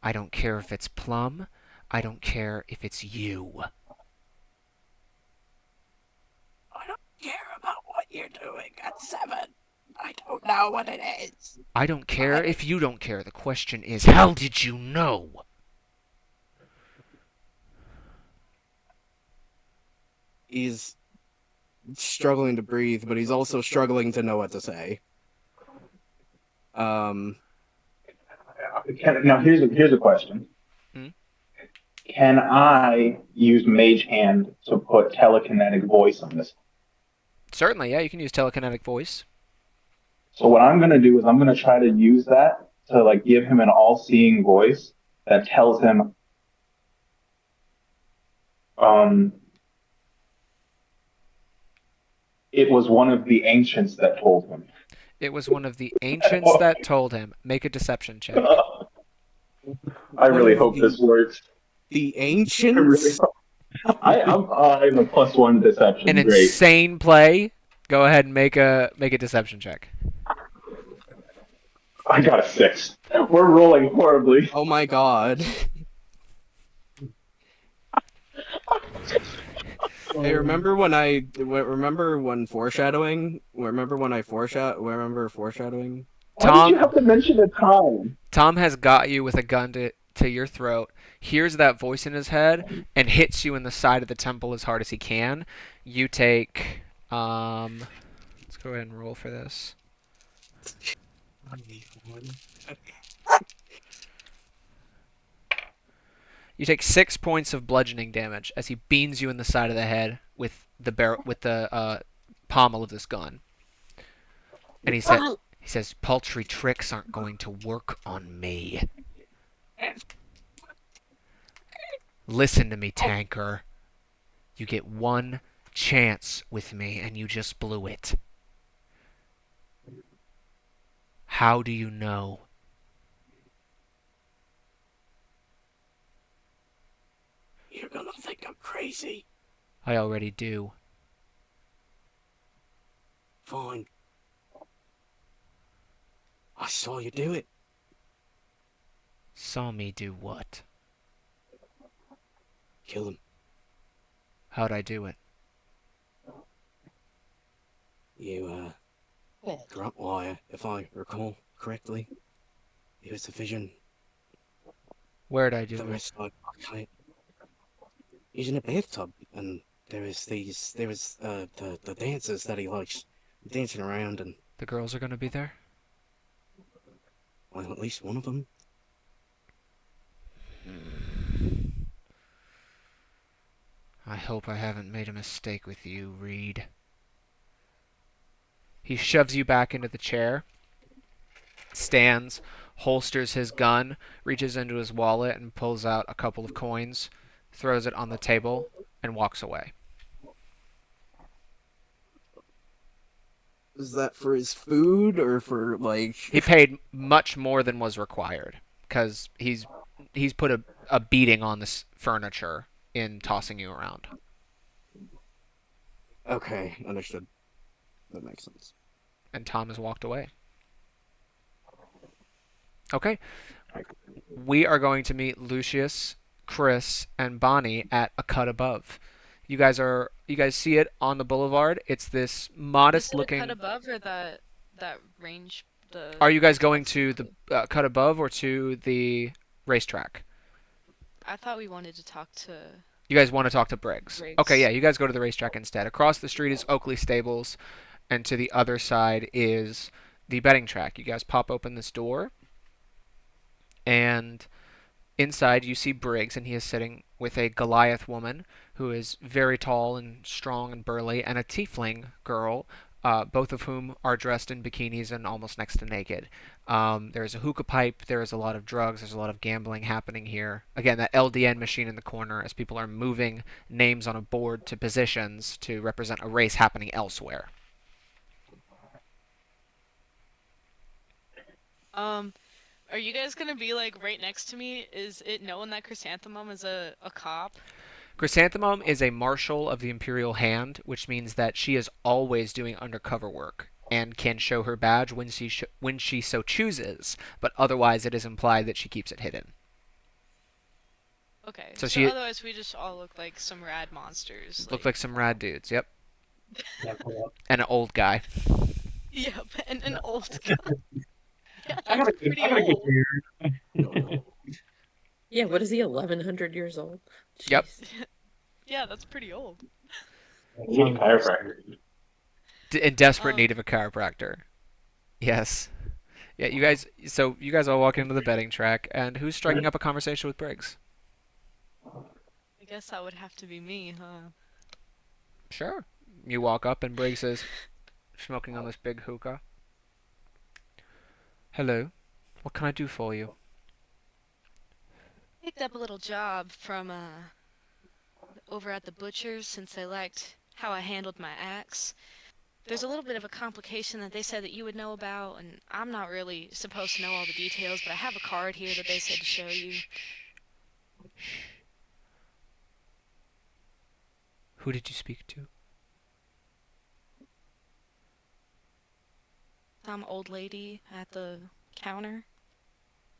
I don't care if it's Plum. I don't care if it's you. I don't care about what you're doing at 7. I don't know what it is. I don't care if you don't care. The question is, how did you know?" He's struggling to breathe, but he's also struggling to know what to say. Um, Now here's a question. Hmm? Can I use Mage Hand to put telekinetic voice on this? Certainly, yeah, you can use telekinetic voice. So what I'm gonna do is I'm gonna try to use that to like give him an all-seeing voice that tells him um it was one of the ancients that told him. It was one of the ancients that told him. Make a deception check. I One really of hope this works. the I really ancients. I'm a +1 An deception. Great. insane play. Go ahead and make a deception check. I got a 6. We're rolling horribly. Oh my god. Hey, remember when foreshadowing? Remember foreshadowing? Why did you Tom have to mention a time? Tom has got you with a gun to your throat, hears that voice in his head, and hits you in the side of the temple as hard as he can. You take let's go ahead and roll for this. You take 6 points of bludgeoning damage as he beans you in the side of the head with the pommel of this gun. And he says, "Paltry tricks aren't going to work on me. Listen to me, tanker. You get one chance with me, and you just blew it. How do you know?" You're gonna think I'm crazy. "I already do." Fine. I saw you do it. "Saw me do what?" Kill him. "How'd I do it?" You, grunt wire, if I recall correctly. It was a vision. "Where'd I do The it?" rest I can't. He's in a bathtub, and there was the dancers that he likes dancing around, and "The girls are gonna be there?" well, at least one of them. "I hope I haven't made a mistake with you, Reed." He shoves you back into the chair, stands, holsters his gun, reaches into his wallet and pulls out a couple of coins, throws it on the table, and walks away. Is that for his food or for like? He paid much more than was required because he's put a beating on this furniture in tossing you around. Okay, understood. That makes sense. And Tom has walked away. Okay. We are going to meet Lucius, Chris, and Bonnie at a cut above. You guys see it on the boulevard. It's this modest Is it a cut looking. above or that range? The Are you guys going to the cut above or to the racetrack? I thought we wanted to talk to You guys want to talk to Briggs? Briggs. Okay, yeah, you guys go to the racetrack instead. Across the street is Oakley Stables, and to the other side is the betting track. You guys pop open this door, And inside, you see Briggs, and he is sitting with a Goliath woman who is very tall and strong and burly, and a tiefling girl, both of whom are dressed in bikinis and almost next to naked. There's a hookah pipe, there's a lot of drugs, there's a lot of gambling happening here. Again, that LDN machine in the corner as people are moving names on a board to positions to represent a race happening elsewhere. Um, are you guys gonna be like right next to me? Is it known that Chrysanthemum is a cop? Chrysanthemum is a marshal of the Imperial Hand, which means that she is always doing undercover work and can show her badge when she so chooses, but otherwise it is implied that she keeps it hidden. Okay, So so she otherwise we just all look like some rad monsters. looked Like, like some rad dudes, yep, Yeah, cool. and an old guy. yep, and an old guy. Yeah, I that's got a good, pretty I got a good old. beard. Yeah, what is he, 1100 years old? Yep, Jeez. Yeah, that's pretty old. You need a chiropractor. in desperate Um, need of a chiropractor. Yes. Yeah, you guys. So you guys all walk into the betting track, and who's striking up a conversation with Briggs? I guess that would have to be me, huh? Sure. You walk up, and Briggs is smoking on this big hookah. Hello. What can I do for you? Picked up a little job from over at the butcher's since they liked how I handled my axe. There's a little bit of a complication that they said that you would know about, and I'm not really supposed to know all the details, but I have a card here that they said to show you. Who did you speak to? Some old lady at the counter.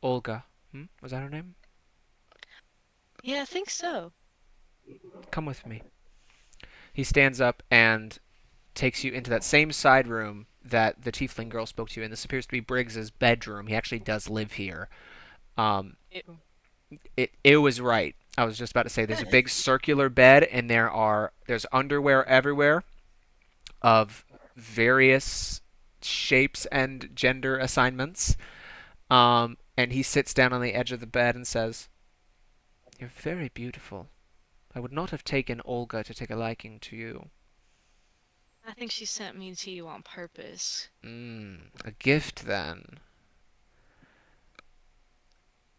Olga. Was that her name? Yeah, I think so. Come with me. He stands up and takes you into that same side room that the tiefling girl spoke to you in. This appears to be Briggs's bedroom. He actually does live here. Um, Ew. it was right. I was just about to say there's a big circular bed, and there's underwear everywhere of various shapes and gender assignments. And he sits down on the edge of the bed and says, "You're very beautiful. I would not have taken Olga to take a liking to you." I think she sent me to you on purpose. A gift then.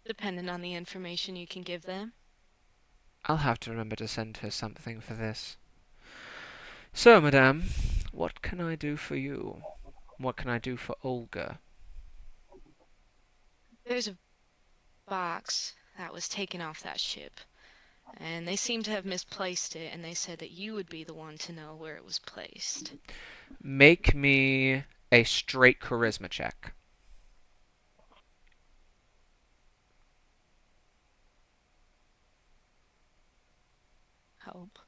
Depending on the information you can give them. I'll have to remember to send her something for this. So, madame, what can I do for you? What can I do for Olga? There's a box that was taken off that ship, and they seem to have misplaced it, and they said that you would be the one to know where it was placed. Make me a straight charisma check. Help.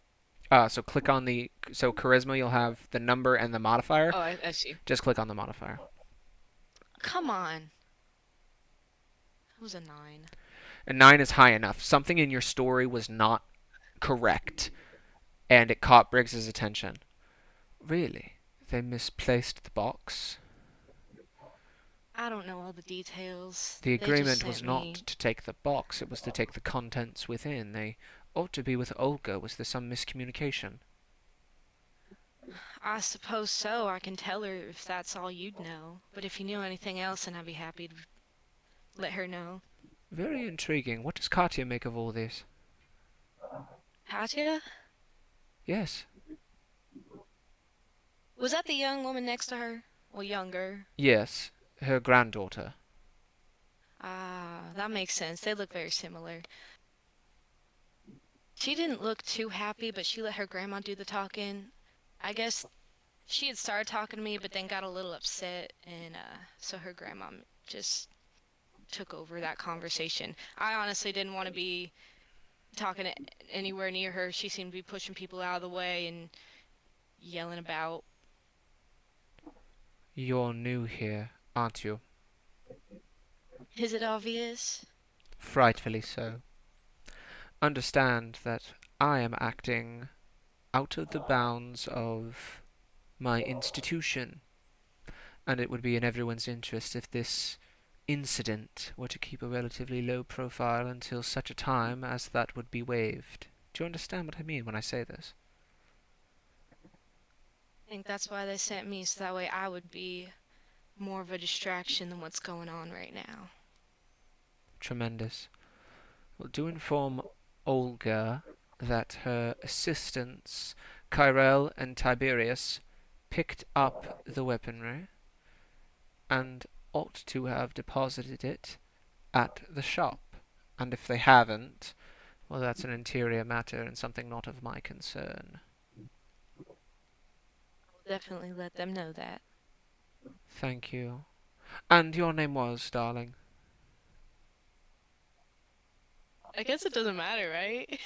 So click on so charisma, you'll have the number and the modifier. Oh, I see. Just click on the modifier. Come on. That was a 9. A 9 is high enough. Something in your story was not correct, and it caught Briggs's attention. Really? They misplaced the box? I don't know all the details. The They just agreement was sent not me. to take the box, it was to take the contents within. They ought to be with Olga. Was there some miscommunication? I suppose so. I can tell her if that's all you'd know. But if you knew anything else, then I'd be happy to let her know. Very intriguing. What does Katya make of all this? Katya? Yes. Was that the young woman next to her? Well, younger. Yes. Her granddaughter. Ah, that makes sense. They look very similar. She didn't look too happy, but she let her grandma do the talking. I guess she had started talking to me, but then got a little upset, and so her grandma just took over that conversation. I honestly didn't want to be talking anywhere near her. She seemed to be pushing people out of the way and yelling about. You're new here, aren't you? Is it obvious? Frightfully so. Understand that I am acting out of the bounds of my institution, and it would be in everyone's interest if this incident were to keep a relatively low profile until such a time as that would be waived. Do you understand what I mean when I say this? I think that's why they sent me, so that way I would be more of a distraction than what's going on right now. Tremendous. Well, do inform Olga that her assistants, Kyrell and Tiberius, picked up the weaponry and ought to have deposited it at the shop. And if they haven't, well, that's an interior matter and something not of my concern. I'll definitely let them know that. Thank you. And your name was, darling? I guess it doesn't matter, right?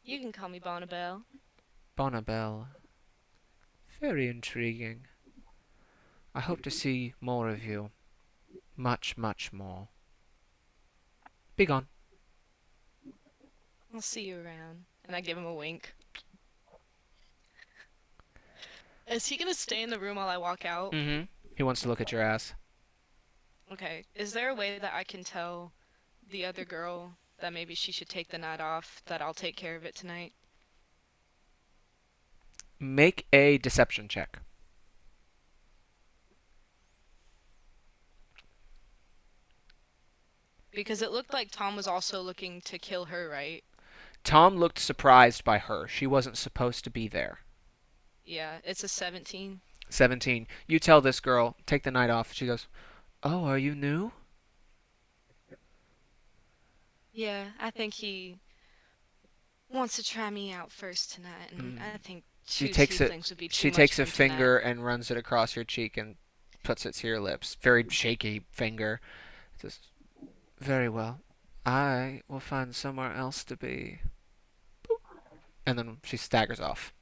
You can call me Bonnabelle. Bonnabelle. Very intriguing. I hope to see more of you. Much, much more. Be gone. I'll see you around. And I give him a wink. Is he gonna stay in the room while I walk out? Mm-hmm. He wants to look at your ass. Okay. Is there a way that I can tell the other girl that maybe she should take the night off, that I'll take care of it tonight? Make a deception check. Because it looked like Tom was also looking to kill her, right? Tom looked surprised by her. She wasn't supposed to be there. Yeah, it's a 17. 17. You tell this girl, take the night off. She goes, oh, are you new? Yeah, I think he wants to try me out first tonight, and I think She two takes it. tieflings would be too She much takes for a him tonight. finger and runs it across your cheek and puts it to your lips. Very shaky finger. Says, very well. I will find somewhere else to be. And then she staggers off.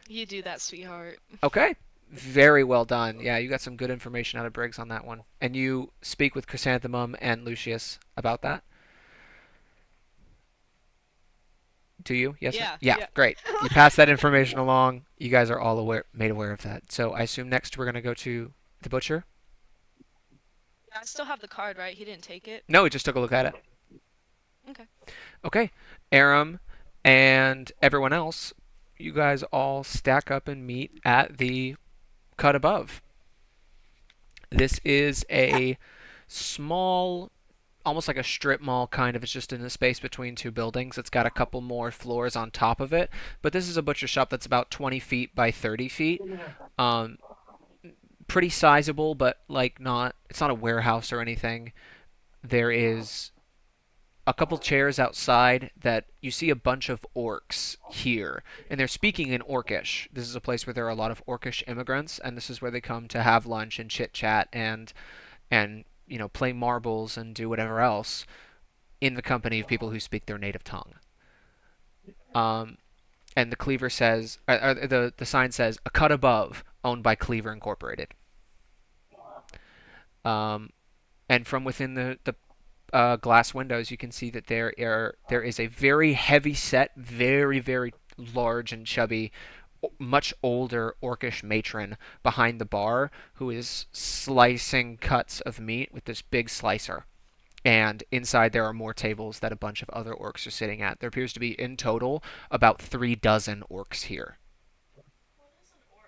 You do that, sweetheart. Okay. Very well done. Yeah, you got some good information out of Briggs on that one. And you speak with Chrysanthemum and Lucius about that? Do you? Yes. Yeah, Yeah. yeah. Great. You pass that information along. You guys are all made aware of that. So I assume next we're gonna go to the butcher. I still have the card, right? He didn't take it. No, we just took a look at it. Okay. Okay. Aram and everyone else, you guys all stack up and meet at the cut above. This is a small, almost like a strip mall kind of. It's just in the space between two buildings. It's got a couple more floors on top of it. But this is a butcher shop that's about 20 feet by 30 feet. Um, Pretty sizable, but like not. It's not a warehouse or anything. There is a couple chairs outside that you see a bunch of orcs here, and they're speaking in Orcish. This is a place where there are a lot of Orcish immigrants, and this is where they come to have lunch and chit chat and play marbles and do whatever else in the company of people who speak their native tongue. Um, and the cleaver says, the sign says, a cut above, owned by Cleaver Incorporated. Um, and from within the glass windows, you can see that there is a very heavy set, very very large and chubby, much older orcish matron behind the bar who is slicing cuts of meat with this big slicer. And inside there are more tables that a bunch of other orcs are sitting at. There appears to be in total about 3 dozen orcs here.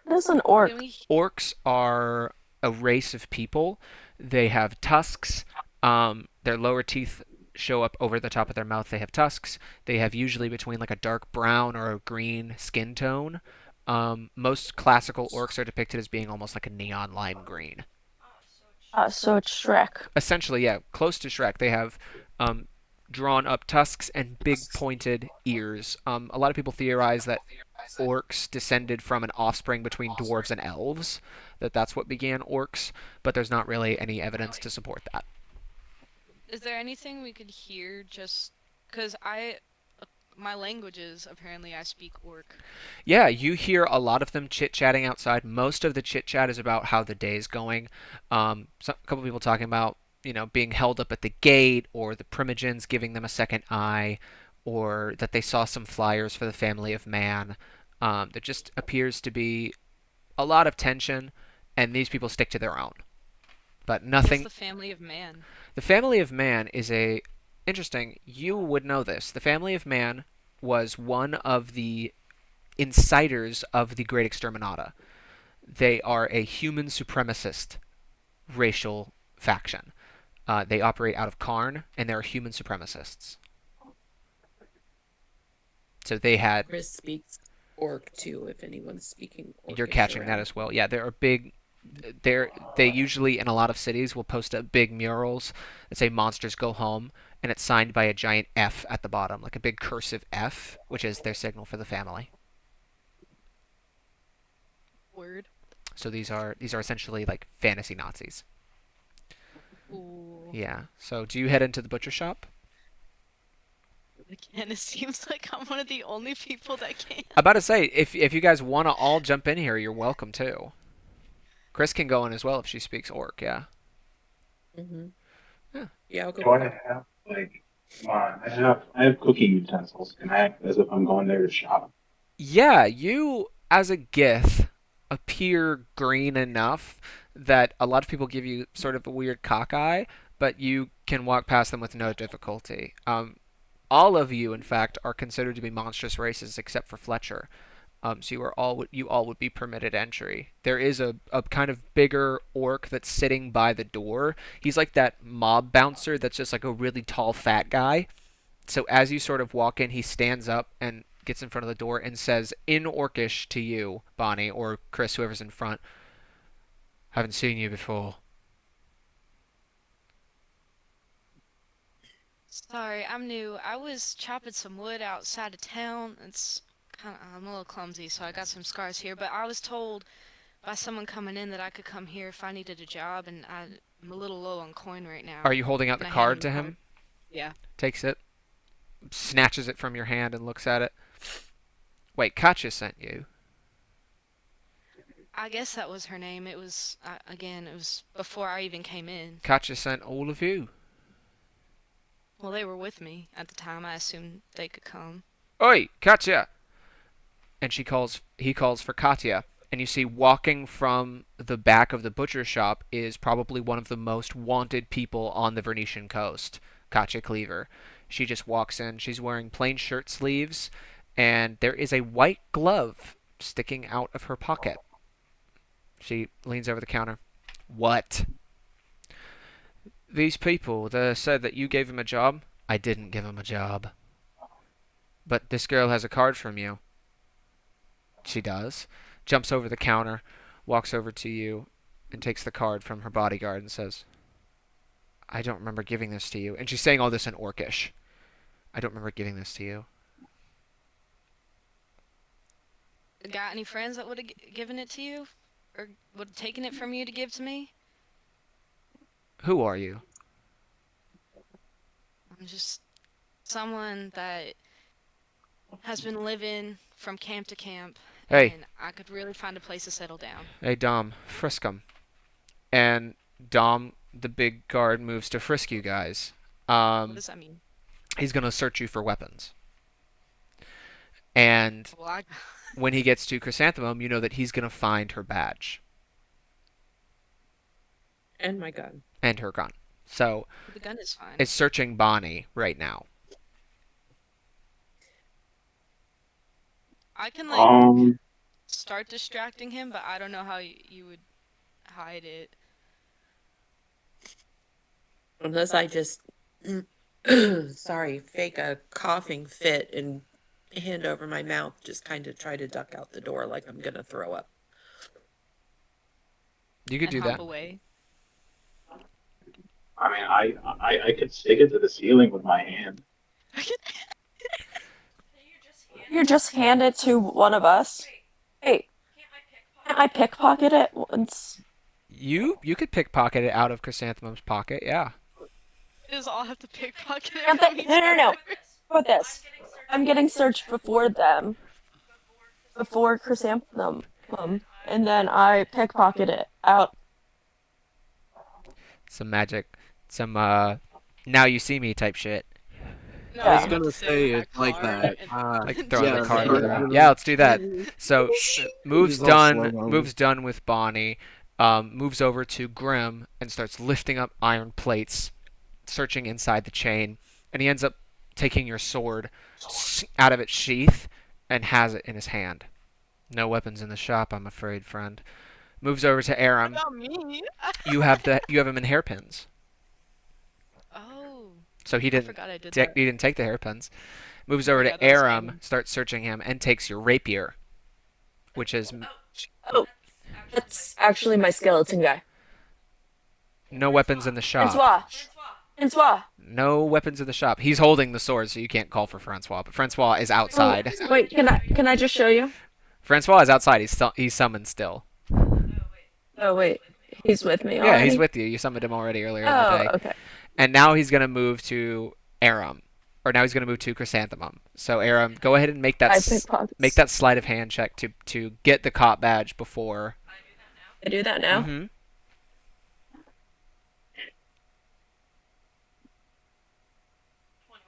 What is an orc? Can we? Orcs are a race of people. They have tusks. Their lower teeth show up over the top of their mouth. They have tusks. They have usually between like a dark brown or a green skin tone. Most classical orcs are depicted as being almost like a neon lime green. So it's Shrek. Essentially, yeah, close to Shrek. They have drawn up tusks and big pointed ears. A lot of people theorize that orcs descended from an offspring between dwarves and elves, that's what began orcs, but there's not really any evidence to support that. Is there anything we could hear? Just because my languages apparently I speak Orc. Yeah, you hear a lot of them chit-chatting outside. Most of the chit-chat is about how the day's going. A couple people talking about, being held up at the gate, or the Primogens giving them a second eye, or that they saw some flyers for the family of man. There just appears to be a lot of tension, and these people stick to their own. but What's nothing. the family of man? The family of man is a interesting. You would know this. The family of man was one of the inciters of the Great Exterminata. They are a human supremacist racial faction. They operate out of Karn, and they're human supremacists. So they had. Chris speaks orc too, if anyone's speaking You're orcish catching that around. as well. Yeah, there are big. They usually in a lot of cities will post up big murals that say "Monsters Go Home," and it's signed by a giant F at the bottom, like a big cursive F, which is their signal for the family. Word. So these are essentially like fantasy Nazis. Ooh. Yeah. So do you head into the butcher shop? Again, it seems like I'm one of the only people that can. I'm about to say if you guys want to all jump in here, you're welcome to. Chris can go in as well if she speaks orc. Yeah. Mm-hmm. Yeah. Yeah, I'll go Do I first. have like, come on, I have cooking utensils. Can I act as if I'm going there to shop? Yeah, you as a Gith appear green enough that a lot of people give you sort of a weird cockeye, but you can walk past them with no difficulty. All of you, in fact, are considered to be monstrous races except for Fletcher. So you all would be permitted entry. There is a kind of bigger orc that's sitting by the door. He's like that mob bouncer that's just like a really tall fat guy. So as you sort of walk in, he stands up and gets in front of the door and says in Orcish to you, Bonnie, or Chris, whoever's in front, haven't seen you before. Sorry, I'm new. I was chopping some wood outside of town. I'm a little clumsy, so I got some scars here. But I was told by someone coming in that I could come here if I needed a job, and I'm a little low on coin right Are now. you holding out the And I hand card him to the card. him? Yeah. Takes it, snatches it from your hand, and looks at it. Wait, Katya sent you. I guess that was her name. Again, it was before I even came in. Katya sent all of you. Well, they were with me at the time. I assumed they could come. Oi, Katya! And he calls for Katya. And you see walking from the back of the butcher shop is probably one of the most wanted people on the Venetian coast, Katya Cleaver. She just walks in. She's wearing plain shirt sleeves, and there is a white glove sticking out of her pocket. She leans over the counter. What? These people, they said that you gave him a job. I didn't give him a job. But this girl has a card from you. She does. Jumps over the counter, walks over to you, and takes the card from her bodyguard and says, I don't remember giving this to you. And she's saying all this in Orcish. I don't remember giving this to you. Got any friends that would have given it to you? Or would have taken it from you to give to me? Who are you? I'm just someone that has been living from camp to camp, Hey, and I could really find a place to settle down. hey, Dom, frisk him. And Dom, the big guard, moves to frisk you guys. What does that mean? He's going to search you for weapons. And Well, when he gets to Chrysanthemum, you know that he's going to find her badge. And my gun. And her gun. So the gun is fine. it's searching Bonnie right now. I can Um, start distracting him, but I don't know how you would hide it. Unless I just, sorry, fake a coughing fit and hand over my mouth, just kind of try to duck out the door like I'm gonna throw up. You could and do hop that. away. I mean, I could stick it to the ceiling with my hand. You just hand it to one of us. Hey, can't I pickpocket it once? You could pickpocket it out of Chrysanthemum's pocket, yeah. We just all have to pickpocket it Can't from they? each No, no, no. other. How about this? I'm getting searched before them, before Chrysanthemum, and then I pickpocket it out. Some magic. Some, now you see me type shit. No, I was Yeah. you have gonna to sit say in it's that like car that. and- Like throwing yeah, the card the around. original- Yeah, let's do that. So, move's He's all done. slow-mo. Move's done with Bonnie. moves over to Grim and starts lifting up iron plates, searching inside the chain, and he ends up taking your sword out of its sheath and has it in his hand. No weapons in the shop, I'm afraid, friend. Moves over to What Aram. about me? You have him in hairpins. Oh, So he I didn't forgot I did he that. didn't take the hairpins. Moves Oh over my to god, that was Aram, Eain. starts searching him, and takes your rapier, which is Oh, that's actually my skeleton guy. no weapons in the shop. Francois. Francois. No weapons in the shop. He's holding the sword, so you can't call for Francois. But Francois is Oh, outside. wait, can I just show you? Francois is outside. He's summoned still. Oh, wait. He's with me Yeah, he's already? with you. You summoned him already earlier in the Oh, day. okay. And now he's gonna move to Aram, or now he's gonna move to Chrysanthemum. So Aram, go ahead and I make pickpockets. that sleight of hand check to get the cop badge before. I do that now? Mm-hmm.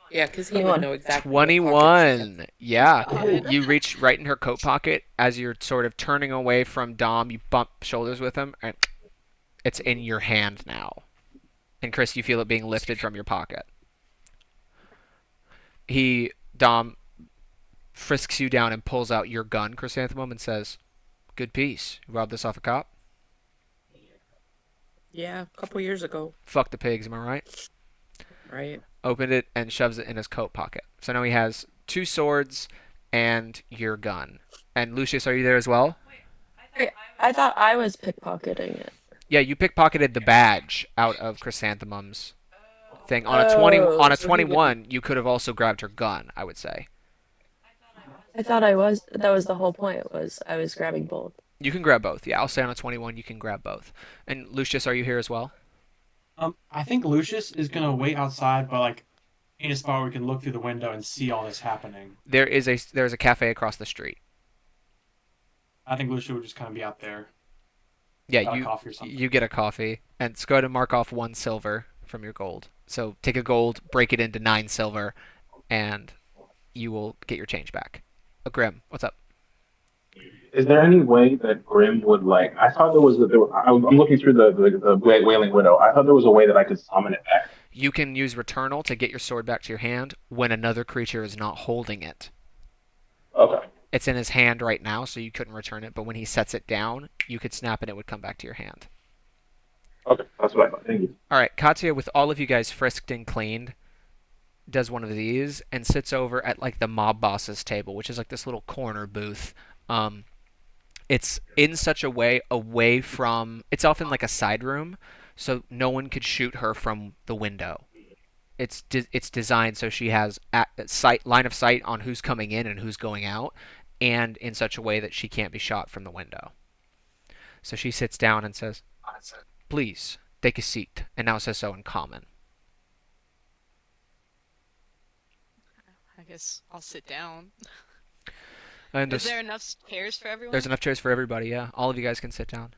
Yeah, because he would 21. know exactly what pocket she kept. 21. Yeah. God. You reach right in her coat pocket as you're sort of turning away from Dom. You bump shoulders with him, and it's in your hand now. And Chris, you feel it being lifted from your pocket. Dom frisks you down and pulls out your gun, Chrysanthemum, and says, "Good piece. You robbed this off a cop? Yeah, a couple years ago, Fuck the pigs, am I right?" right? Opened it and shoves it in his coat pocket. So now he has two swords and your gun. And Lucius, are you there as well? Wait, I thought I was pickpocketing it. Yeah, you pickpocketed the badge out of Chrysanthemum's thing. Oh, On a so he wouldn't. 21, you could have also grabbed her gun, I would say. I thought I was. That was the whole point. Was I was grabbing both. You can grab both. Yeah, I'll say on a 21 you can grab both. And Lucius, are you here as well? I think Lucius is gonna wait outside, but like in a spot where we can look through the window and see all this happening. There's a cafe across the street. I think Lucius would just kind of be out there, Yeah, got a coffee or something. you get a coffee and let's go ahead and mark off 1 silver from your gold. So take a gold, break it into 9 silver, and you will get your change back. Grim, what's up? Is there any way that Grim would like? I thought I'm looking through the Wailing Widow. I thought there was a way that I could summon it back. You can use Returnal to get your sword back to your hand when another creature is not holding it. Okay. It's in his hand right now, so you couldn't return it, but when he sets it down, you could snap and it would come back to your hand. Okay, that's what I thought. Thank you. Alright, Katya, with all of you guys frisked and cleaned, does one of these and sits over at like the mob boss's table, which is like this little corner booth. It's in such a way away from. It's often like a side room, so no one could shoot her from the window. It's designed so she has line of sight on who's coming in and who's going out, and in such a way that she can't be shot from the window. So she sits down and says, "Please take a seat," and now says so in common. I guess I'll sit down. And Is there enough chairs for everyone? there's enough chairs for everybody. Yeah, all of you guys can sit down.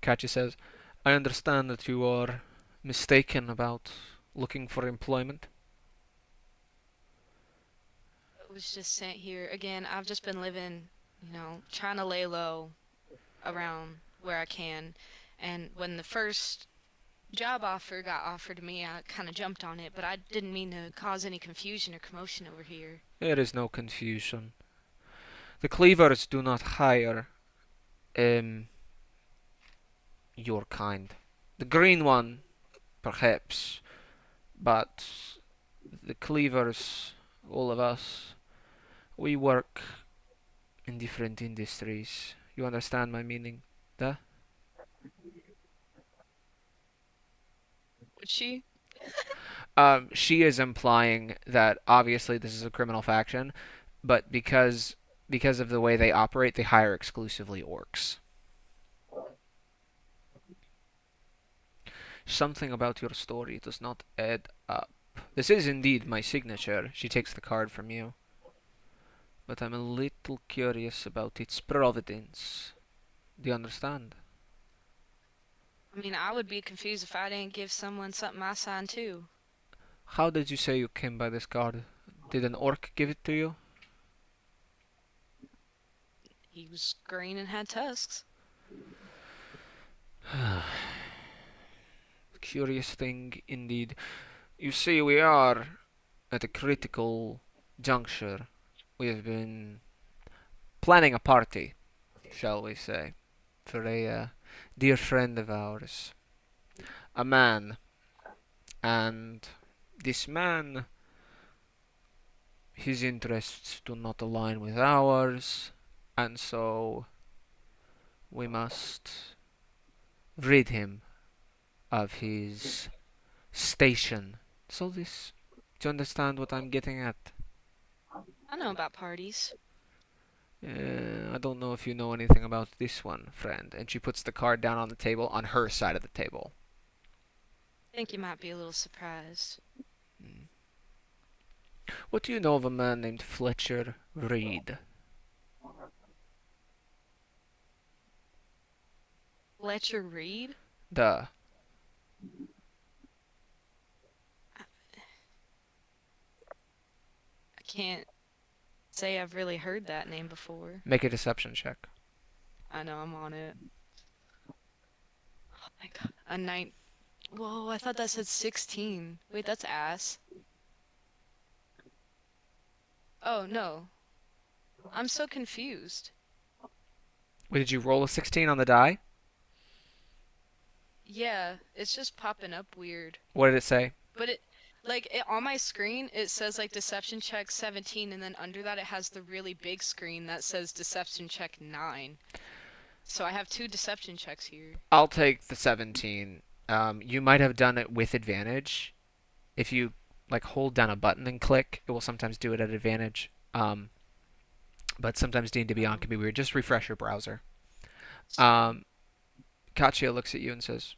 Katya says, "I understand that you are mistaken about looking for employment." I was just sent here again. I've just been living, trying to lay low around where I can. And when the first job offer got offered to me, I kind of jumped on it, but I didn't mean to cause any confusion or commotion over here. There is no confusion. The cleavers do not hire um your kind. The green one, perhaps, but the cleavers, all of us, we work in different industries. You understand my meaning? Duh? Would she? She is implying that obviously this is a criminal faction, but because of the way they operate, they hire exclusively orcs. Something about your story does not add up. This is indeed my signature. She takes the card from you. But I'm a little curious about its providence. Do you understand? I mean, I would be confused if I didn't give someone something I signed too. How did you say you came by this card? Did an orc give it to you? He was green and had tusks. Curious thing indeed. You see, we are at a critical juncture. We have been planning a party, shall we say, for a dear friend of ours, a man, and this man, his interests do not align with ours, and so we must rid him of his station. So this, do you understand what I'm getting at? I know about parties. I don't know if you know anything about this one, friend. And she puts the card down on the table on her side of the table. Think you might be a little surprised. Hmm. What do you know of a man named Fletcher Reed? Fletcher Reed? Duh. I can't say I've really heard that name before. Make a deception check. I know I'm on it. Oh my god. A nine. Whoa, I thought that said 16. Wait, that's ass. Oh no. I'm so confused. Wait, did you roll a 16 on the die? Yeah, it's just popping up weird. What did it say? But on my screen, it says like deception check 17, and then under that it has the really big screen that says deception check 9. So I have 2 deception checks here. I'll take the 17. You might have done it with advantage. If you like hold down a button and click, it will sometimes do it at advantage. But sometimes D&D Beyond can be weird. Just refresh your browser. Um, Katya looks at you and says,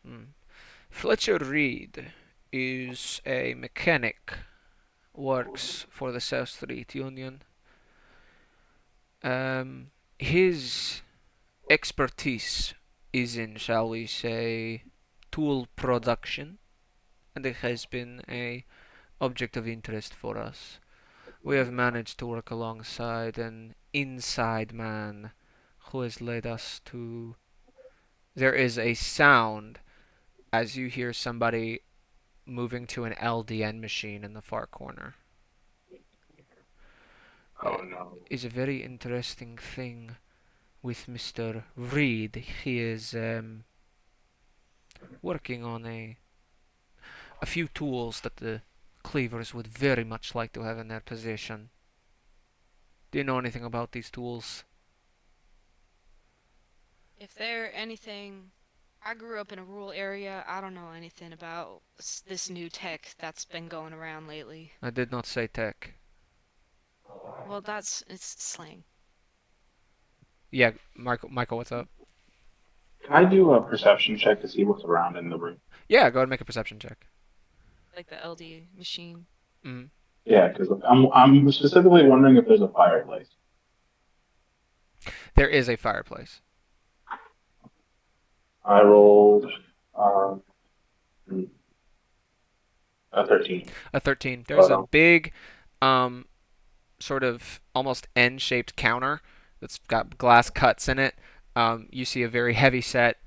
Fletcher Reed is a mechanic, works for the South Street Union. His expertise is in, shall we say, tool production, and it has been a object of interest for us. We have managed to work alongside an inside man who has led us to. There is a sound as you hear somebody moving to an LDN machine in the far corner. Oh no. Is a very interesting thing with Mr. Reed. He is working on a few tools that the Cleavers would very much like to have in their possession. Do you know anything about these tools? If they're anything, I grew up in a rural area. I don't know anything about this new tech that's been going around lately. I did not say tech. Well, it's slang. Yeah, Michael, what's up? Can I do a perception check to see what's around in the room? Yeah, go ahead and make a perception check. Like the LD machine. Mm. Yeah, because I'm specifically wondering if there's a fireplace. There is a fireplace. I rolled um, a 13. A 13. There's a Oh, big, um, sort of almost N-shaped counter that's got glass cuts in it. You see a very heavy-set,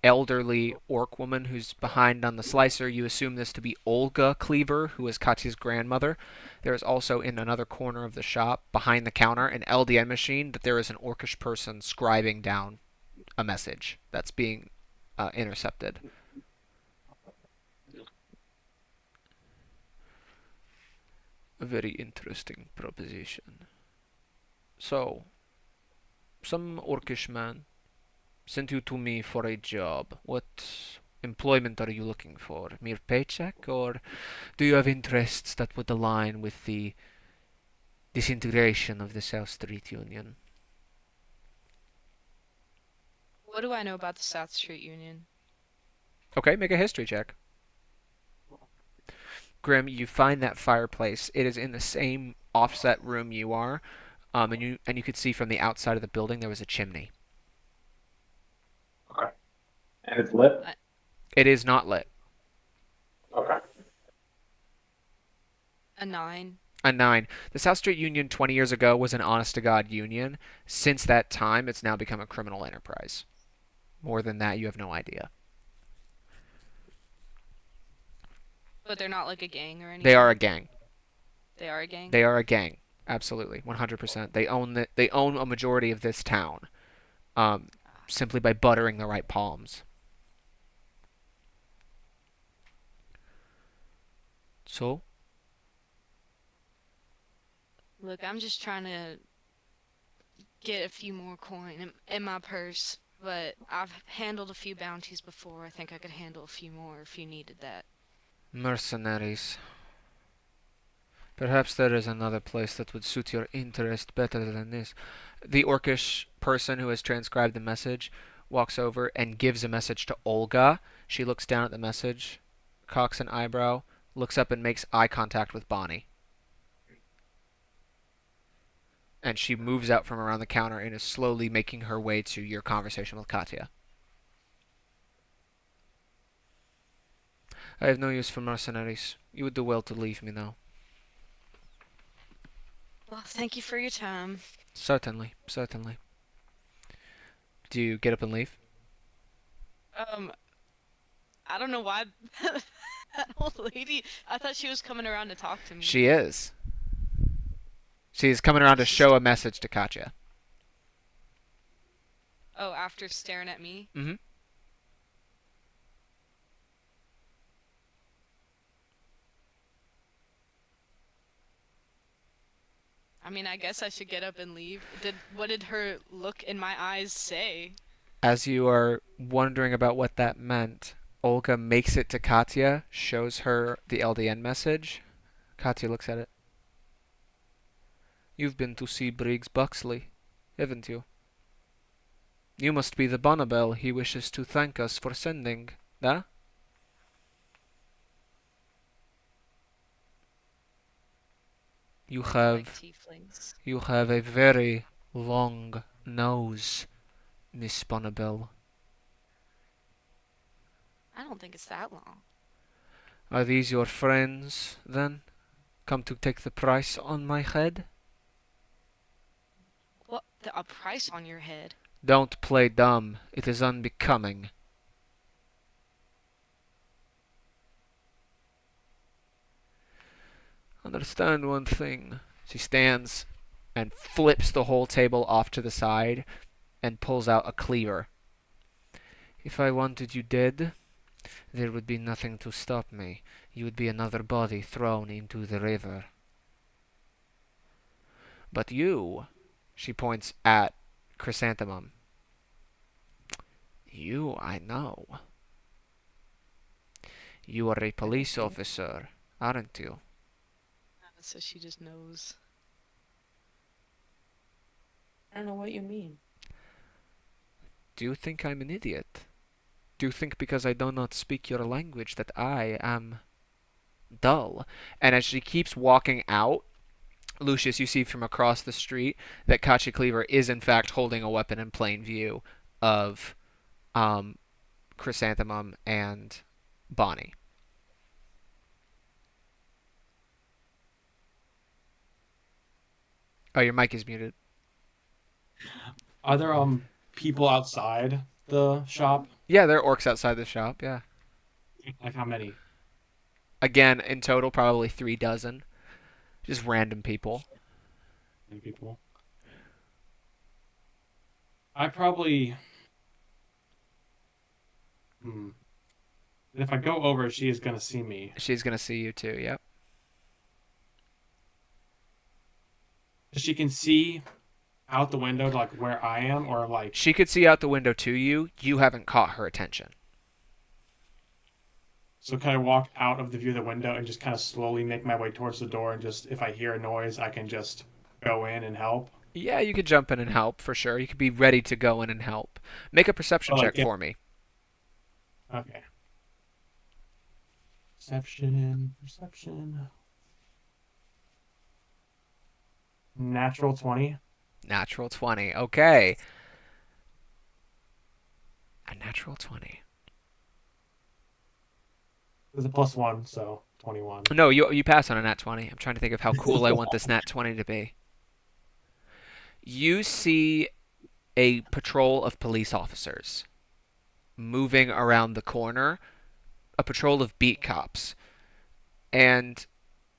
elderly orc woman who's behind on the slicer. You assume this to be Olga Cleaver, who is Katya's grandmother. There is also in another corner of the shop, behind the counter, an LDN machine that there is an orcish person scribing down a message that's being intercepted. A very interesting proposition. So, some orcish man sent you to me for a job. What employment are you looking for? Mere paycheck, or do you have interests that would align with the disintegration of the South Street Union? What do I know about the South Street Union? Okay, make a history check. Grim, you find that fireplace. It is in the same offset room you are, and you could see from the outside of the building there was a chimney. okay. And it's lit? It is not lit. Okay. A 9. A 9. The South Street Union 20 years ago was an honest to God union. Since that time, it's now become a criminal enterprise. More than that, you have no idea. But they're not like a gang or They are a anything. gang. They are a gang. They are a gang. Absolutely, 100%. They own a majority of this town, um, simply by buttering the right palms. So, Look, I'm just trying to get a few more coin in my purse, but I've handled a few bounties before. I think I could handle a few more if you needed that. mercenaries. Perhaps there is another place that would suit your interest better than this. The orcish person who has transcribed the message walks over and gives a message to Olga. She looks down at the message, cocks an eyebrow, looks up and makes eye contact with Bonnie. And she moves out from around the counter and is slowly making her way to your conversation with Katya. I have no use for mercenaries. You would do well to leave me now. Well, thank you for your time. Certainly, certainly. Do you get up and leave? Um, I don't know why that old lady. I thought she was coming around to talk to me. She is. She's coming around to show a message to Katya. Oh, after staring at me. Mm-hmm. I mean, I guess I should get up and leave. What did her look in my eyes say? As you are wondering about what that meant, Olga makes it to Katya, shows her the LDN message. Katya looks at it. You've been to see Briggs Buxley, haven't you? You must be the Bonnabel he wishes to thank us for sending, eh? You I like have tieflings. you have a very long nose, Miss Bonnabel. I don't think it's that long. Are these your friends, then? Come to take the price on my head? What? A price on your head? Don't play dumb. It is unbecoming. Understand one thing. She stands and flips the whole table off to the side and pulls out a cleaver. If I wanted you dead, there would be nothing to stop me. You would be another body thrown into the river. But you, she points at Chrysanthemum. You, I know. You are a police officer, aren't you? So she just knows. I don't know what you mean. Do you think I'm an idiot? Do you think because I do not speak your language that I am dull? And as she keeps walking out, Lucius, you see from across the street that Katya Cleaver is in fact holding a weapon in plain view of um, Chrysanthemum and Bonnie. Oh, your mic is muted. Are there people outside the shop? Yeah, there are orcs outside the shop, yeah. Like how many? Again, in total, probably 3 dozen. Just random people. Many people. I probably. Hmm. If I go over, she is gonna see me. She's gonna see you too, yep. She can see out the window to like where I am, or like. She could see out the window to you. You haven't caught her attention. So can I walk out of the view of the window and just kind of slowly make my way towards the door, and just if I hear a noise, I can just go in and help. Yeah, you could jump in and help for sure. You could be ready to go in and help. Make a perception But check like, for me. okay. Perception. Natural 20. Natural 20. Okay. A natural 20. There's a +1, so. 21. No, you pass on a nat 20. I'm trying to think of how cool I want this nat 20 to be. You see a patrol of police officers moving around the corner, a patrol of beat cops. And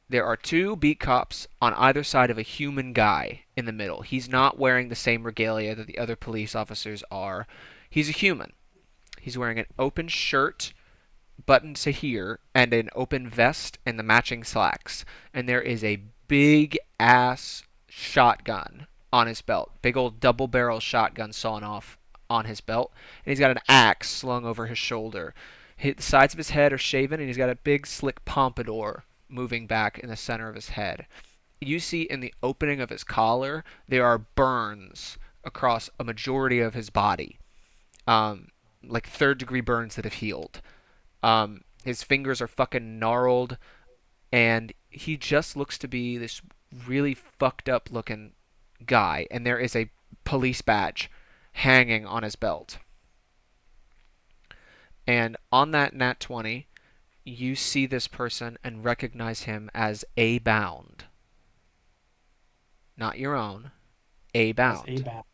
there are two beat cops on either side of a human guy in the middle. He's not wearing the same regalia that the other police officers are. He's a human. He's wearing an open shirt buttoned to here and an open vest and the matching slacks. And there is a big ass shotgun on his belt. Big old double barrel shotgun sawn off on his belt. And he's got an axe slung over his shoulder. The sides of his head are shaven and he's got a big slick pompadour moving back in the center of his head. You see in the opening of his collar there are burns across a majority of his body. Like third-degree burns that have healed. His fingers are fucking gnarled, and he just looks to be this really fucked up looking guy. And there is a police badge hanging on his belt. And on that nat 20, you see this person and recognize him as A Bound. Not your own, A As a Bound. bat.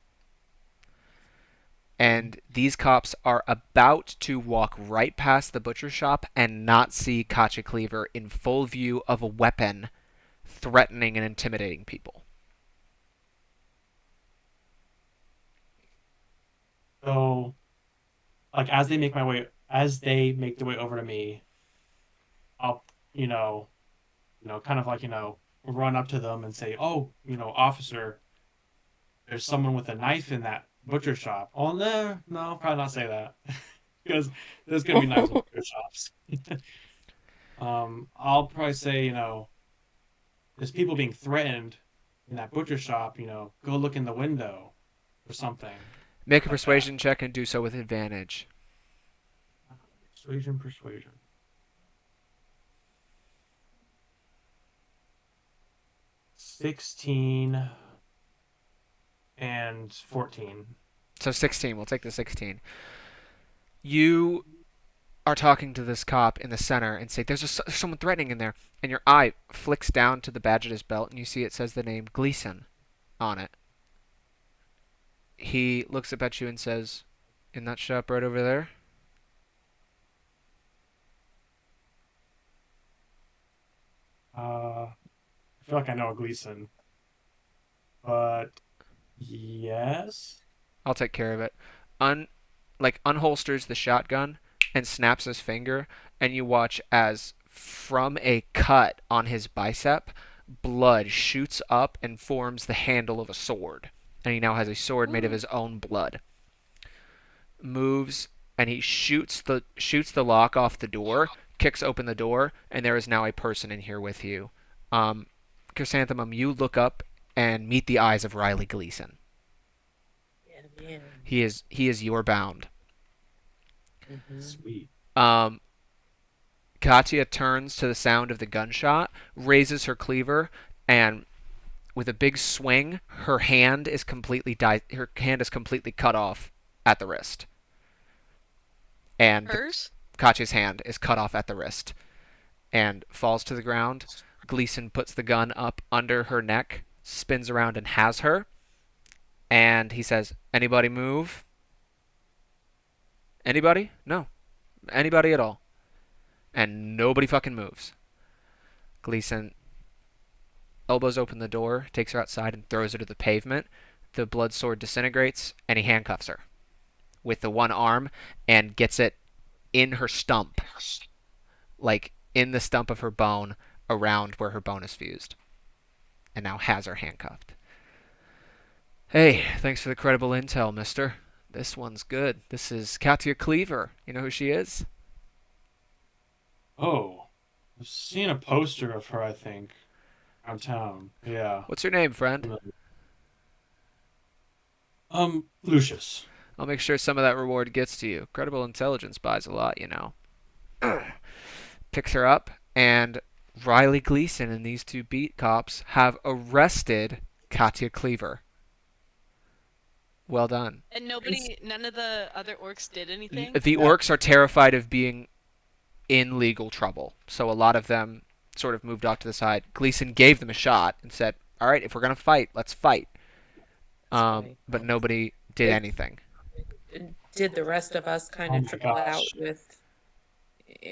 And these cops are about to walk right past the butcher shop and not see Katya Cleaver in full view of a weapon threatening and intimidating people. So, like, as they make their way over to me, I'll, kind of like, run up to them and say, "Oh, officer, there's someone with a knife in that butcher shop." Oh, no, no, probably not say that because there's gonna be knives in butcher shops. I'll probably say, there's people being threatened in that butcher shop. Go look in the window or something Make a like that. persuasion check and do so with advantage. Persuasion, persuasion. 16 and 14. So 16, we'll take the 16. You are talking to this cop in the center and say, there's someone threatening in there. And your eye flicks down to the badge at his belt and you see it says the name Gleason on it. He looks up at you and says, in that shop right over there? I feel like I know a Gleason, but yes. I'll take care of it. Unholsters the shotgun and snaps his finger, and you watch as from a cut on his bicep, blood shoots up and forms the handle of a sword. And he now has a sword made of his own blood. Moves and he shoots the lock off the door, kicks open the door, and there is now a person in here with you. Chrysanthemum, you look up and meet the eyes of Riley Gleason. Yeah, man. He is your bound. Sweet. Katya turns to the sound of the gunshot, raises her cleaver, and with a big swing, her hand is completely cut off at the wrist. And Hers? Katya's hand is cut off at the wrist and falls to the ground. Gleason puts the gun up under her neck, spins around and has her, and he says, "Anybody move? Anybody? No. Anybody at all." And nobody fucking moves. Gleason elbows open the door, takes her outside, and throws her to the pavement. The blood sword disintegrates, and he handcuffs her with the one arm and gets it in her stump, like in the stump of her bone, around where her bone is fused, and now has her handcuffed. "Hey, thanks for the credible intel, mister. This one's good. This is Katya Cleaver. You know who she is?" Oh, I've seen a poster of her, I think, around town. Yeah. "What's your name, friend?" Lucius. "I'll make sure some of that reward gets to you. Credible intelligence buys a lot, you know." Picks her up, and Riley Gleason and these two beat cops have arrested Katya Cleaver. Well done. And none of the other orcs did anything? The Yeah. orcs are terrified of being in legal trouble. So a lot of them sort of moved off to the side. Gleason gave them a shot and said, "All right, if we're gonna fight, let's fight." That's funny. But nobody did It, anything. did the rest of us kind Oh of my trickle out gosh. with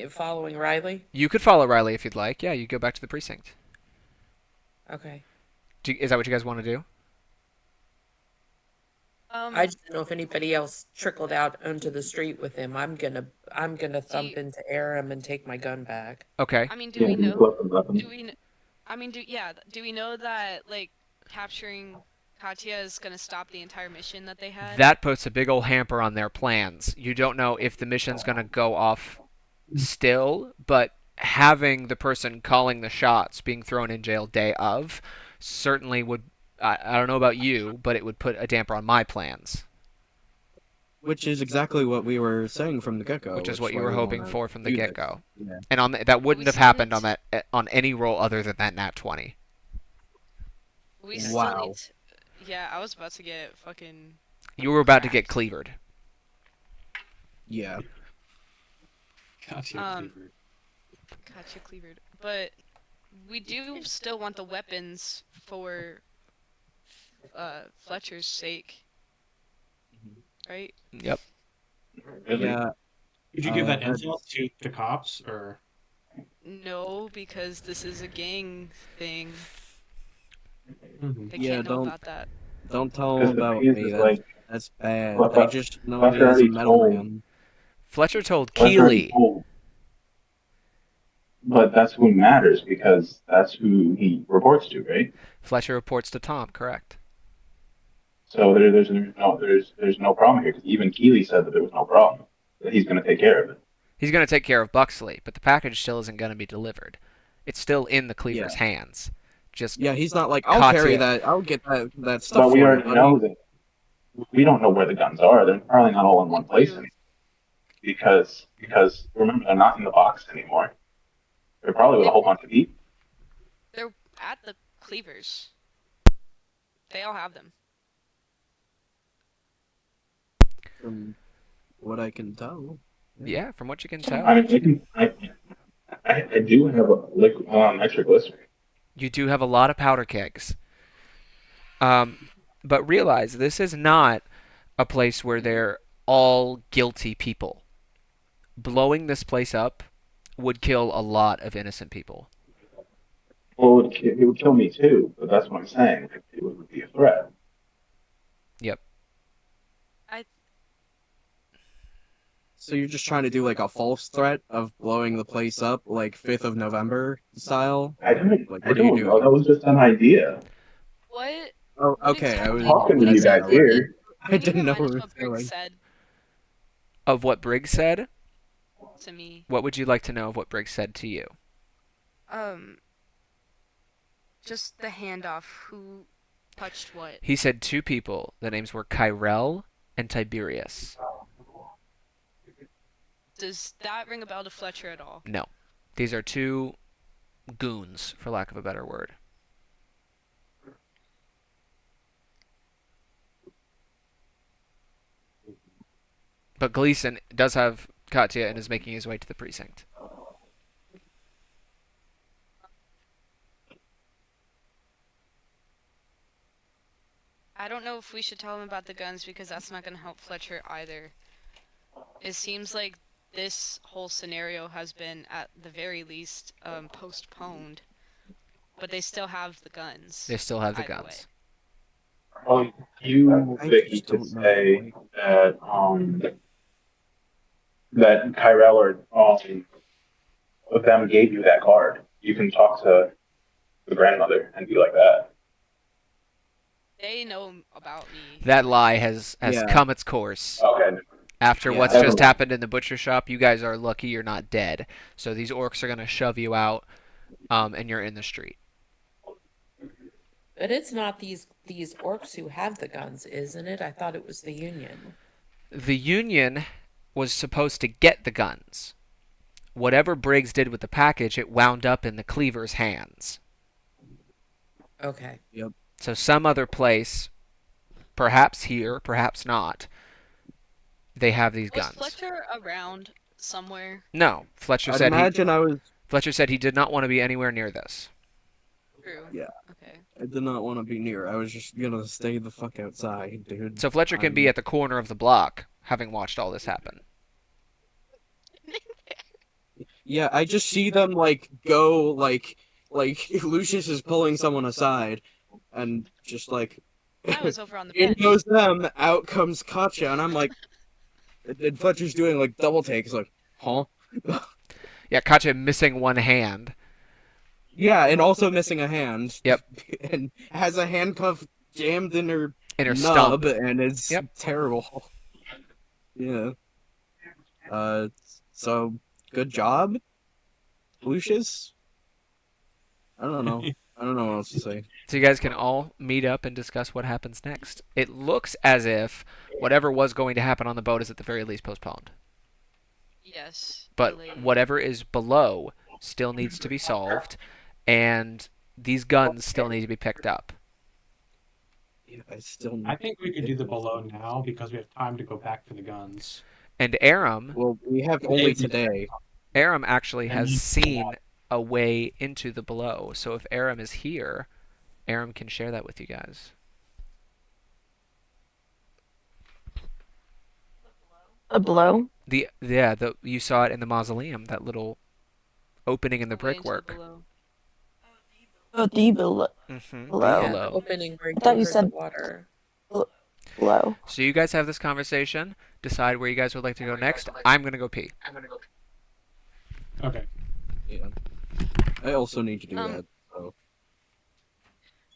following Riley? You could follow Riley if you'd like. Yeah, you go back to the precinct. Okay. Is that what you guys want to do? I just don't know if anybody else trickled out onto the street with him. I'm gonna Do you, thump into Aram and take my gun back. Okay. I mean, do Yeah, we you know? collect the weapons. Do we? I mean, do we know that like capturing Katya is gonna stop the entire mission that they had? That puts a big old hamper on their plans. You don't know if the mission's going to go off still, but having the person calling the shots being thrown in jail day of certainly would. I don't know about you, but it would put a damper on my plans, Which is exactly what we were saying from the get-go, which is which is what you why were we want hoping to for from the do this. get-go. Yeah. And that But we wouldn't have still happened need on on any roll other than that nat 20. we Yeah. still Wow. need. Yeah, I was about to get fucking You were about to get cracked. cleavered. Yeah. Gotcha, Um, Cleaver. Katya cleavered, but we do still want the weapons for Fletcher's sake, right? Yep. Really? Yeah. Would you give that That, intel to cops or? No, because this is a gang thing. Mhm. They yeah. can't know about that. Don't tell them Because the about thing is, me. like, That's bad. Fle- They Fle- just know me Fletcher as a already metal told. man. Fletcher told Fletcher already Keeley. told. But that's who matters because that's who he reports to, right? Fletcher reports to Tom, correct? So there's no problem here because even Keeley said that there was no problem that he's going to take care of it. He's going to take care of Buxley, but the package still isn't going to be delivered. It's still in the Cleaver's Yeah. hands. Just Yeah, he's not like, I'll carry Katya. that. I'll get that stuff But we for you, already buddy. know that we don't know where the guns are. They're probably not all in one place do. anymore because remember they're not in the box anymore. They're probably with a They- whole bunch of people. They're at the cleavers. They all have them. From what I can tell. Yeah, from what you can I tell. mean, I do have a nitroglycerin. You do have a lot of powder kegs. But realize this is not a place where they're all guilty people. Blowing this place up would kill a lot of innocent people. Well, it would kill me too, but that's what I'm saying. It would be a threat. Yep. So you're just trying to do like a false threat of blowing the place up, like 5th of November style? I don't, Like, I what are you don't know. doing? That was just an idea. What? Oh, What okay. I was. Talking What to you guys exactly did? here. I Can you didn't know remind us where it what was Briggs going. said Of what Briggs said, to me? what would you like to know of what Briggs said to you? Um, just the handoff. Who touched what? He said two people. The names were Kyrell and Tiberius. Does that ring a bell to Fletcher at all? No. These are two goons, for lack of a better word. But Gleason does have Katya and is making his way to the precinct. I don't know if we should tell him about the guns because that's not going to help Fletcher either. It seems like this whole scenario has been, at the very least, postponed. But they still have the guns. They still have the either way. guns. Well, you, I Vicky, just could don't know. say that Kyrell or of them gave you that card. You can talk to the grandmother and be like that. They know about me. That lie has Yeah. come its course. Okay. After Yeah. what's Never just mind. happened in the butcher shop, you guys are lucky you're not dead. So these orcs are going to shove you out, and you're in the street. But it's not these orcs who have the guns, isn't it? I thought it was the Union. The Union was supposed to get the guns. Whatever Briggs did with the package, it wound up in the Cleaver's hands. Okay. So some other place, perhaps here, perhaps not, they have these Was guns. Fletcher around somewhere. No, Fletcher I'd said he imagine I was. Fletcher said he did not want to be anywhere near this. True. Yeah, Okay. I did not want to be near. I was just gonna stay the fuck outside, dude. So Fletcher can be I'm. at the corner of the block, having watched all this happen. Yeah, I just see them like go like Lucius is pulling someone aside, and just like I was over on the in bench. goes them, out comes Katya, and I'm like, and Fletcher's doing like double takes, like, huh? Yeah, Katya missing one hand. Yeah, and also missing a hand, Yep. and has a handcuff jammed in her In her nub, stump. and it's Yep. terrible. Yeah. So good job, Lucius. I don't know. I don't know what else to say. So you guys can all meet up and discuss what happens next. It looks as if whatever was going to happen on the boat is at the very least postponed. Yes. But Delayed. whatever is below still needs to be solved, and these guns still need to be picked up. Yeah, I still. I think we could do the below now because we have time to go back for the guns. And Aram, Well, we have only today. Aram actually And has you- seen a way into the below. So if Aram is here, Aram can share that with you guys. A blow? You saw it in the mausoleum, that little opening in the A way into the brickwork. below. Oh, the below. Mm-hmm. Below? Yeah, the Below. opening where I thought you you heard said the water. below. So you guys have this conversation. Decide where you guys would like to go next. I'm gonna go pee. Okay. Yeah. I also need to do Um, that. So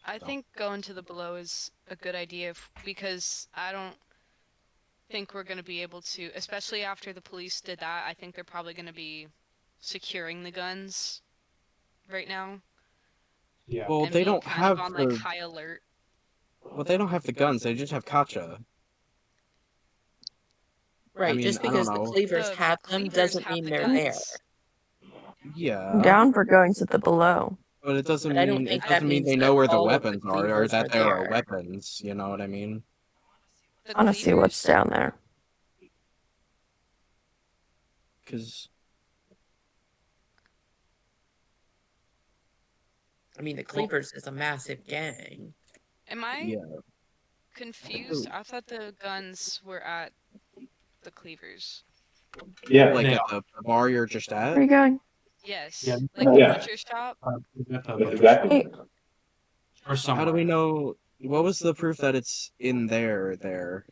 I think going to the below is a good idea because I don't think we're going to be able to, especially after the police did that. I think they're probably going to be securing the guns right now Yeah. well, and they being don't kind of have on like the. high alert. Well, they don't have the guns. They just have Katya. Right, mean, just I don't because the know. cleavers The have them cleavers doesn't have mean the they're there. guns. I'm Yeah, down for going to the below. but it doesn't But I don't mean think that they means know that where the all of the weapons are or cleavers that are there are there. weapons. You know what I mean? The I want to see what's cleavers? down there. Because I mean, the cleavers is a massive gang. Am I yeah, confused? I thought the guns were at the cleavers. Yeah. like They at the bar you're just Where at. are you going? Yes. Yeah. Like the Yeah. butcher shop? That's the That's butcher exactly. shop. Hey, Or somewhere. How do we know? What was the proof that it's in there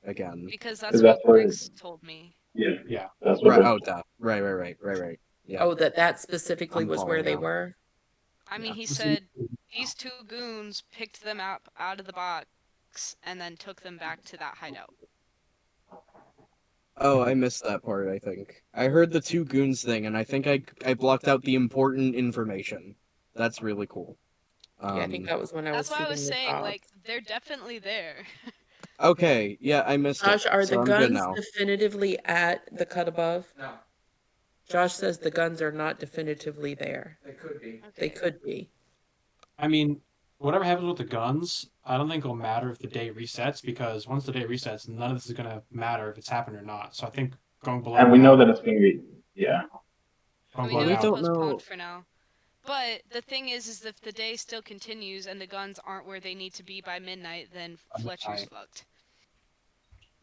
again? Because Because that's that's what where. Briggs told me. Yeah. Yeah. That's what. Right. Oh, duh. Right. Yeah. Oh, that specifically I'm was where following they now. were? I mean, Yeah. he said these two goons picked them up out of the box and then took them back to that hideout. Oh, I missed that part. I think I heard the two goons thing, and I think I blocked out the important information. That's really cool. Yeah, I think that was when I was That's why I was feeding the saying, dog. like, they're definitely there. Okay, yeah, I missed it. Josh, are So the I'm good guns now. definitively at the cut above? No, Josh says the guns are not definitively there. they could be. They could be. I mean, whatever happens with the guns, I don't think it'll matter if the day resets because once the day resets, none of this is gonna matter if it's happened or not. So I think going below. And we know now- that it's going to be. Yeah. Going We below know we it's now- don't know- postponed for now. But the thing is if the day still continues and the guns aren't where they need to be by midnight, then Fletcher's fucked.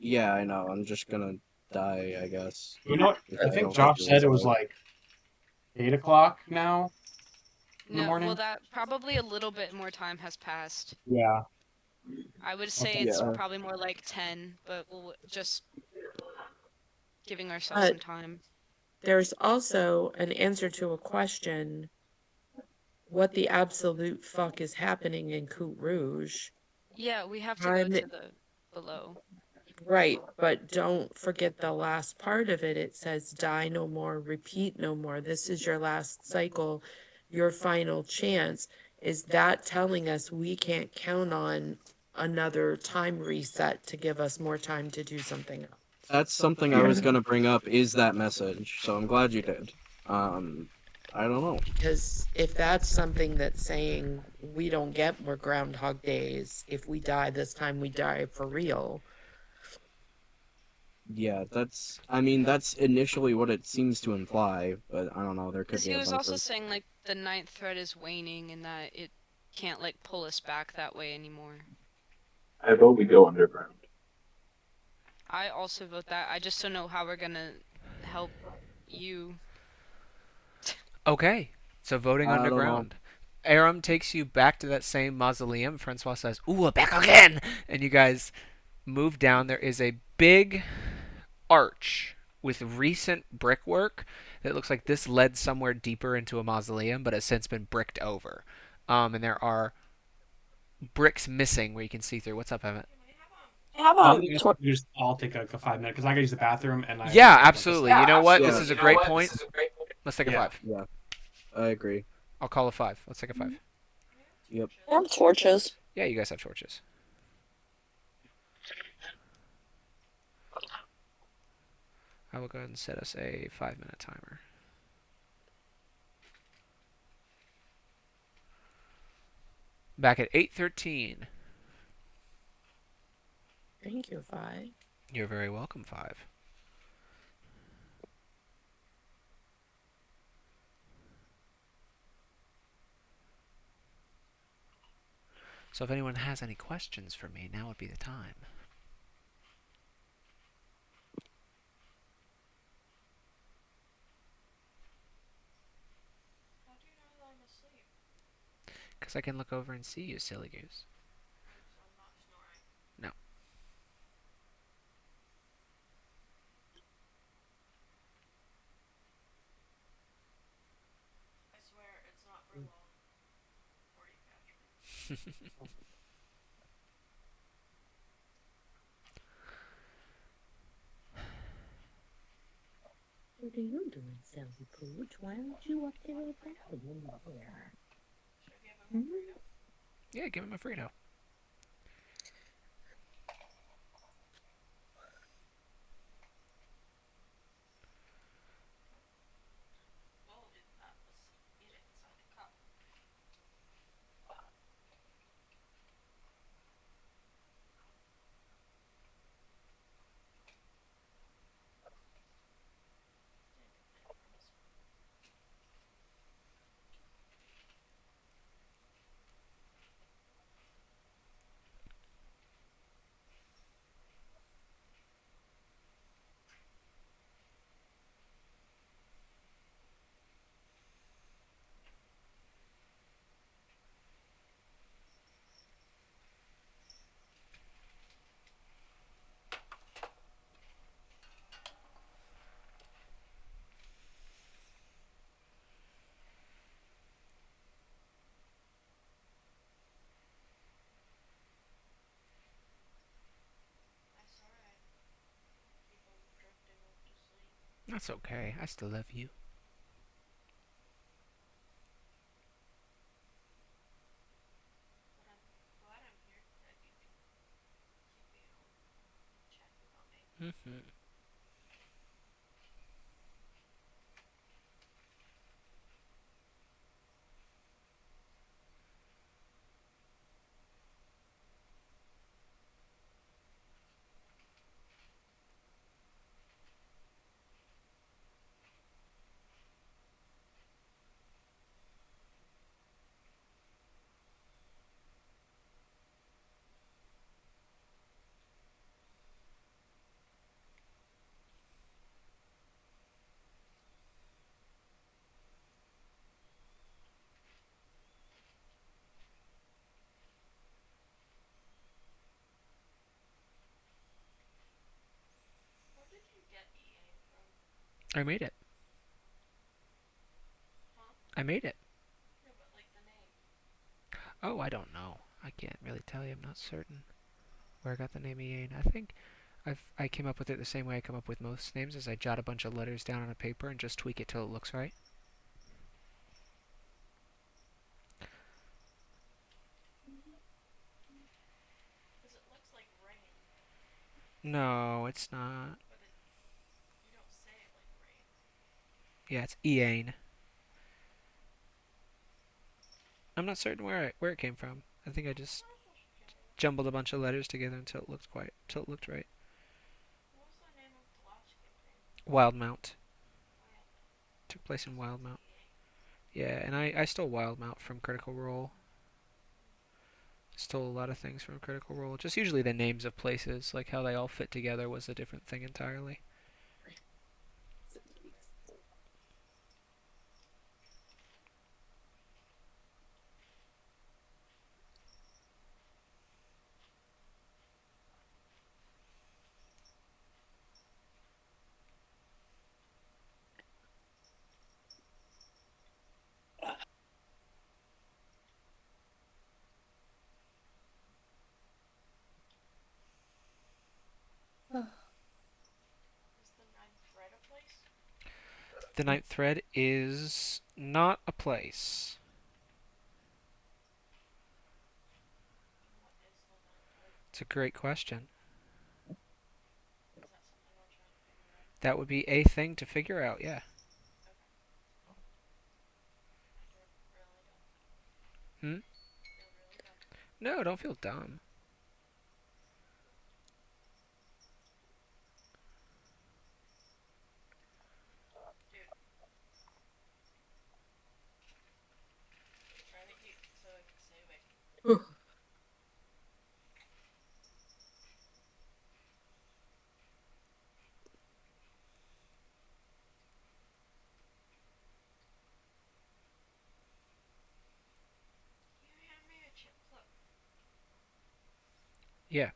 Yeah, I know. I'm just gonna die, I guess. You know what? If I I think don't Josh get said it was resolved. like 8 o'clock now. In the No, morning? well, that probably a little bit more time has passed. Yeah. I would say Okay. it's Yeah. probably more like 10, but we'll just giving ourselves But- some time. There's also an answer to a question. What the absolute fuck is happening in Coute Rouge? Yeah, we have to go I'm- to the below. Right, but don't forget the last part of it. It says die no more, repeat no more. This is your last cycle, your final chance. Is that telling us we can't count on another time reset to give us more time to do something else? That's something I was gonna bring up. Is that message? So I'm glad you did. I don't know. Because if that's something that's saying we don't get more Groundhog Days, if we die this time, we die for real. Yeah, that's. I mean, that's initially what it seems to imply, but I don't know. There could Because be he a was bunch also of. saying like the ninth thread is waning and that it can't like pull us back that way anymore. I vote we go underground. I also vote that. I just don't know how we're gonna help you. Okay, so voting I don't know. underground. Aram takes you back to that same mausoleum. Francois says, "Ooh, we're back again!" And you guys move down. There is a big arch with recent brickwork that looks like this led somewhere deeper into a mausoleum, but has since been bricked over. And there are bricks missing where you can see through. What's up, Emmett? Have I a think tor- we just all take like a 5 minute because I gotta use the bathroom and I Yeah, have like a absolutely. second. You know what? This Yeah, is a great point. Let's take a Yeah. five. yeah, I agree. I'll call a five. Let's take a five. Yep. have torches. Yeah, you guys have torches. I will go ahead and set us a 5 minute timer. Back at 8:13. Thank you, Vi. You're very welcome, five. So if anyone has any questions for me, now would be the time. Because I can look over and see you, silly goose. No. What are you doing, Sally Pooch? Why aren't you up there with Bradley in there? Hmm? Yeah, give him a Frito. That's okay. I still love you. Mm-hmm. I made it. I made it. Oh, I don't know. I can't really tell you. I'm not certain where I got the name Eain. I came up with it the same way I come up with most names, is I jot a bunch of letters down on a paper and just tweak it till it looks right. No, it's not. Yeah, it's Eain. I'm not certain where it came from. I think I just jumbled a bunch of letters together until it looked right. Wildmount. Took place in Wildmount. Yeah, and I stole Wildmount from Critical Role. Stole a lot of things from Critical Role. Just usually the names of places, like how they all fit together was a different thing entirely. The ninth thread is not a place. It's a great question. That would be a thing to figure out, yeah. Hmm? No, don't feel dumb. Yeah.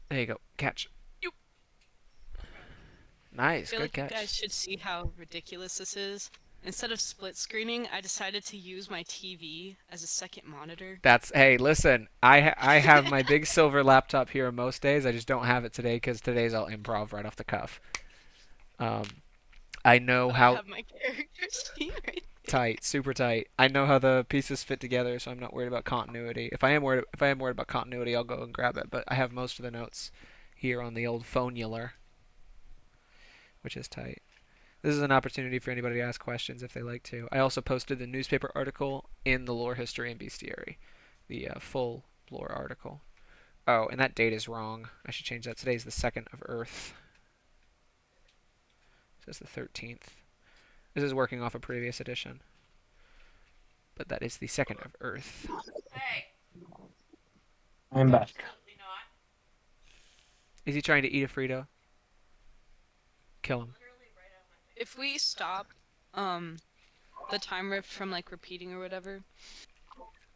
There you go. Catch. You. I Nice. feel Good like you guys catch. should see how ridiculous this is. Instead of split screening, I decided to use my TV as a second monitor. That's hey. Listen, I have my big silver laptop here most days. I just don't have it today because today's all improv right off the cuff. Um, I know But I how have my characters right there. tight, super tight. I know how the pieces fit together, so I'm not worried about continuity. If I am worried about continuity, I'll go and grab it. But I have most of the notes here on the old phonular, which is tight. This is an opportunity for anybody to ask questions if they like to. I also posted the newspaper article in the lore history and bestiary, the full lore article. Oh, and that date is wrong. I should change that. Today is the 2nd of Earth. It says the 13th. This is working off a previous edition, but that is the 2nd of Earth. I'm back. Is he trying to eat a Frito? Kill him. If we stop the timer from like repeating or whatever,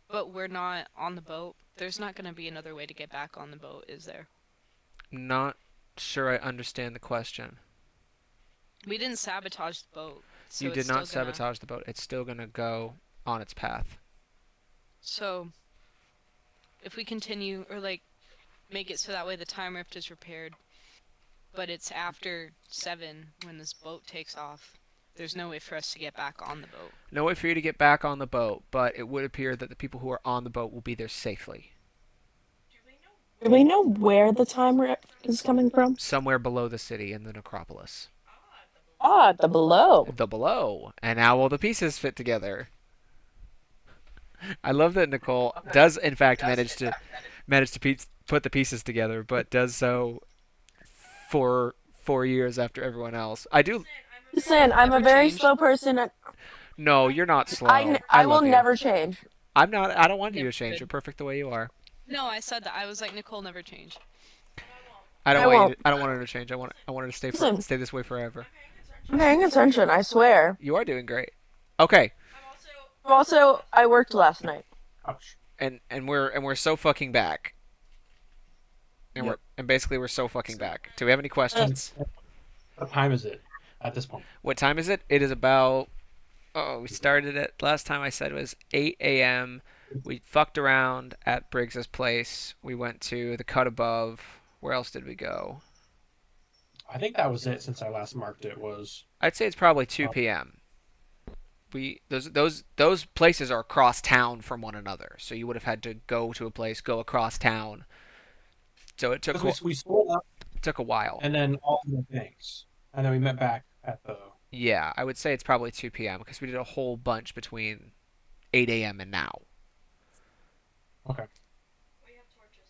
but we're not on the boat, there's not going to be another way to get back on the boat, is there? Not sure I understand the question. We didn't sabotage the boat, so You it's did not still gonna. sabotage the boat. It's still gonna go on its path. So if we continue or like make it so that way the time rift is repaired, but it's after 7 when this boat takes off, there's no way for us to get back on the boat. No way for you to get back on the boat, but it would appear that the people who are on the boat will be there safely. Do we know where the time rift is coming from? Somewhere below the city in the necropolis. Ah, the below. The below. And how will the pieces fit together? I love that Nicole does in fact manage to put the pieces together, but does so for 4 years after everyone else. I do. Listen, I'm a Never very changed. slow person. No, you're not slow. I I will love you. never change. I'm not. I don't want you Yeah, to change. good. You're perfect the way you are. No, I said that. I was like, Nicole never changed. I don't I want you. won't. I don't want her to change. I want her to Listen, stay this way forever. I'm paying attention, I swear. You are doing great. Okay, Also, I worked last night. Ouch. and we're so fucking back. And Yep. we're basically we're so fucking back. Do we have any questions? What time is it at this point? What time is it? It is about. Oh, we started it. Last time I said it was 8 a.m. We fucked around at Briggs's place. We went to the cut above. Where else did we go? I think that was it since I last marked it. Was I'd say it's probably 2 p.m. We those places are across town from one another, so you would have had to go to a place, go across town. So because we split up took a while. and then all the things, and then we met back at the Yeah, I would say it's probably 2 p.m. because we did a whole bunch between 8 a.m. and now. Okay.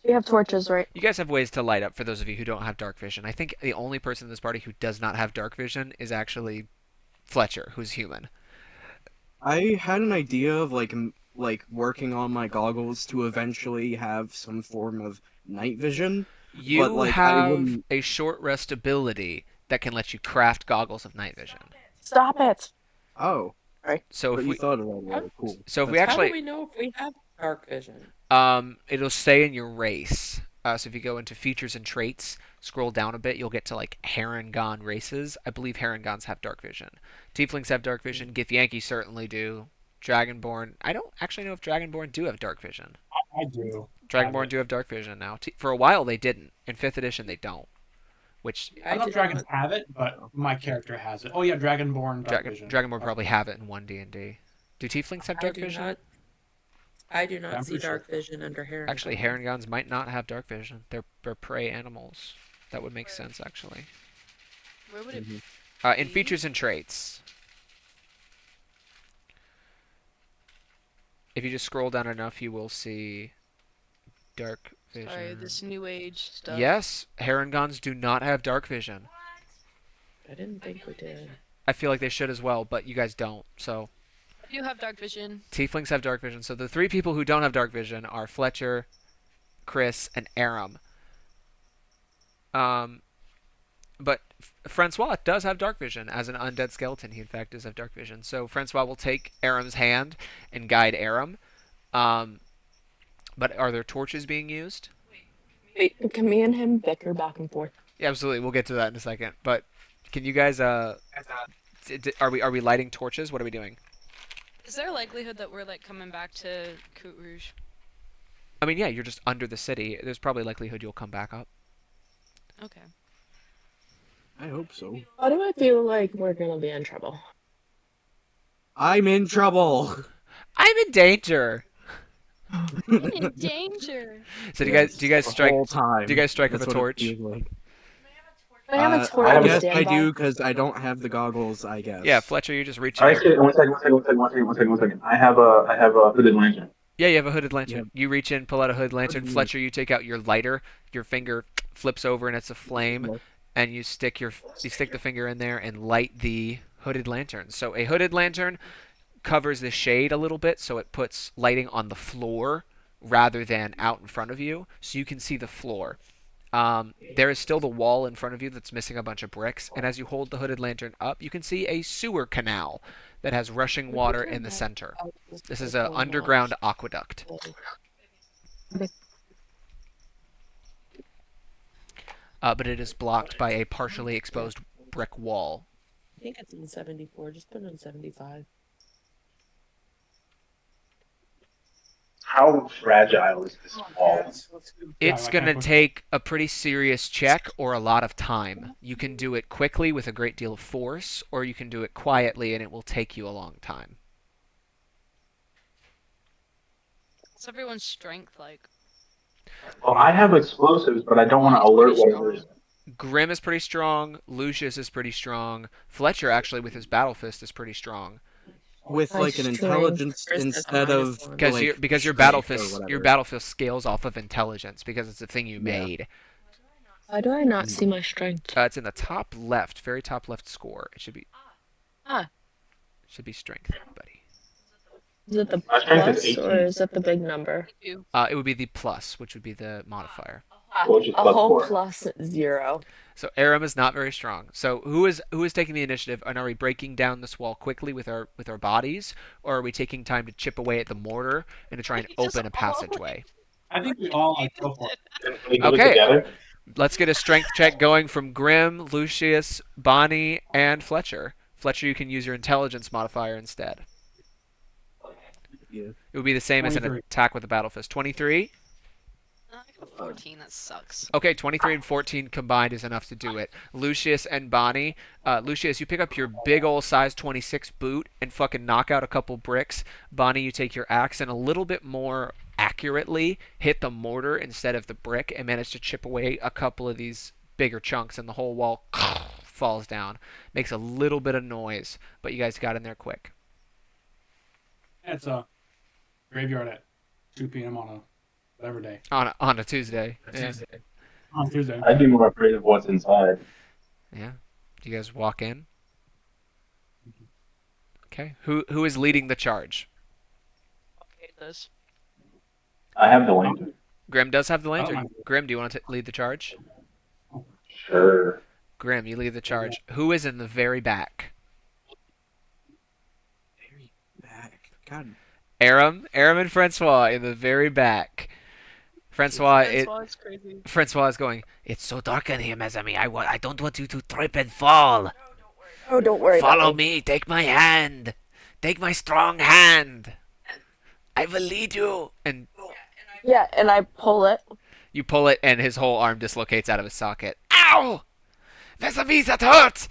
We have torches, right? You guys have ways to light up for those of you who don't have dark vision. I think the only person in this party who does not have dark vision is actually Fletcher, who's human. I had an idea of like working on my goggles to eventually have some form of night vision, but You like I have wouldn't. a short rest ability that can let you craft goggles of night vision. Stop it. Oh, Right. So but if you we thought of that How, really cool. so if we That's how do actually we know if we have dark vision? it'll say in your race. So if you go into features and traits, scroll down a bit, you'll get to like Harengon races. I believe Harengons have dark vision. Tieflings have dark vision. Githyanki certainly do. Dragonborn. I don't actually know if Dragonborn do have dark vision. I do have Dragonborn it. do have dark vision now. For a while they didn't. In fifth edition they don't. Which I I don't know do if dragons not. have it, but my character has it. Oh yeah, Dragonborn Dark Vision. Dragonborn probably have it in one D&D. Do Tieflings have I dark do vision? not. I do Yeah, not I'm see pretty sure. dark vision under Actually, Herringbone. Haringons might not have dark vision. They're prey animals. That would make sense actually. Where would it Mhm. In be? features and traits, if you just scroll down enough, you will see dark vision. Sorry, this new age stuff. Yes, Haringons do not have dark vision. I didn't think we did. I feel like they should as well, but you guys don't. So I do have dark vision. Tieflings have dark vision. So the three people who don't have dark vision are Fletcher, Chris, and Aram. Um, but Francois does have dark vision as an undead skeleton. He in fact does have dark vision. So Francois will take Aram's hand and guide Aram. Um, but are there torches being used? Wait, can me and him bicker back and forth? Yeah, absolutely. We'll get to that in a second. But can you guys are we lighting torches? What are we doing? Is there a likelihood that we're like coming back to Coute Rouge? I mean, yeah, you're just under the city. There's probably likelihood you'll come back up. Okay. I hope so. Why do I feel like we're gonna be in trouble? I'm in trouble. I'm in danger. In danger. So Yes, do you guys the strike? whole time. Do you guys strike with That's a what it torch? feels like. I have a torch I have on a- Yes, I standby. do because I don't have the goggles. I guess. Yeah, Fletcher, you just reach in. Actually, one second, one second, one second, one second, one second, one second. I have a hooded lantern. Yeah, you have a hooded lantern. Yeah. You reach in, pull out a hooded lantern. Hooded Fletcher, you take out your lighter. Your finger flips over and it's a flame, and you stick the finger in there and light the hooded lantern. So a hooded lantern covers the shade a little bit, so it puts lighting on the floor rather than out in front of you, so you can see the floor. There is still the wall in front of you that's missing a bunch of bricks, and as you hold the hooded lantern up, you can see a sewer canal that has rushing water in the center. This is an underground aqueduct. But it is blocked by a partially exposed brick wall. I think it's in 74. Just put it on 75. How fragile is this wall? Let's go. It's like going to that. take a pretty serious check or a lot of time. You can do it quickly with a great deal of force, or you can do it quietly and it will take you a long time. What's everyone's strength like? Well, I have explosives, but I don't want to alert whatever's. Grim is pretty strong. Lucius is pretty strong. Fletcher, actually, with his battle fist, is pretty strong. With My like an strength. intelligence Chris has instead of -1. Because your strength battle or fist whatever. scales off of intelligence because it's a thing you Yeah. made. Why do I not see my strength? It's in the top left, very top left score. It should be Ah. should be strength, buddy. Is it the My strength is plus 18. or is it the big number? You. It would be the plus, which would be the modifier. Which is A plus whole 4. plus 0. So Aram is not very strong. So who is taking the initiative? And are we breaking down this wall quickly with our bodies, or are we taking time to chip away at the mortar and to try and Just open a all- passageway? I think we all like go for it. Can we do Okay. it together? Let's get a strength check going from Grim, Lucius, Bonnie, and Fletcher. Fletcher, you can use your intelligence modifier instead. Yeah. It would be the same as an 23. attack with a battle fist. 23? I got a 14. That sucks. Okay, 23 and 14 combined is enough to do it. Lucius and Bonnie. Lucius, you pick up your big old size 26 boot and fucking knock out a couple bricks. Bonnie, you take your axe and a little bit more accurately hit the mortar instead of the brick and manage to chip away a couple of these bigger chunks, and the whole wall falls down, makes a little bit of noise, but you guys got in there quick. It's a graveyard at 2 p.m. on a whatever day. On a Tuesday. Yeah. On Tuesday. I'd be more afraid of what's inside. Yeah. Do you guys walk in? Okay. Who is leading the charge? Okay, this. I have the I lantern. Grim does have the don't lantern. mind. Grim, do you want to lead the charge? Sure. Grim, you lead the charge. Who is in the very back? Very back. God. Aram and Francois in the very back. Francois is crazy. Francois is going. It's so dark in here, mes amis. I don't want you to trip and fall. Oh, don't worry about Follow me. me. Take my hand. Take my strong hand. I will lead you. And Yeah, and I pull it. you pull it, and his whole arm dislocates out of his socket. Ow! Mes amis, that hurt.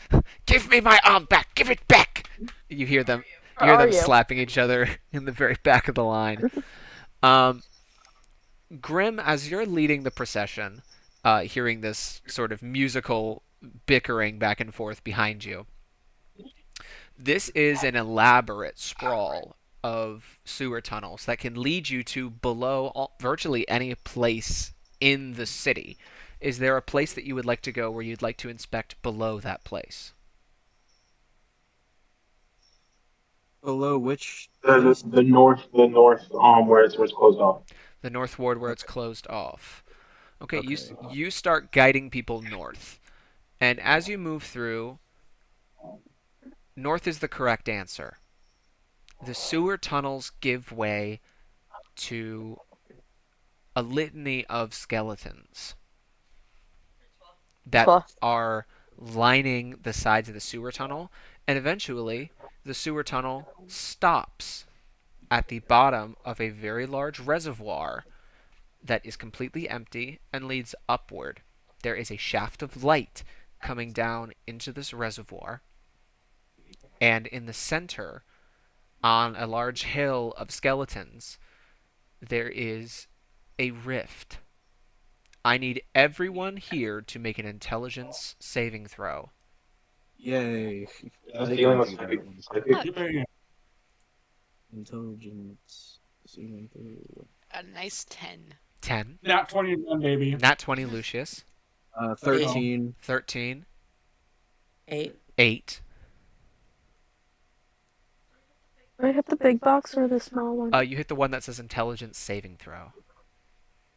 Give me my arm back. Give it back. You hear them. You Where hear are them you? slapping each other in the very back of the line. Um, Grim, as you're leading the procession, hearing this sort of musical bickering back and forth behind you, this is an elaborate sprawl of sewer tunnels that can lead you to virtually any place in the city. Is there a place that you would like to go where you'd like to inspect below that place? Below which The, place? the north, where it's closed off. The North Ward where it's Okay. closed off. Okay, you Okay. you start guiding people north. And as you move through, north is the correct answer. The sewer tunnels give way to a litany of skeletons that Well, are lining the sides of the sewer tunnel, and eventually the sewer tunnel stops at the bottom of a very large reservoir that is completely empty and leads upward. There is a shaft of light coming down into this reservoir, and in the center, on a large hill of skeletons, there is a rift. I need everyone here to make an intelligence saving throw. Yay. Is I dealing can with do psychic? that one. Psychic? Yeah. Intelligence. Saving through. A nice 10. 10. Not 20 again, baby. Nat 20, Lucius. 13. 13. 8. 8. do I hit the big box or the small one? You hit the one that says intelligence saving throw.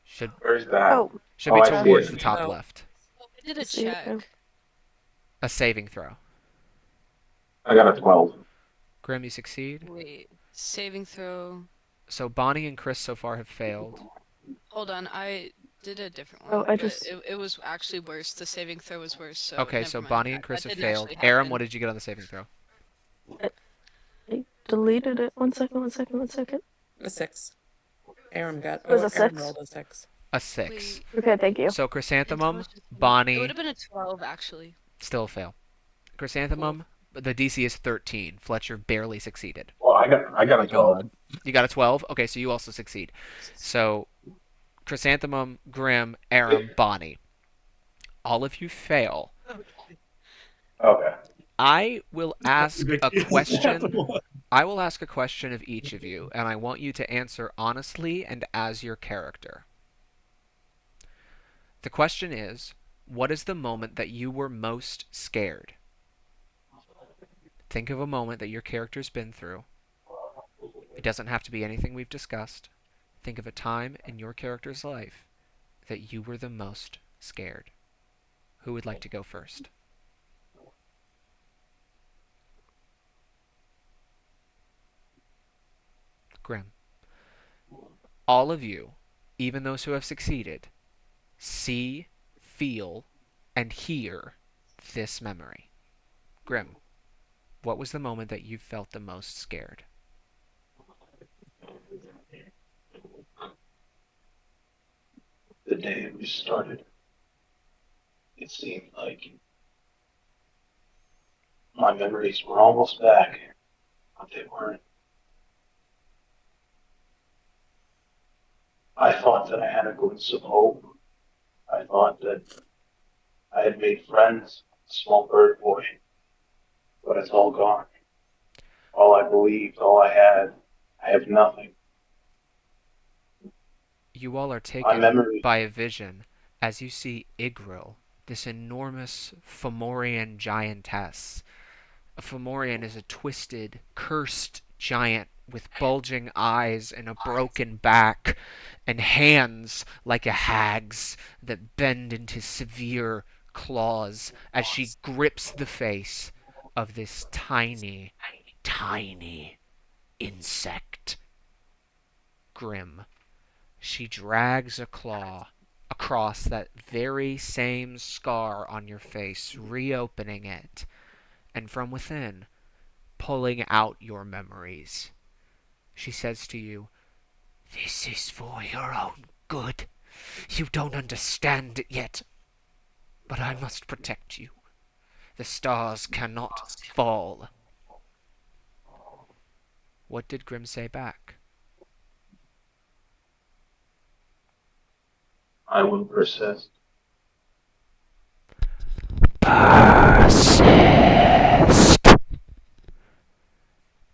Should Where's that? Oh, be I see towards it. the top Oh. left. I did a See it now. check. A saving throw. I got a 12. Grim, you succeed. Wait. Saving throw. So Bonnie and Chris so far have failed. Hold on, I did a different Oh, one. I but just- it was actually worse. The saving throw was worse, so Okay, never so mind. Bonnie and That Chris have didn't failed. actually Aram, happen. what did you get on the saving throw? I deleted it. One second. A 6. Aaron got. It was a Aaron 6? rolled a 6. A 6. Wait, Okay, thank you. So Chrysanthemum, intelligence- It would Bonnie, have been a 12, actually. still a fail. Chrysanthemum, the DC is 13. Fletcher barely succeeded. Well, I got a 12. God. You got a 12? Okay, so you also succeed. So Chrysanthemum, Grim, Aram, Bonnie. All of you fail. Okay. I will ask a question. That's I will ask a question of each of you, and I want you to answer honestly and as your character. The question is, what is the moment that you were most scared? Think of a moment that your character's been through. It doesn't have to be anything we've discussed. Think of a time in your character's life that you were the most scared. Who would like to go first? Grim. All of you, even those who have succeeded, see, feel, and hear this memory. Grim, what was the moment that you felt the most scared? The day we started, it seemed like my memories were almost back, but they weren't. I thought that I had a glimpse of hope. I thought that I had made friends. small bird boy, but it's all gone. All I believed, all I had, I have nothing. You all are My taken memory, by a vision as you see Igril, this enormous Fomorian giantess. A Fomorian is a twisted, cursed giant with bulging eyes and a broken back, and hands like a hag's that bend into severe claws as she grips the face of this tiny, tiny insect. Grim. She drags a claw across that very same scar on your face, reopening it, and from within, pulling out your memories. She says to you, "This is for your own good. You don't understand it yet, but I must protect you. The stars cannot fall." What did Grim say back? I will persist. Persist.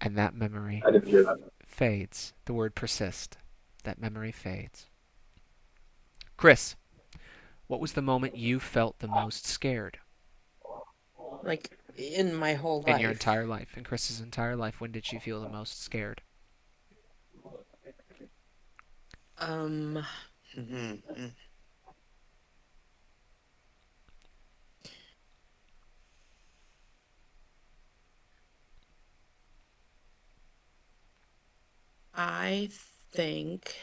And that memory I didn't hear that. fades. The word persist. That memory fades. Chris, what was the moment you felt the most scared Like in my whole in your life. entire life? In Chris's entire life, when did she feel the most scared? Um, I think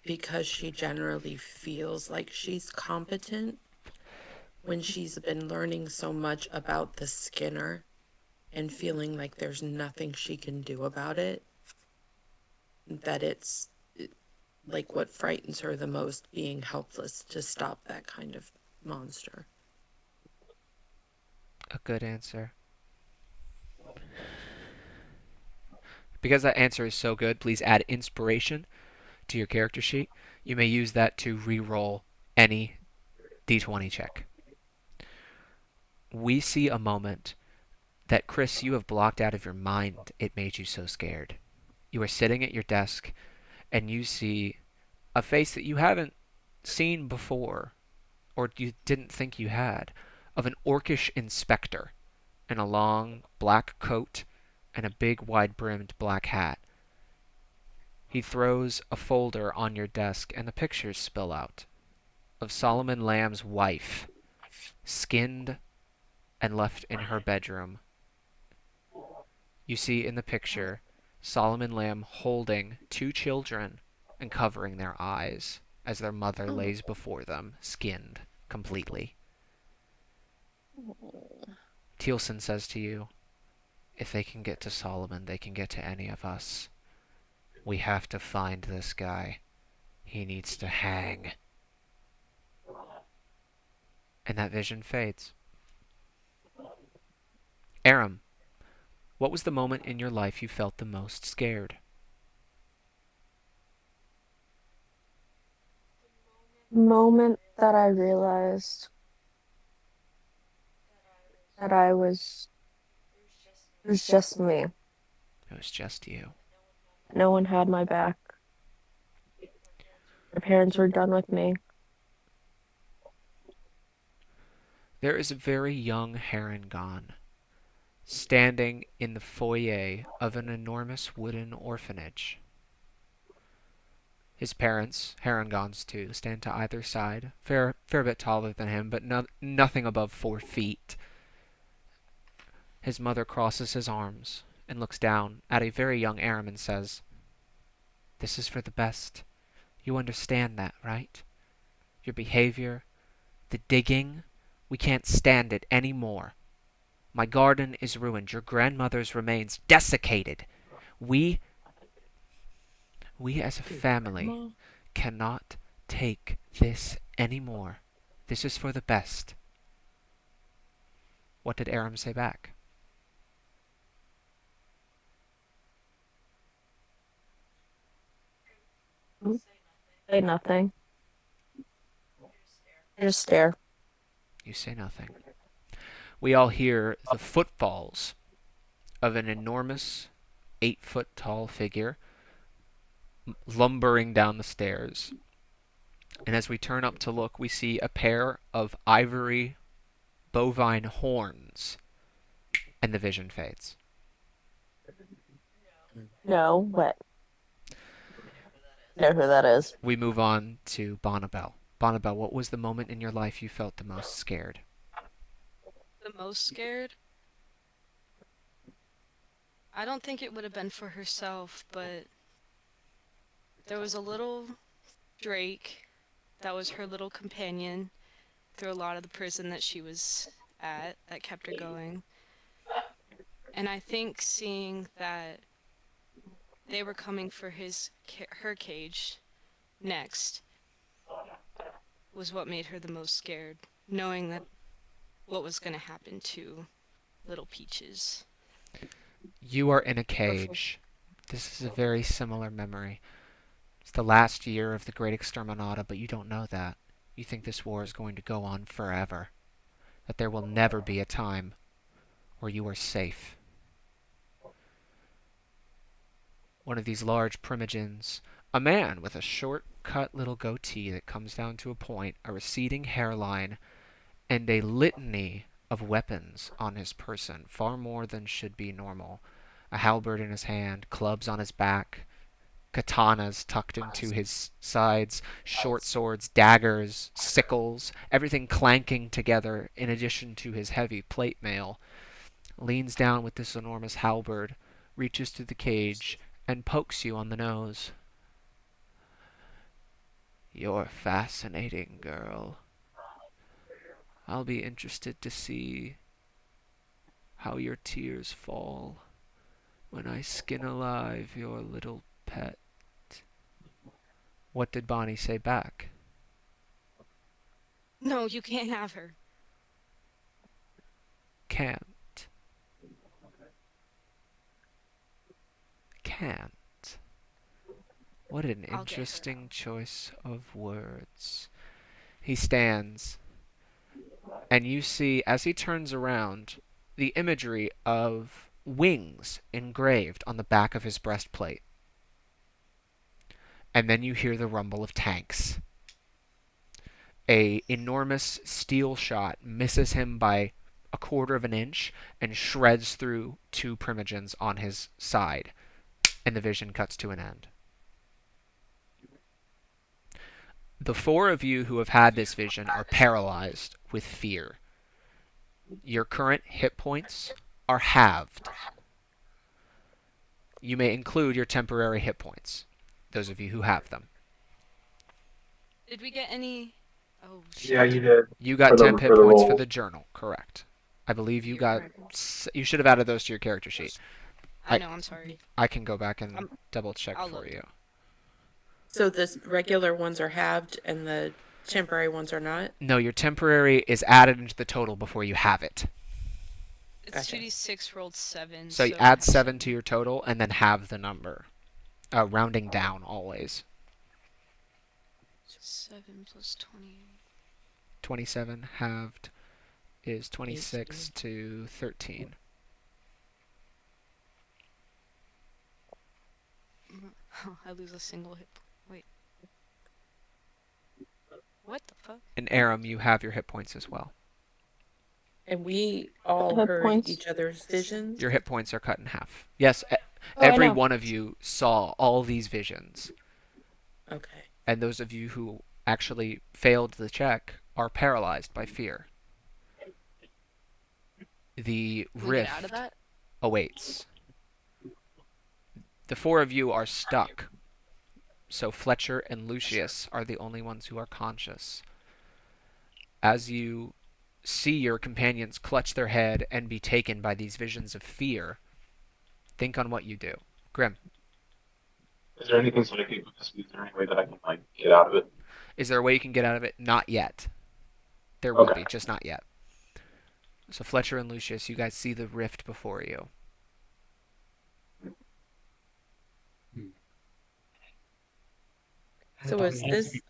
because she generally feels like she's competent when she's been learning so much about the Skinner and feeling like there's nothing she can do about it, that it's like what frightens her the most, being helpless to stop that kind of monster. A good answer. Because that answer is so good, please add inspiration to your character sheet. You may use that to re-roll any d20 check. We see a moment that, Chris, you have blocked out of your mind. It made you so scared. You are sitting at your desk and you see a face that you haven't seen before, or you didn't think you had, of an orcish inspector in a long black coat and a big wide brimmed black hat. He throws a folder on your desk and the pictures spill out of Solomon Lamb's wife, skinned and left in her bedroom. You see in the picture Solomon Lamb holding two children and covering their eyes as their mother Oh. lays before them, skinned completely. Tealson says to you, "If they can get to Solomon, they can get to any of us. We have to find this guy. He needs to hang." And that vision fades. Aram, what was the moment in your life you felt the most scared? Moment that I realized that it was just me. It was just you. No one had my back. My parents were done with me. There is a very young Harengon standing in the foyer of an enormous wooden orphanage. His parents, Harengons too, stand to either side, fair bit taller than him, but nothing above 4 feet. His mother crosses his arms and looks down at a very young Aram and says, "This is for the best. You understand that, right? Your behavior, the digging, we can't stand it any more. My garden is ruined. Your grandmother's remains desiccated. We as a family Grandma? cannot take this anymore. This is for the best." What did Aram say back? Say nothing. I just stare. You say nothing. We all hear the footfalls of an enormous 8 foot tall figure lumbering down the stairs. And as we turn up to look, we see a pair of ivory bovine horns, and the vision fades. No, what? Know who that is? We move on to Bonnabelle. Bonnabelle, what was the moment in your life you felt the most scared? The most scared? I don't think it would have been for herself, but there was a little Drake that was her little companion through a lot of the prison that she was at that kept her going. And I think seeing that they were coming for her cage next was what made her the most scared, knowing that what was going to happen to little Peaches. You are in a Before. cage. This is a very similar memory. It's the last year of the Great Exterminata, but you don't know that. You think this war is going to go on forever. That there will never be a time where you are safe. One of these large primogens, a man with a short cut little goatee that comes down to a point, a receding hairline, and a litany of weapons on his person, far more than should be normal. A halberd in his hand, clubs on his back, katanas tucked into his sides, short swords, daggers, sickles, everything clanking together in addition to his heavy plate mail, leans down with this enormous halberd, reaches to the cage, and pokes you on the nose. You're fascinating, girl. I'll be interested to see how your tears fall when I skin alive your little pet. What did Bonnie say back? No, you can't have her. Can't. Can't. What an I'll get her. interesting choice of words. He stands, and you see, as he turns around, the imagery of wings engraved on the back of his breastplate. And then you hear the rumble of tanks. A enormous steel shot misses him by a quarter of an inch and shreds through two primogens on his side, and the vision cuts to an end. The four of you who have had this vision are paralyzed with fear. Your current hit points are halved. You may include your temporary hit points, those of you who have them. Did we get any? Oh Yeah, shit. you did You got for the 10 hit for the points for rolls. the journal, correct. I believe you You're got. right. You should have added those to your character sheet. I know. I'm sorry. I can go back and I'm, double check I'll for look. you. So the regular ones are halved and the temporary ones are not? No, your temporary is added into the total before you have it. It's Gotcha. 2d6 rolled 7, So you so I add have 7 to your total and then have the number. Rounding down always. 7 plus 20. 27 halved is 26 18. to 13. I lose a single hit. Wait. What the fuck? In Aram, you have your hit points as well. And we all Hit heard points. each other's visions? Your hit points are cut in half. Yes, I every know. one of you saw all these visions. Okay. And those of you who actually failed the check are paralyzed by fear. The Can we get out of rift that? awaits. The four of you are stuck. So Fletcher and Lucius are the only ones who are conscious. As you see your companions clutch their head and be taken by these visions of fear, think on what you do. Grim, Is there anything psychic with this? Is there any way that I can like get out of it? is there a way you can get out of it? Not yet. There will Okay. be, just not yet. So Fletcher and Lucius, you guys see the rift before you. So is this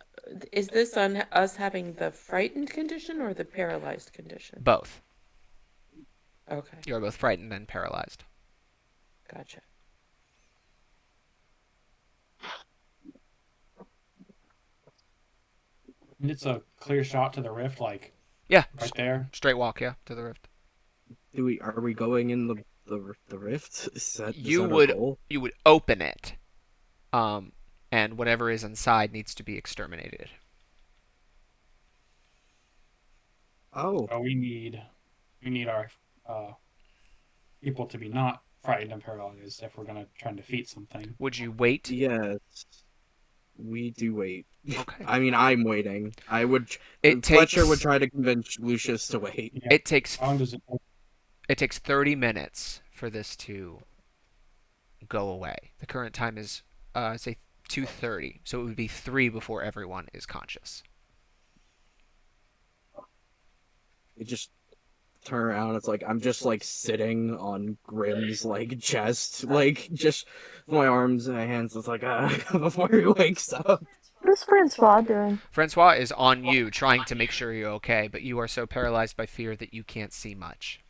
Is this on us having the frightened condition or the paralyzed condition? Both. Okay, You are both frightened and paralyzed. gotcha. And it's a clear shot to the rift, like Yeah, right there. straight walk, yeah, to the rift. Are we going in the rift? Is You that our would goal? you would open it, um, and whatever is inside needs to be exterminated. Oh, So we need our uh, people to be not frightened and paralyzed if we're gonna try and defeat something. Would you wait? yes. We do wait. Okay. I mean, I'm waiting. It Fletcher would takes try to convince Lucius to wait. Yeah. it takes How long does it? it takes 30 minutes for this to go away. The current time is say 2:30, so it would be 3 before everyone is conscious. You just turn around. It's like I'm just like sitting on Grimm's like chest, like just my arms and my hands. It's like before he wakes up. What is Francois doing? Francois is on you, trying to make sure you're okay, but you are so paralyzed by fear that you can't see much.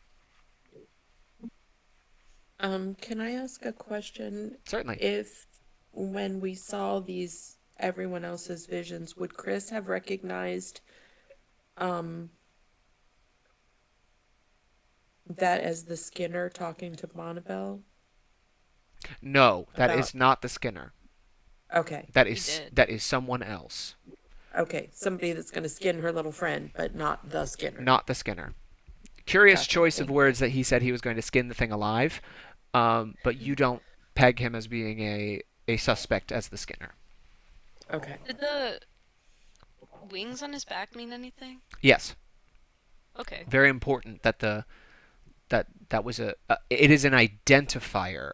Can I ask a question? Certainly. If when we saw these everyone else's visions, would Chris have recognized um that as the Skinner talking to Bonnabelle No, that about is not the Skinner. okay. That He is did. that is someone else. Okay, somebody that's gonna skin her little friend, but not the Skinner. Not the Skinner. Curious Gotcha, choice of thank words that he said he was going to skin the thing alive, but you don't peg him as being a suspect as the Skinner. Okay. Did the wings on his back mean anything? Yes, Okay. very important that that was it is an identifier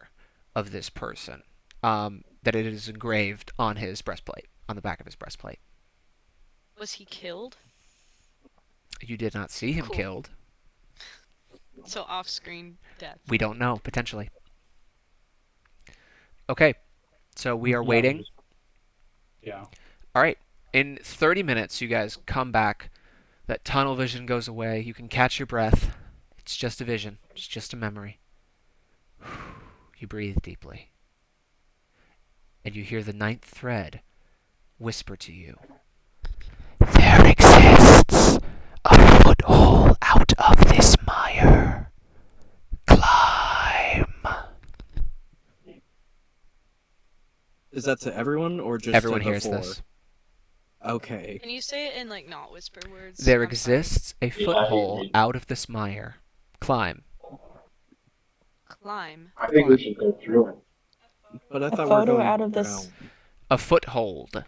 of this person. That it is engraved on his breastplate, on the back of his breastplate. Was he killed? You did not see him Cool. killed. So off-screen death. We don't know, potentially. Okay, so we are Yeah, waiting. Yeah. All right, in 30 minutes, you guys come back. That tunnel vision goes away. You can catch your breath. It's just a vision. It's just a memory. You breathe deeply. And you hear the ninth thread whisper to you. There exists a foothold out of this mire. Climb. Is that to everyone or just Everyone to the hears four? this. Okay. Can you say it in like not whisper words? There I'm sorry. exists a Yeah, I foothold agree. out of this mire. Climb. Climb. I think we should go through it. But I A thought we were photo going out of this down. A foothold.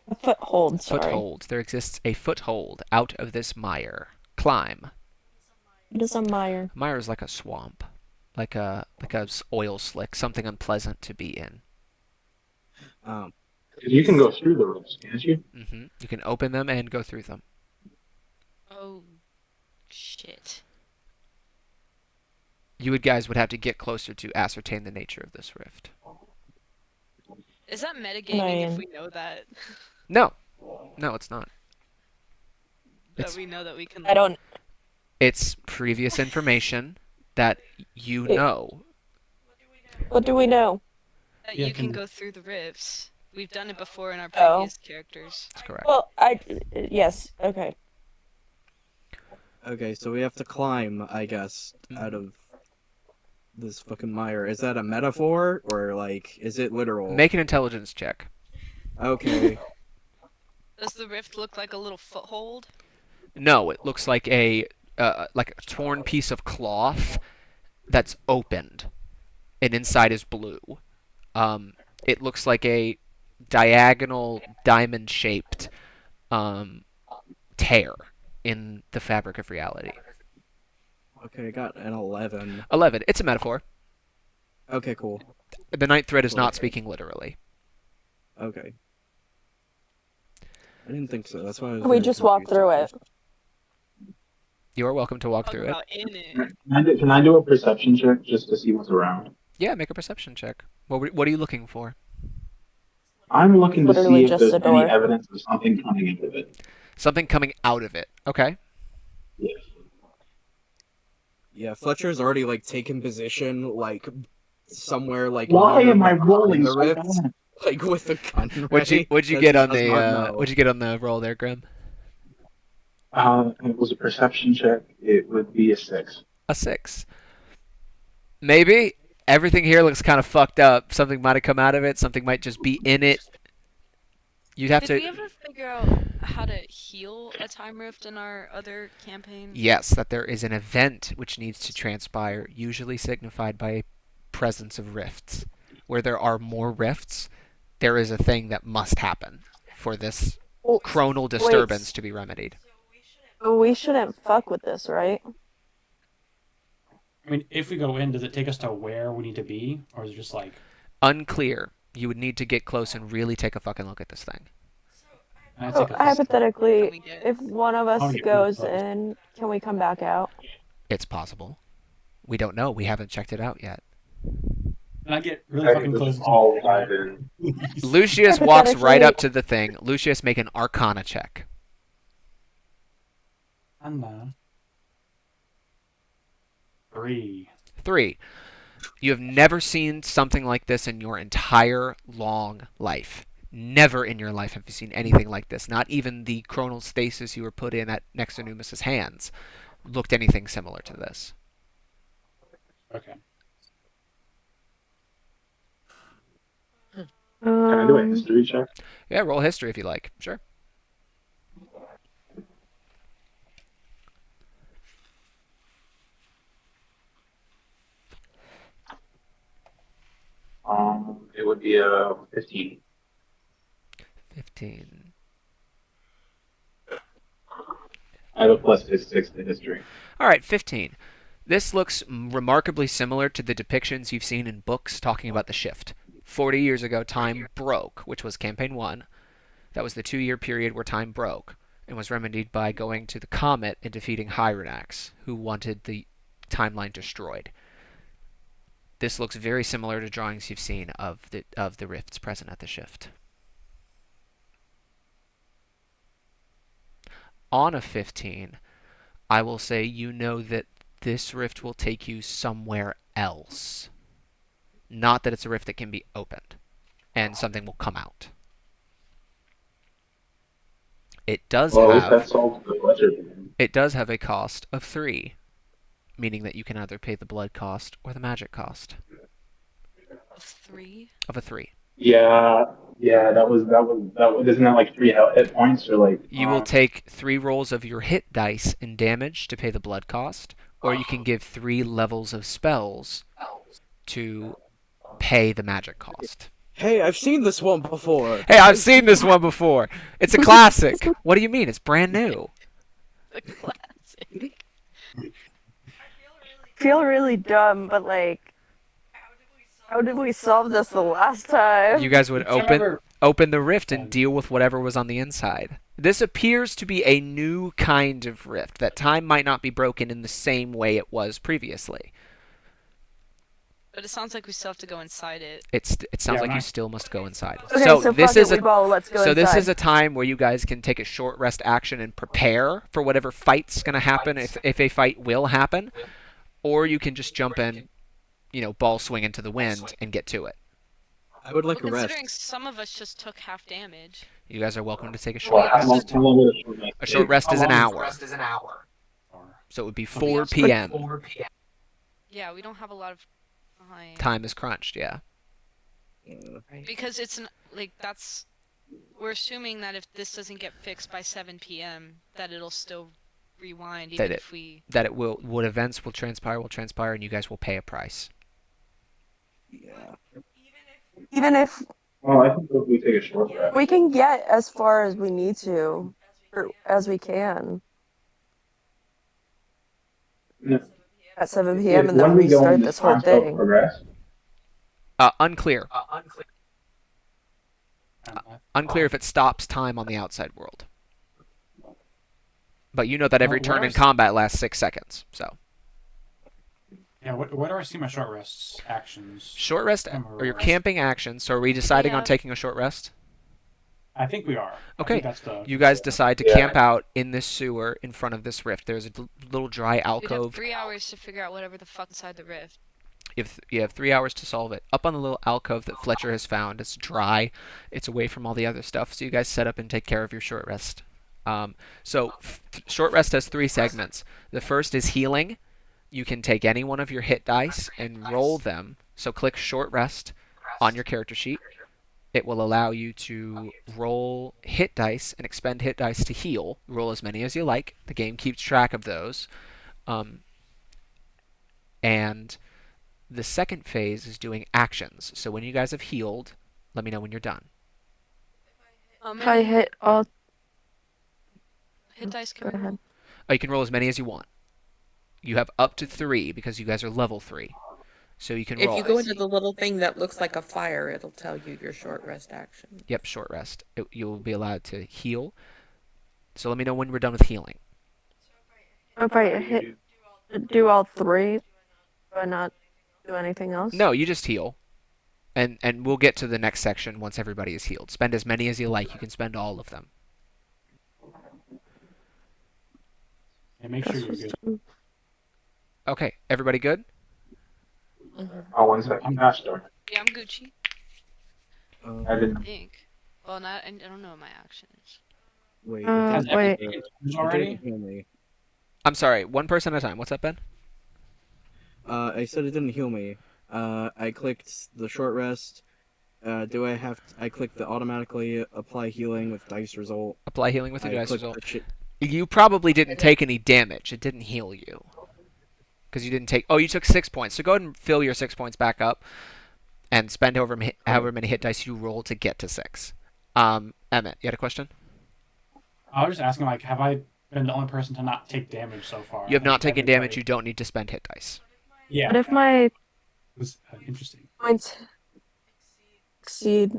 a foothold, sorry. Foothold. There exists a foothold out of this mire. Climb. What is a mire? Mire is like a swamp, like a oil slick, something unpleasant to be in. You can go through the rooms, can't you? You can open them and go through them. Oh, shit. You guys would have to get closer to ascertain the nature of this rift. Is that metagaming if Nine. we know that? No, it's not. That It's we know that we can. I don't. it's previous information that you It- know. What do we know? That Yeah, you can can- go through the rifts. We've done it before in our Oh. previous characters. That's correct. Well, yes, okay. Okay, so we have to climb, I guess, out of this fucking mire. Is that a metaphor or like is it literal? Make an intelligence check. Okay. Does the rift look like a little foothold? No, it looks like a torn piece of cloth that's opened, and inside is blue. It looks like a diagonal diamond-shaped tear in the fabric of reality. Okay, I got an 11. 11. It's a metaphor. Okay, cool. The ninth thread is Cool. not speaking literally. Okay. I didn't think so. That's why I was We very just walk confused through at it. first. You are welcome to walk Talk through it. about in it. Can I do a perception check just to see what's around? Yeah, make a perception check. What are you looking for? I'm looking to Literally see if just there's a any door. evidence of something coming out of it. Something coming out of it. Okay. Yes. Yeah, Fletcher's already like taken position, like somewhere like Why near am I behind rolling the so rift, bad? like with a gun What'd you ready, what'd you because get he on does not the know. what'd you get on the roll there, Grim? It was a perception check. It would be a 6. A 6. Maybe. Everything here looks kind of fucked up. Something might have come out of it. Something might just be in it. You'd have Did to. we ever figure out how to heal a time rift in our other campaign? Yes, that there is an event which needs to transpire, usually signified by a presence of rifts. Where there are more rifts, there is a thing that must happen for this Oh, chronal wait, disturbance to be remedied. we shouldn't fuck with this, right? I mean, if we go in, does it take us to where we need to be, or is it just like? Unclear. You would need to get close and really take a fucking look at this thing. And I So take a fuck. Can hypothetically, we get? if one of I want us to get really goes close. in, can we come back out? It's possible. We don't know. We haven't checked it out yet. And I get really I think fucking we close should to all it. dive in. Please. Lucius walks right up to the thing. Lucius, make an Arcana check. Anna. 3. 3. You have never seen something like this in your entire long life. Never in your life have you seen anything like this. Not even the chronal stasis you were put in at next to Numis's hands looked anything similar to this. Okay. Can I do a history check? Yeah, roll history if you like. Sure. It would be a 15. 15. I have a plus 6 to history. All right, 15. This looks remarkably similar to the depictions you've seen in books talking about the shift. 40 years ago, time broke, which was campaign 1. That was the 2-year period where time broke and was remedied by going to the comet and defeating Hyronax, who wanted the timeline destroyed. This looks very similar to drawings you've seen of the rifts present at the shift. On a 15, I will say you know that this rift will take you somewhere else. Not that it's a rift that can be opened, and something will come out. It does Well, at least that have solves the Fletcher thing. it does have a cost of 3, meaning that you can either pay the blood cost or the magic cost Of 3? of a 3. Yeah, that was. Isn't that like 3 hit points or like? You will take 3 rolls of your hit dice and damage to pay the blood cost, or you can give 3 levels of spells to pay the magic cost. Hey, I've seen this one before. Hey, I've seen this one before. It's a classic. What do you mean? It's brand new. The classic. Feel really dumb, but like, how did we solve this the last time? You guys would I remember- open the rift and deal with whatever was on the inside. This appears to be a new kind of rift. That time might not be broken in the same way it was previously. But it sounds like we still have to go inside it. It sounds Yeah, like you nice. still must go inside. Okay, so so this fuck is it, let's go so inside. this is a time where you guys can take a short rest action and prepare for whatever fight's gonna happen if a fight will happen, or you can just jump in, ball swing into the wind and get to it. I would like Well, a considering rest. some of us just took half damage. You guys are welcome to take a Well, short how long, rest. how long would a short rest A short take? rest is an hour, Or- so it would be 4 p.m. Yeah, we don't have a lot of time. Time is crunched. Yeah. Because it's that's we're assuming that if this doesn't get fixed by 7 p.m., that it'll still rewind even if we. That it will. What events will transpire, and you guys will pay a price. Yeah. Even if Well, I think if we take a short rest. we can get as far as we need to, or as we can, No, at 7 p.m. and when then we go restart in, this this whole time still thing. progress. Unclear. Unclear if it stops time on the outside world. But you know that every Well, turn in where's- combat lasts 6 seconds. So Yeah, where do I see my short rests actions? short rest or your camping actions. So are we deciding on Yeah. taking a short rest? I think we are. I think Okay, that's the you guys concern. decide to Yeah. camp out in this sewer in front of this rift. There's a little dry We'd have alcove. 3 hours to figure out whatever the fuck inside the rift. You have 3 hours to solve it. Up on the little alcove that Fletcher has found, it's dry. It's away from all the other stuff. So you guys set up and take care of your short rest. Short rest has three segments. The first is healing. You can take any one of your hit dice and roll them. So click short rest on your character sheet. It will allow you to roll hit dice and expend hit dice to heal. Roll as many as you like. The game keeps track of those. Um, and the second phase is doing actions. So when you guys have healed, let me know when you're done. If I hit all, Hit dice go can we roll? ahead. Oh, you can roll as many as you want. You have up to 3 because you guys are level 3. So you can If roll. you go into the little thing that looks like a fire, it'll tell you your short rest action. Yep, short rest. You will be allowed to heal. So let me know when we're done with healing. If I do all three, do I not do anything else? No, you just heal. And we'll get to the next section once everybody is healed. Spend as many as you like. You can spend all of them. And make sure you're good. Okay, everybody good? Oh, one second. Gosh darn it. Yeah, I'm Gucci. I I didn't. think. Well, I don't know what my action is. Wait, Has Wait. everybody it already? didn't heal me. I'm sorry, one person at a time. What's up, Ben? I said it didn't heal me. I clicked the short rest. I clicked the automatically apply healing with dice result. Apply healing with your I dice clicked result. the shit. You probably didn't take any damage. It didn't heal you. Because you didn't take... Oh, you took 6 points. So go ahead and fill your 6 points back up. And spend however many hit dice you roll to get to 6. Emmett, you had a question? I was just asking, like, have I been the only person to not take damage so far? You have I not think taken damage. everybody- You don't need to spend hit dice. Yeah. But if my It was interesting. points exceed,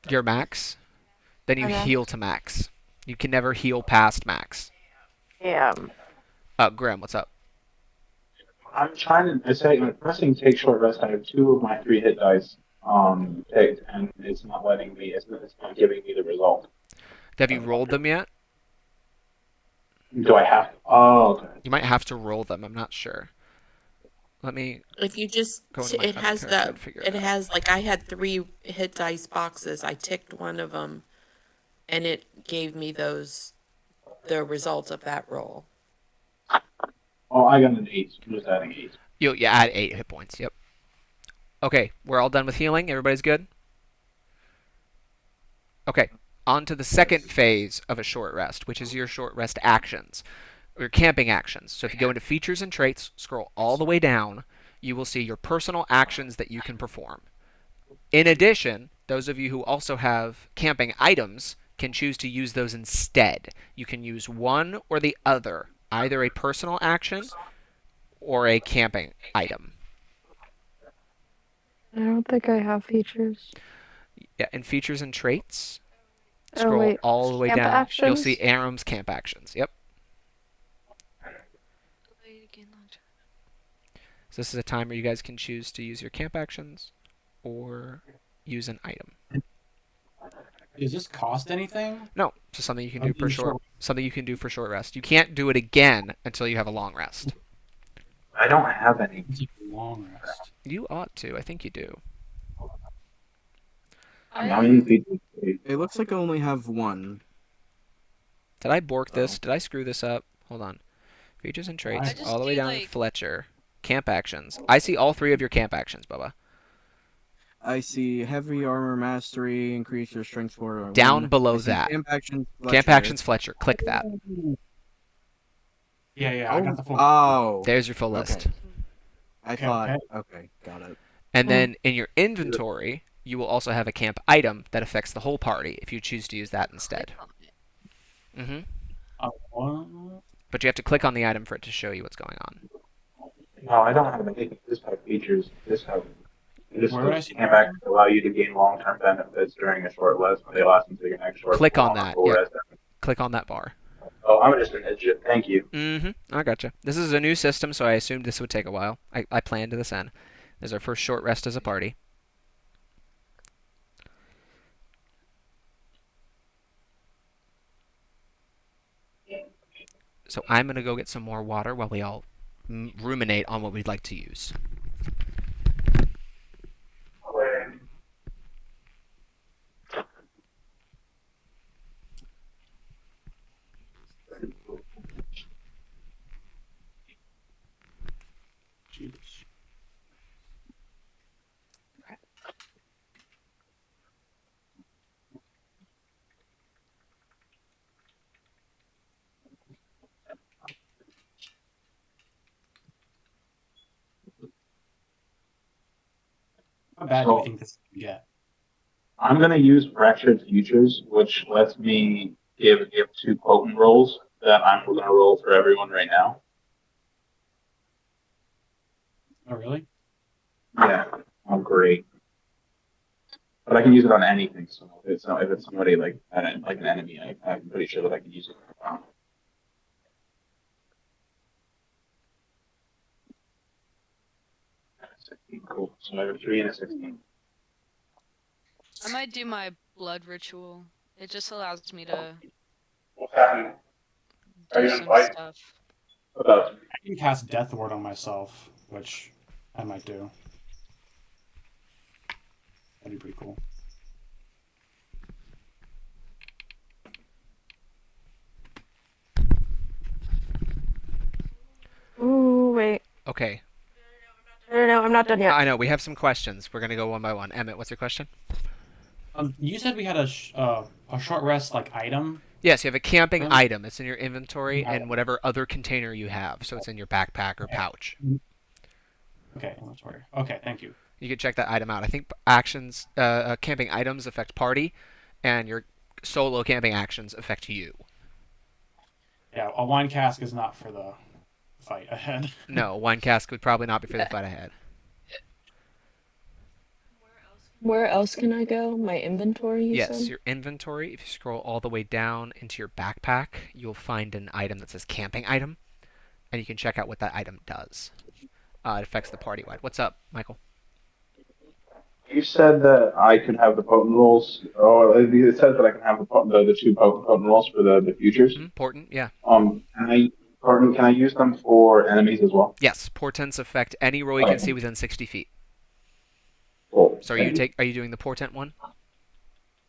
Your max, then you Okay. heal to max. You can never heal past max. yeah, Graham, what's up? I'm trying to say, I'm pressing take short rest. I have 2 of my 3 hit dice picked, and it's not letting me. It's not giving me the result. Have you rolled them yet? Do I have to? Oh, okay. You might have to roll them. I'm not sure. Let me If you just, go into my it other has character that, and figure it it out. has, like, I had 3 hit dice boxes. I ticked one of them, and it gave me the result of that roll. Oh, I got an 8. I'm just adding 8. You add 8 hit points. Yep. Okay, we're all done with healing. Everybody's good? Okay, on to the second phase of a short rest, which is your short rest actions, or your camping actions. So if you go into features and traits, scroll all the way down, you will see your personal actions that you can perform. In addition, those of you who also have camping items can choose to use those instead. You can use one or the other, either a personal action or a camping item. I don't think I have features. Yeah, in features and traits, Oh, scroll wait. all the way Camp down. You'll actions? see Aram's camp actions. Yep. So this is a time where you guys can choose to use your camp actions or use an item. Does this cost anything? No, just something you can I'm do for in short. Something you can do for short rest. You can't do it again until you have a long rest. I don't have any. It's a long rest. You ought to. I think you do. I'm in features. It looks like I only have one. Did I bork this? Did I screw this up? Hold on. Features and traits, I just all the way do, down to like- Fletcher. Camp actions. I see all 3 of your camp actions, Bubba. I see heavy armor mastery, increase your strength score. Down below I see that. Camp actions. Camp actions, Fletcher. Click that. Yeah, I got the full. Oh. There's your full list. I Okay, thought. okay. Okay, got it. And then in your inventory, you will also have a camp item that affects the whole party if you choose to use that instead. hmm But you have to click on the item for it to show you what's going on. No, I don't have anything. This have features. This have. This Where would I see camp actions allow you to gain long-term benefits during a short rest. They last until your next short. Click on long that, full yeah. rest. Click on that bar. Oh, I'm just an idiot. Thank you. I gotcha. This is a new system, so I assumed this would take a while. I planned to this end. This is our first short rest as a party. So I'm gonna go get some more water while we all ruminate on what we'd like to use. Jesus. How bad do we So think this can get? I'm gonna use fractured futures, which lets me give two potent rolls that I'm gonna roll for everyone right now. Oh, really? Yeah. Oh, great. But I can use it on anything. So if it's somebody like an enemy, I'm pretty sure that I can use it. Um, 16, cool. So I have a 3 and a 16. I might do my blood ritual. It just allows me to What's happening? Are do you gonna some fight? stuff. About I can cast Death Ward on myself, which I might do. That'd be pretty cool. Ooh, wait. Okay. No, I'm not done yet. I know we have some questions. We're gonna go one by one. Emmett, what's your question? You said we had a short rest like item. Yes, you have a camping Really? item. It's in your inventory and whatever other container you have. So it's in your backpack or pouch. Okay, inventory. Okay, thank you. You can check that item out. I think camping items affect party, and your solo camping actions affect you. Yeah, a wine cask is not for the fight ahead. No, wine cask would probably not be for the fight ahead. Where else can I go? My inventory, you Yes, said? your inventory. If you scroll all the way down into your backpack, you'll find an item that says camping item, and you can check out what that item does. It affects the party wide. What's up, Michael? you said that I could have the potent rolls, or it says that I can have the two potent rolls for the futures. Important, yeah. Can I, Pardon, can I use them for enemies as well? Yes, portents affect any roll you can see Okay, within 60 feet. cool. So Thank you. are you doing the portent one?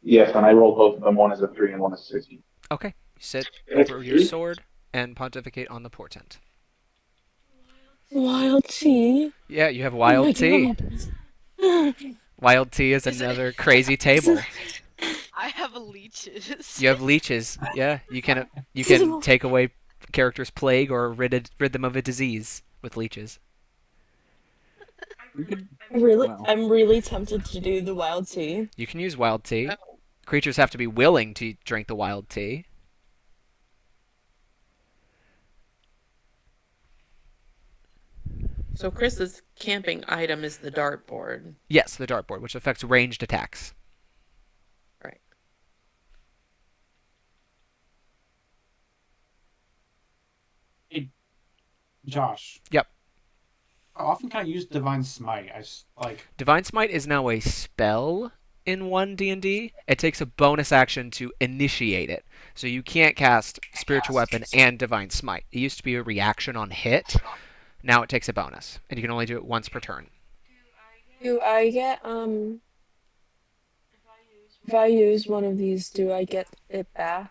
Yes, and I rolled both of them. One is a 3 and one is a 16. Okay. You sit It's over your three. sword and pontificate on the portent. Wild tea. Yeah, you have Oh my wild tea. god. Wild tea is Is it? another crazy This is, table. I have leeches. You have leeches. Yeah, you this is can take away characters' plague or rid them of a disease with leeches. We could. really. Well, I'm really tempted to do the wild tea. You can use wild tea. Oh, Creatures have to be willing to drink the wild tea. so Chris's camping item is the dartboard. Yes, the dartboard, which affects ranged attacks. Right. Hey, Josh, Yep. how often can I use Divine Smite? Like. Divine Smite is now a spell in 1 D&D. It takes a bonus action to initiate it. So you can't cast Spiritual Weapon and Divine Smite. It used to be a reaction on hit. Now it takes a bonus, and you can only do it once per turn. Do I get if I use one of these, do I get it back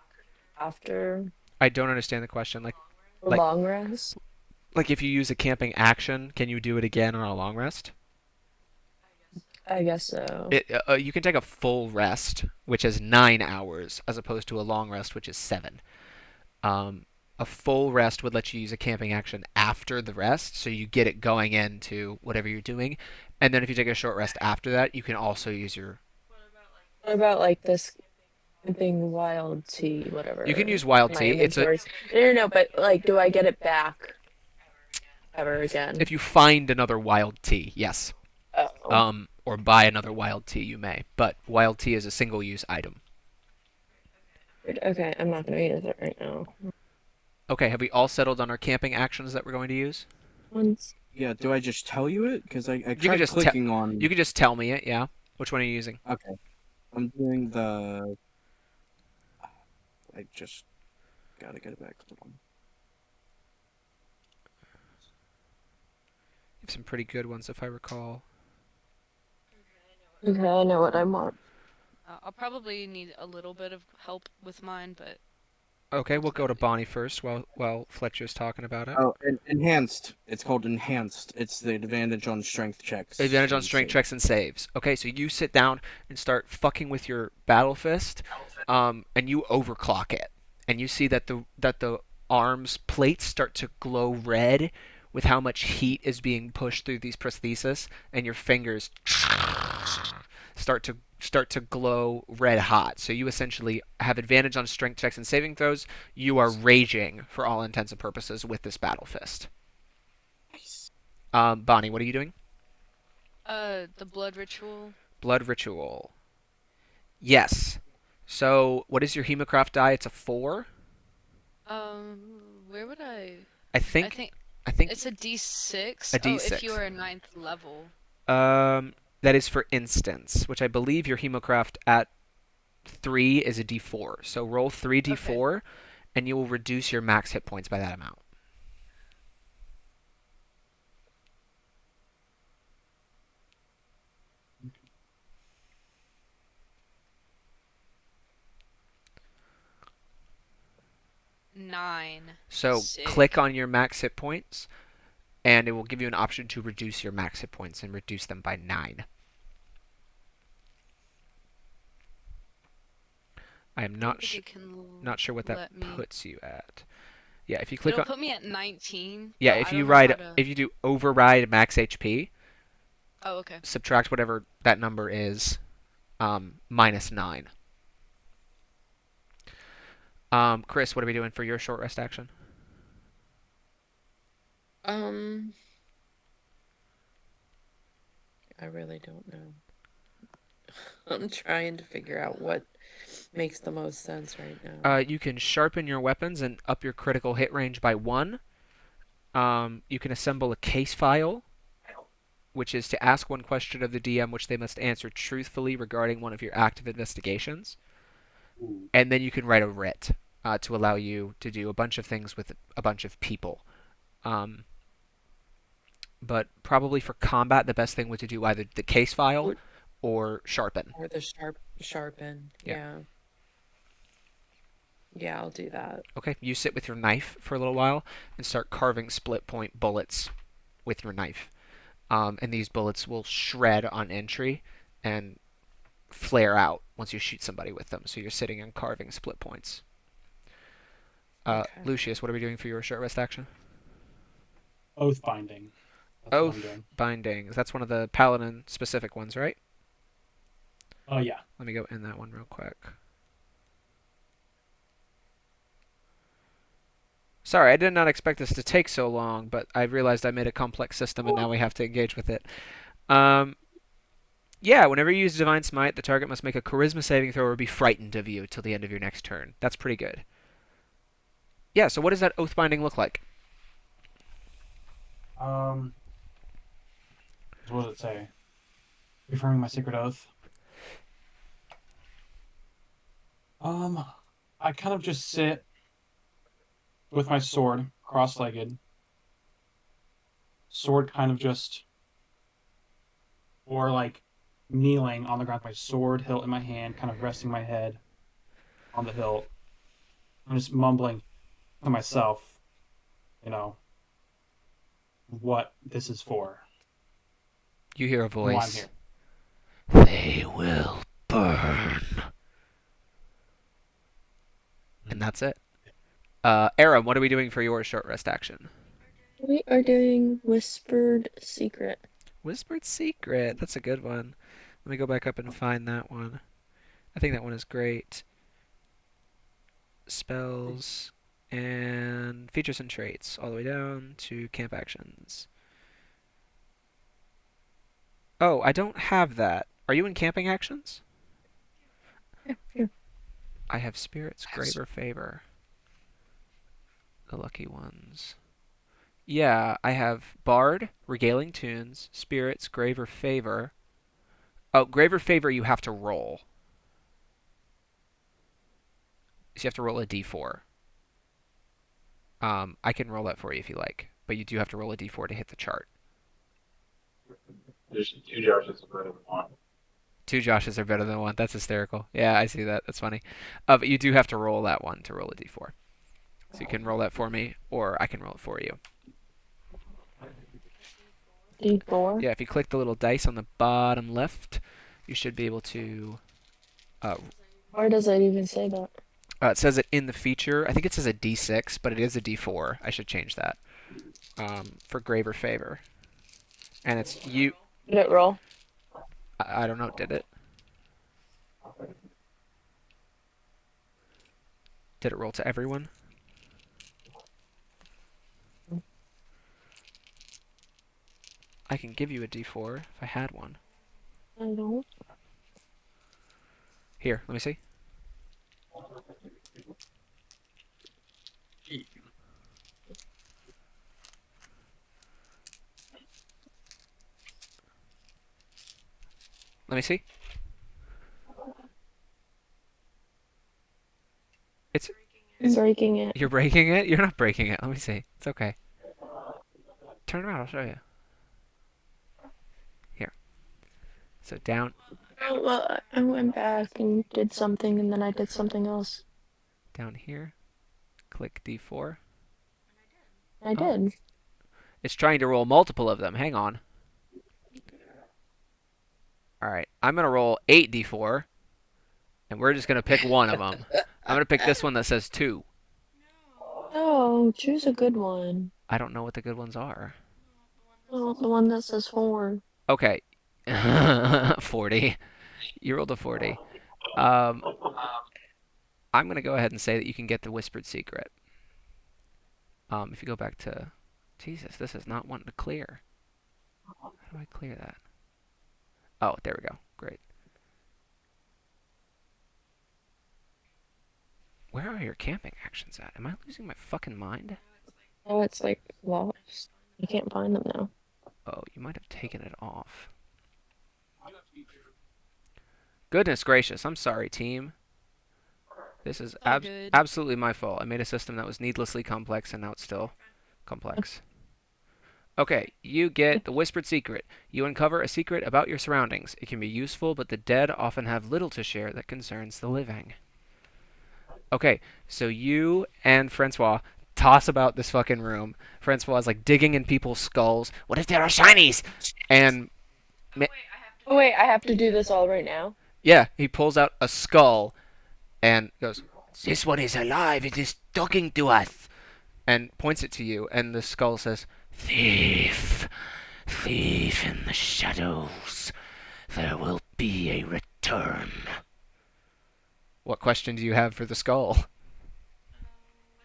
after I don't understand the question. a Like long rest? like if you use a camping action, can you do it again on a long rest? I guess so. You can take a full rest, which is 9 hours, as opposed to a long rest, which is 7. Um, a full rest would let you use a camping action after the rest, so you get it going into whatever you're doing. And then if you take a short rest after that, you can also use your. What about like this camping wild tea, You can whatever? use wild My tea. It's a inventories. No, but like, do I get it back ever again? if you find another wild tea, yes. Oh, Or buy another wild tea, you may. But wild tea is a single-use item. okay. I'm not gonna use it right now. Okay, have we all settled on our camping actions that we're going to use? Once. yeah. Do I just tell you it? Because I You can tried just clicking you on. can just tell me it. Yeah. Which one are you using? Okay, I'm doing the. I just gotta get it back to the one. Some pretty good ones if I recall. Okay, I know what I want. I'll probably need a little bit of help with mine, but Okay, we'll go to ultimately. Bonnie first while Fletcher's talking about it. Oh, enhanced. It's called enhanced. It's the advantage on strength checks Advantage on and strength save. checks and saves. Okay, so you sit down and start fucking with your battle fist, and you overclock it, and you see that the arms plates start to glow red with how much heat is being pushed through these prostheses, and your fingers start to glow red hot. So you essentially have advantage on strength checks and saving throws. You are raging for all intents and purposes with this battle fist. Bonnie, what are you doing? The blood ritual. Blood ritual. Yes. So what is your Hemocraft die? It's a 4. Where would I? I I think think I think it's a D6. a Oh, if you D6. are a ninth level. That is for instance, which I believe your Hemocraft at 3 is a D4. So roll 3 Okay. D4 and you will reduce your max hit points by that amount. Nine. So click Sick. on your max hit points and it will give you an option to reduce your max hit points and reduce them by 9. I am I don't think it can not sure what that let me. puts you at. Yeah, if you click It'll on put me at 19, yeah, but if I you don't know ride how to. if you do override max HP, Oh, okay. subtract whatever that number is, minus 9. Chris, what are we doing for your short rest action? Um, I really don't know. I'm trying to figure out what makes the most sense right now. You can sharpen your weapons and up your critical hit range by 1. You can assemble a case file, which is to ask one question of the DM, which they must answer truthfully regarding one of your active investigations. Ooh. And then you can write a writ to allow you to do a bunch of things with a bunch of people. Um, but probably for combat, the best thing would to do either the case file Or, or sharpen. or the sharpen. Yeah. Yeah. Yeah, I'll do that. Okay. You sit with your knife for a little while and start carving split point bullets with your knife. And these bullets will shred on entry and flare out once you shoot somebody with them. So you're sitting and carving split points. Okay. Lucius, what are we doing for your short rest action? Oath binding. That's what I'm Oath doing. bindings. That's one of the paladin specific ones, right? Oh yeah. Let me go in that one real quick. Sorry, I did not expect this to take so long, but I realized I made a complex system and now we have to engage with it. Um, yeah, whenever you use Divine Smite, the target must make a Charisma saving throw or be frightened of you till the end of your next turn. That's pretty good. Yeah, so what does that oath binding look like? Um, what does it say? Reaffirming my sacred oath. Um, I kind of just sit with my sword cross-legged, sword kind of just, or like kneeling on the ground, my sword hilt in my hand, kind of resting my head on the hilt. I'm just mumbling to myself, you know, what this is for You hear a and why I'm voice. here. They will burn. And that's it. Aram, what are we doing for your short rest action? We are doing Whispered Secret. Whispered Secret. That's a good one. Let me go back up and find that one. I think that one is great. Spells and features and traits all the way down to camp actions. Oh, I don't have that. Are you in camping actions? Yeah. I have spirits, graver favor. The lucky ones. Yeah, I have bard, regaling tunes, spirits, graver favor. Oh, graver favor you have to roll. So you have to roll a d4. I can roll that for you if you like, but you do have to roll a d4 to hit the chart. There's two Joshes are better than one. Two Joshes are better than one. That's hysterical. Yeah, I see that. That's funny. But you do have to roll that one to roll a d4. So you can roll that for me, or I can roll it for you. D4. Yeah, if you click the little dice on the bottom left, you should be able to. Uh, Where does it even say that? it says it in the feature. I think it says a d6, but it is a d4. I should change that for graver favor. And it's you. Did it roll? I don't know. Did it? Did it roll to everyone? I can give you a d4 if I had one. I don't. Here, let me see. Let me see. It's. Breaking it. You're breaking it? You're not breaking it. Let me see. It's okay. Turn around. I'll show you. Here. So down. Oh, well, I went back and did something, and then I did something else. Down here. Click d4. I did. It's trying to roll multiple of them. Hang on. Alright. I'm going to roll 8d4. And we're just going to pick one of them. I'm going to pick this one that says 2. Oh, choose a good one. I don't know what the good ones are. Oh, the one that says 4. Okay. 40. You rolled a 40. I'm going to go ahead and say that you can get the Whispered Secret. If you go back to... Jesus, this is not wanting to clear. How do I clear that? Oh, there we go. Great. Where are your camping actions at? Am I losing my fucking mind? Oh, it's like lost. I can't find them now. Oh, you might have taken it off. Goodness gracious, I'm sorry, team. This is All good. absolutely my fault. I made a system that was needlessly complex, and now it's still complex. Okay, you get the Whispered Secret. You uncover a secret about your surroundings. It can be useful, but the dead often have little to share that concerns the living. Okay, so you and Francois toss about this fucking room. Francois is like digging in people's skulls. What if there are shinies? And Oh, wait, I have to do this all right now? yeah, he pulls out a skull and goes, "This one is alive. It is talking to us." And points it to you. And the skull says, "Thief, thief in the shadows. There will be a return." What question do you have for the skull?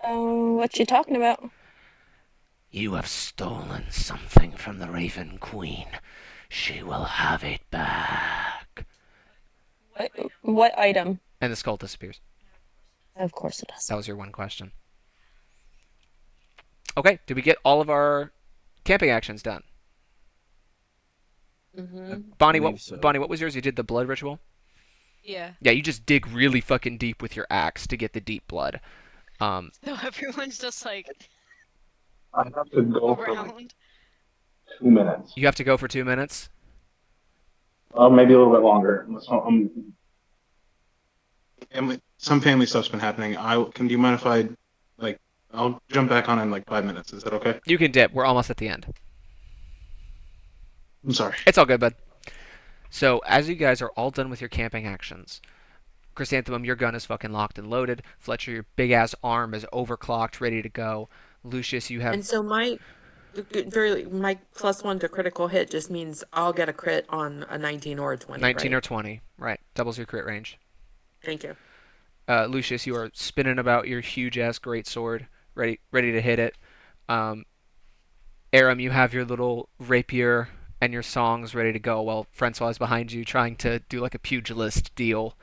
Oh, what you talking about? You have stolen something from the Raven Queen. She will have it back. What item? And the skull disappears. Of course it does. That was your one question. Okay, did we get all of our camping actions done? Mm-hmm. Bonnie, believe so. Bonnie, what was yours? You did the blood ritual? Yeah. Yeah, you just dig really fucking deep with your axe to get the deep blood. So everyone's just like I have to go for like around. 2 minutes. You have to go for 2 minutes? Maybe a little bit longer. Some family stuff's been happening. Do you mind if I'll jump back on in like 5 minutes. Is that okay? You can dip. We're almost at the end. I'm sorry. It's all good, bud. So, as you guys are all done with your camping actions, Chrysanthemum, your gun is fucking locked and loaded. Fletcher, your big ass arm is overclocked, ready to go. Lucius, you have And so my +1 to critical hit just means I'll get a crit on a 19 or a 20, 19 right? or 20. Right. Doubles your crit range. Thank you. Lucius, you are spinning about your huge ass great sword, ready to hit it. Aram, you have your little rapier and your songs ready to go while Francois is behind you trying to do like a pugilist deal.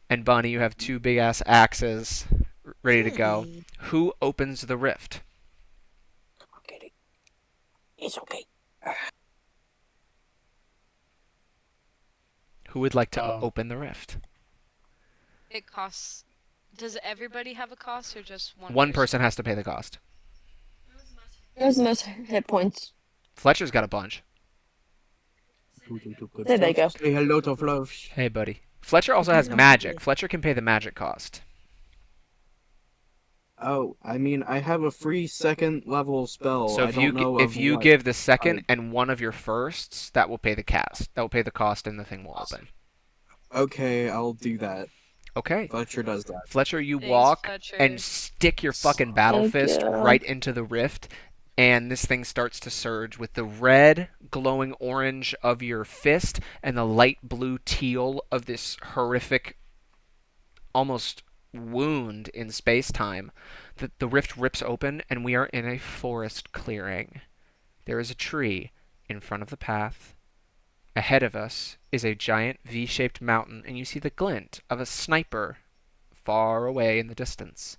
And Bonnie, you have two big ass axes ready to go. Yay. Who opens the rift? It's okay. Who would like to Um, open the rift? It costs. Does everybody have a cost or just one? One person has to pay the cost. Who has the most hit points? Fletcher's got a bunch. Good There they stuff. go. Say hello to Fluffs. Hey, buddy. Fletcher also has magic. Fletcher can pay the magic cost. Oh, I mean, I have a free second level spell. So I if you don't know if of you what. give the second I and one of your firsts, that will pay the cast. That will pay the cost, and the thing will open. Okay, I'll do that. Okay. Fletcher does that. Fletcher, you Thanks, walk and Fletcher. stick your fucking battle Thank fist you. right into the rift, and this thing starts to surge with the red glowing orange of your fist and the light blue teal of this horrific, almost wound in space time. The rift rips open, and we are in a forest clearing. There is a tree in front of the path. Ahead of us is a giant V shaped mountain, and you see the glint of a sniper far away in the distance.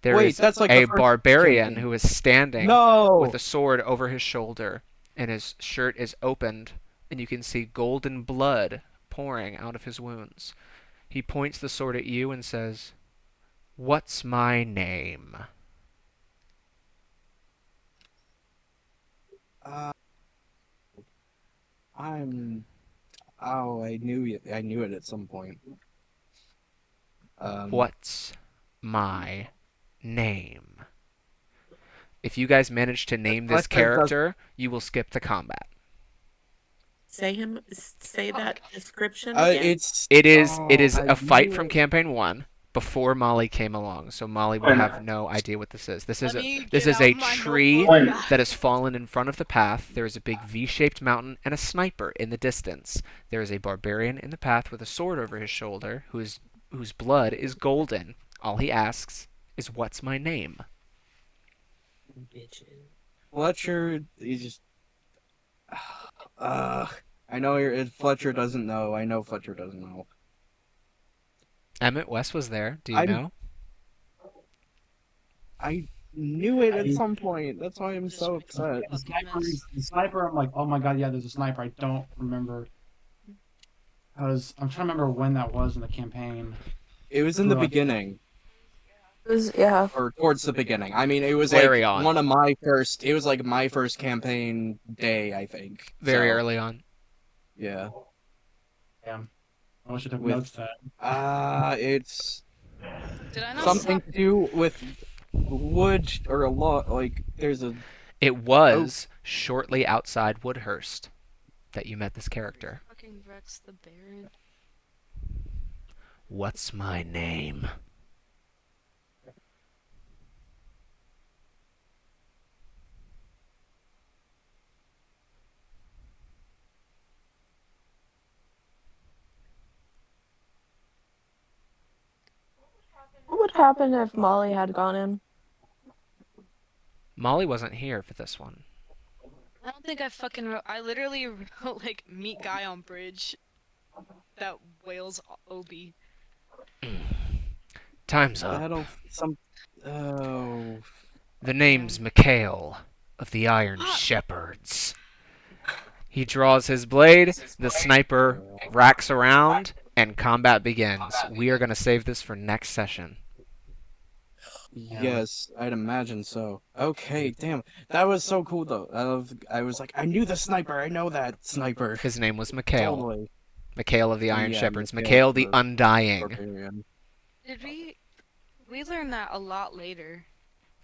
There Wait, is that's like the a first barbarian campaign. who is standing with No! a sword over his shoulder, and his shirt is opened, and you can see golden blood pouring out of his wounds. He points the sword at you and says, "What's my name?" Uh, I'm. Oh, I knew it. I knew it at some point. Um, What's my name? If you guys manage to name this Fletcher does. character, you will skip the combat. Say that description again. It's. It is Oh, I a fight knew from it. campaign 1 before Molly came along, so Molly would When have no idea what this is. Let me This get is out a my tree notebook. when that has fallen in front of the path. There is a big V-shaped mountain and a sniper in the distance. There is a barbarian in the path with a sword over his shoulder whose blood is golden. All he asks is, "What's my name?" Bitchin'. Fletcher, he's just. Uh, I know Fletcher doesn't know. I know Fletcher doesn't know. Emmett West was there. Do you I'm. know? I knew it at I, some point. That's why I'm Just so making upset. The fucking sniper, mess. the sniper. I'm like, oh my god, yeah, there's a sniper. I don't remember. I'm trying to remember when that was in the campaign. It was in the beginning, Yeah. or towards the beginning. I mean, it was Very like on. one of my first. It was like my first campaign day, I think. Very So, early on. yeah. Damn. I wish I took With notes that. it's Did I not something stop? to do with wood or a lot. Like there's a. It Oh, was shortly outside Woodhurst that you met this character. Fucking Rex the Baron. What's my name? What would happen if Molly had gone in? Molly wasn't here for this one. I don't think I fucking wrote. I literally wrote like meet guy on bridge that wails Obi. Time's up. that'll some. Oh. The name's Mikhail of the Iron Shepherds. He draws his blade, the sniper racks around, and combat begins. We are going to save this for next session. Yes, I'd imagine so. Okay, damn. That was so cool though. I was like, I knew the sniper. I know that sniper. His name was Mikhail. Totally. Mikhail of the Iron Yeah, Shepherds. Mikhail Mikhail the the Undying. Barbarian. Did we learned that a lot later.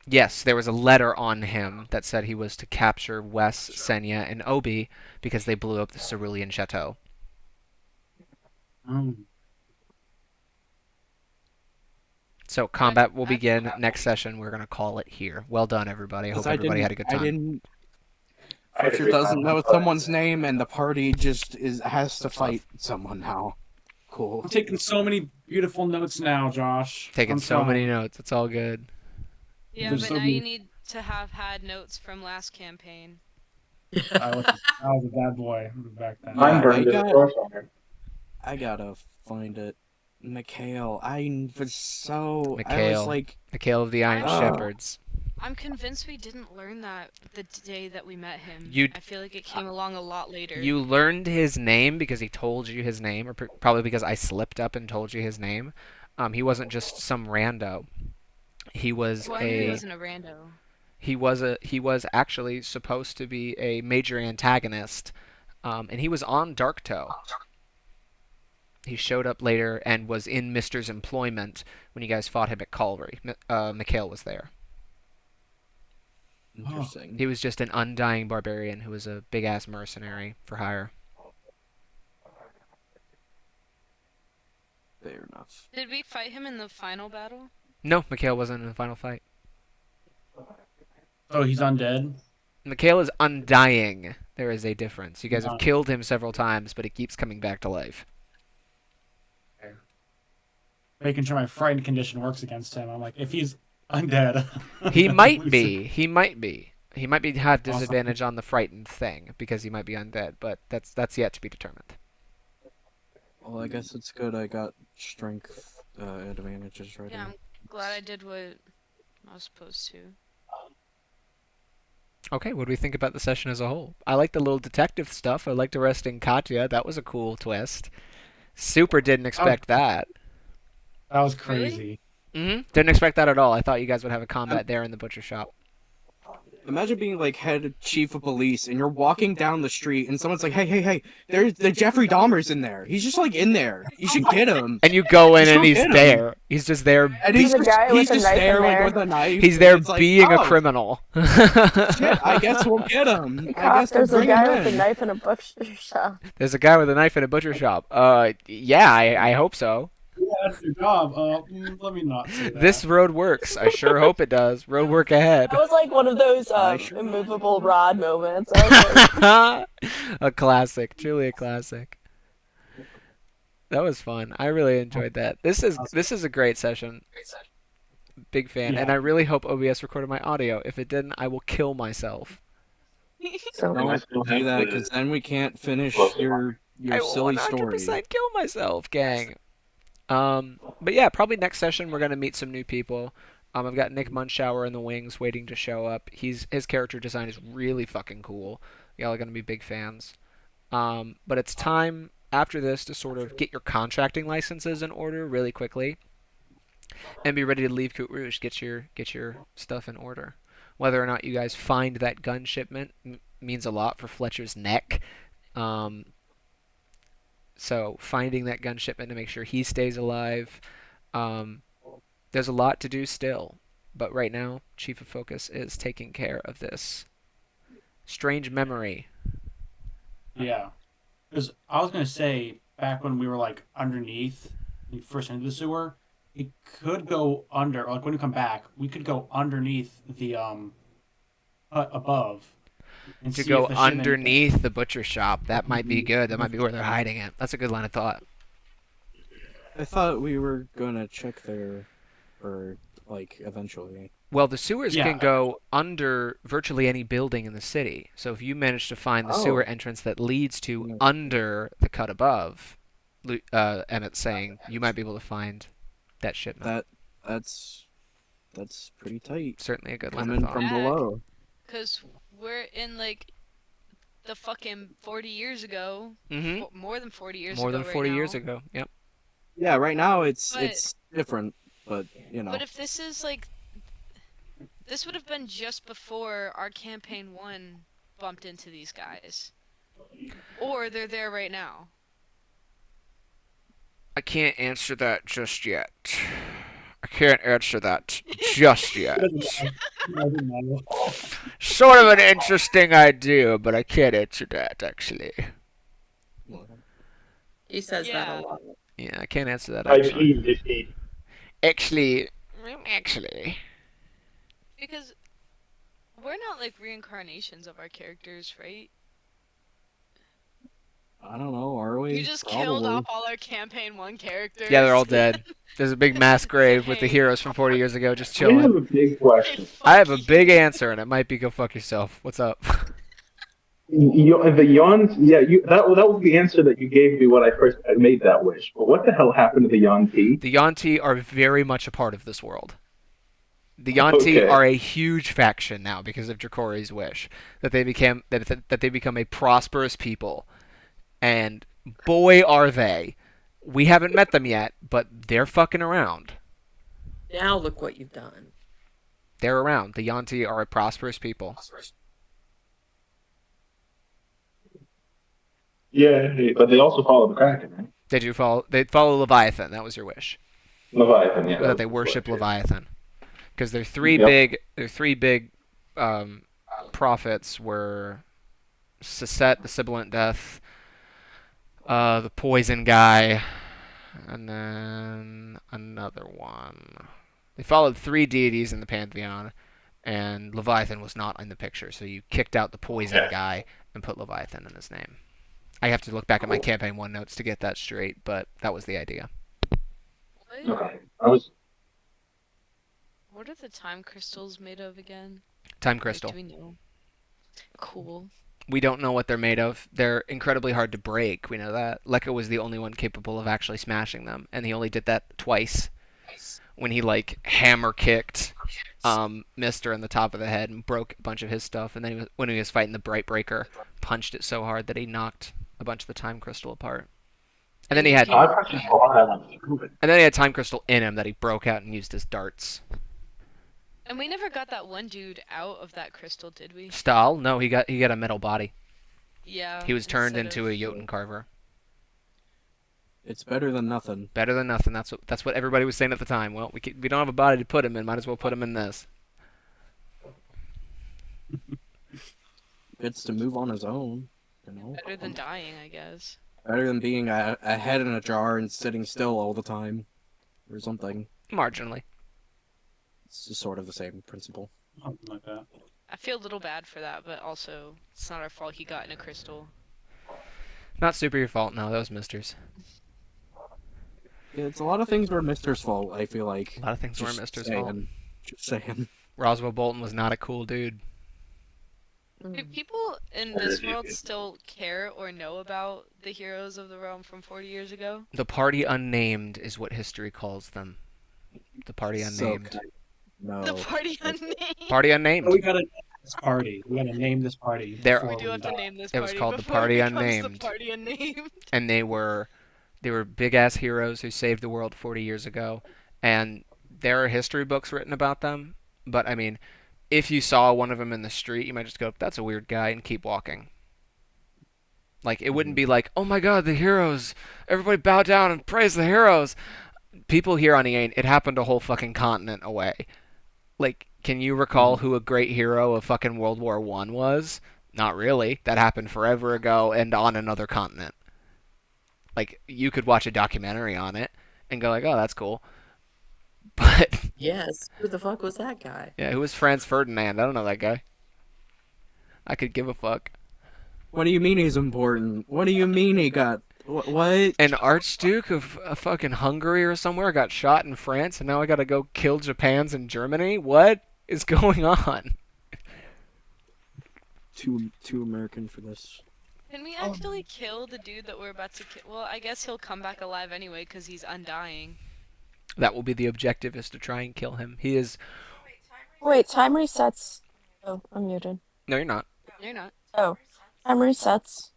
Yes, there was a letter on him that said he was to capture Wes, Senya, and Obi because they blew up the Cerulean Chateau. So combat will begin next session. We're going to call it here. Well done, everybody. I hope everybody had a good I time. didn't. I had a Fletcher good doesn't time. know someone's name, and the party just has to fight someone now. Cool. I'm taking so many beautiful notes now, Josh. Taking I'm so many trying. notes. It's all good. Yeah, There's but so now many- you need to have had notes from last campaign. I was a bad boy back then. Mine Yeah, burned in the forest fire. I gotta find it. Mikhail. I was so. I was Mikhail. like. Mikhail of the Iron Oh. Shepherds. I'm convinced we didn't learn that the day that we met him. You- I feel like it came along a lot later. You learned his name because he told you his name, or probably because I slipped up and told you his name. He wasn't just some rando. He was Well, I knew he wasn't a rando. he was actually supposed to be a major antagonist And he was on Darktoe. He showed up later and was in Mister's employment when you guys fought him at Calvary. Mikhail was there. Oh, Interesting. He was just an undying barbarian who was a big ass mercenary for hire. Fair enough. Did we fight him in the final battle? No, Mikhail wasn't in the final fight. oh, he's undead. Mikhail is undying. There is a difference. You guys have No. killed him several times, but he keeps coming back to life. Making sure my frightened condition works against him. I'm like, if he's undead, He I'm might losing. be. He might be. He might be have Awesome. disadvantage on the frightened thing because he might be undead, but that's yet to be determined. Well, I guess it's good I got strength advantages right Yeah, now. I'm glad I did what I was supposed to. Okay, what do we think about the session as a whole? I like the little detective stuff. I liked arresting Katya. That was a cool twist. Super didn't expect that. That was Really? crazy. Didn't expect that at all. I thought you guys would have a combat there in the butcher shop. Imagine being like head chief of police and you're walking down the street and someone's like, hey, there's the Jeffrey Dahmer's in there. He's just like in there. You should get him. And you go in Just and go he's get him. there. He's just there. And There's a guy he's with a just knife there in like there. with a knife. He's and there it's like, being a oh, criminal. shit, I guess we'll get him. I Cop, guess we'll there's a bring him guy with a in. knife in a butcher shop. There's a guy with a knife in a butcher shop. Yeah, I hope so. Yeah, that's your job. Let me not say that. This road works. I sure hope it does. Road work ahead. That was like one of those I sure immovable rod moments. I was like, A classic, truly a classic. That was fun. I really enjoyed that. This is a great session. Big fan, and Yeah. I really hope OBS recorded my audio. If it didn't, I will kill myself. so I Don't still do have that the because then we can't finish close your I will silly 100% story. kill myself, gang. But yeah, probably next session we're gonna meet some new people. I've got Nick Munschauer in the wings waiting to show up. His character design is really fucking cool. Y'all are gonna be big fans. But it's time after this to sort of get your contracting licenses in order really quickly, and be ready to leave Coute Rouge. Get your stuff in order. Whether or not you guys find that gun shipment means a lot for Fletcher's neck. So finding that gun shipment to make sure he stays alive. There's a lot to do still, but right now, Chief of Focus is taking care of this strange memory. Yeah. Because I was going to say, back when we were like underneath, when we first entered the sewer, it could go under, like when we come back, we could go underneath the hut above and To see go if the shipment- underneath the butcher shop, that might be good. That might be where they're hiding it. That's a good line of thought. I thought we were gonna check there, or like eventually. Well, the sewers Yeah. can go under virtually any building in the city. So if you manage to find the Oh. sewer entrance that leads to Yeah. under the cut above, Emmett's saying you might be able to find that shipment. That's pretty tight. Certainly a good line of Coming thought. from below. Cause we're in like the fucking 40 years ago. Mm-hmm. More than 40 years More ago. than right 40 years now. ago. Yep. Yeah, right now But- it's different, but you know. But if this is like, this would have been just before our campaign 1 bumped into these guys, or they're there right now. I can't answer that just yet. I can't answer that just yet. I didn't know. Sort of an interesting idea, but I can't answer that actually. He says that Yeah. a lot. Yeah, I can't answer that Type actually. E, defeat. Actually. Because we're not like reincarnations of our characters, right? I don't know, are we? You just killed Probably. off all our campaign 1 characters. Yeah, they're all dead. There's a big mass grave with the Hey. heroes from 40 years ago just I have chilling. a big Hey, question. I have a fuck big you. answer, and it might be go fuck yourself. What's up? The yawn, yeah, that was the answer that you gave me when I made that wish. But what the hell happened to the yawn tea? The Yanti are very much a part of this world. The Yanti Okay. are a huge faction now because of Dracori's wish that they become a prosperous people, and boy are they. We haven't met them yet, but they're fucking around. Now look what you've done. They're around. The Yanti are a prosperous people. Yeah, but they also follow the Kraken, right? Did you follow? They'd follow Leviathan. That was your wish. Leviathan, yeah, Was that that was they the worship wish. Leviathan because their three Yep. big their three big um, prophets were Sisset, the Sibilant Death, the Poison Guy, and then another one. They followed three deities in the pantheon, and Leviathan was not in the picture. So you kicked out the Poison Okay. Guy and put Leviathan in his name. I have to look back at my Cool. campaign one notes to get that straight, but that was the idea. What? Okay. I was. What are the time crystals made of again? Time Like, do crystal. we know? Cool. We don't know what they're made of. They're incredibly hard to break. We know that. Lekka was the only one capable of actually smashing them, and he only did that twice when he like hammer kicked Mister in the top of the head and broke a bunch of his stuff, and then when he was fighting the Bright Breaker, punched it so hard that he knocked a bunch of the time crystal apart. And then And he you had Oh, I can practiced a lot. I went through it. and then he had time crystal in him that he broke out and used as darts. and we never got that one dude out of that crystal, did we? Stahl? No, he got a metal body. Yeah, He was turned instead into a of Jotun carver. It's better than nothing. Better than nothing. That's what everybody was saying at the time. Well, we don't have a body to put him in. Might as well put him in this. Gets to move on his own, you know. better than dying, I guess. Better than being a head in a jar and sitting still all the time, or something. Marginally. It's just sort of the same principle. Something like that. I feel a little bad for that, but also it's not our fault he got in a crystal. Not super your fault. No, that was Mister's. Yeah, it's a lot of things were Mister's fault. I feel like. A lot of things were Just Mister's saying. fault. Just saying. Roswell Bolton was not a cool dude. Do people in this world still care or know about the heroes of the realm from 40 years ago? The Party Unnamed is what history calls them. The Party So Unnamed. kind no. The party unnamed. Party So we Unnamed. gotta name this party. We gotta name this party There- We before do have to die. name this It was party called the before Party it becomes Unnamed. the party unnamed. And they were big ass heroes who saved the world 40 years ago, and there are history books written about them. But I mean, if you saw one of them in the street, you might just go, "That's a weird guy," and keep walking. Like it wouldn't be like, "Oh my God, the heroes! Everybody bow down and praise the heroes." People here on Eain, it happened a whole fucking continent away. Like, can you recall who a great hero of fucking World War One was? Not really. That happened forever ago and on another continent. Like, you could watch a documentary on it and go like, "Oh, that's cool." But Yes. Who the fuck was that guy? yeah, who was Franz Ferdinand? I don't know that guy. I could give a fuck. What do you mean he's important? What do you mean he got what? An Archduke of fucking Hungary or somewhere got shot in France, and now I gotta go kill Japan's in Germany? What is going on? Too American for this. Can we actually kill the dude that we're about to kill? Well, I guess he'll come back alive anyway because he's undying. That will be the objective, is to try and kill him. He is. Wait, time resets. Oh, I'm muted. No, you're not. You're not. Oh, time resets.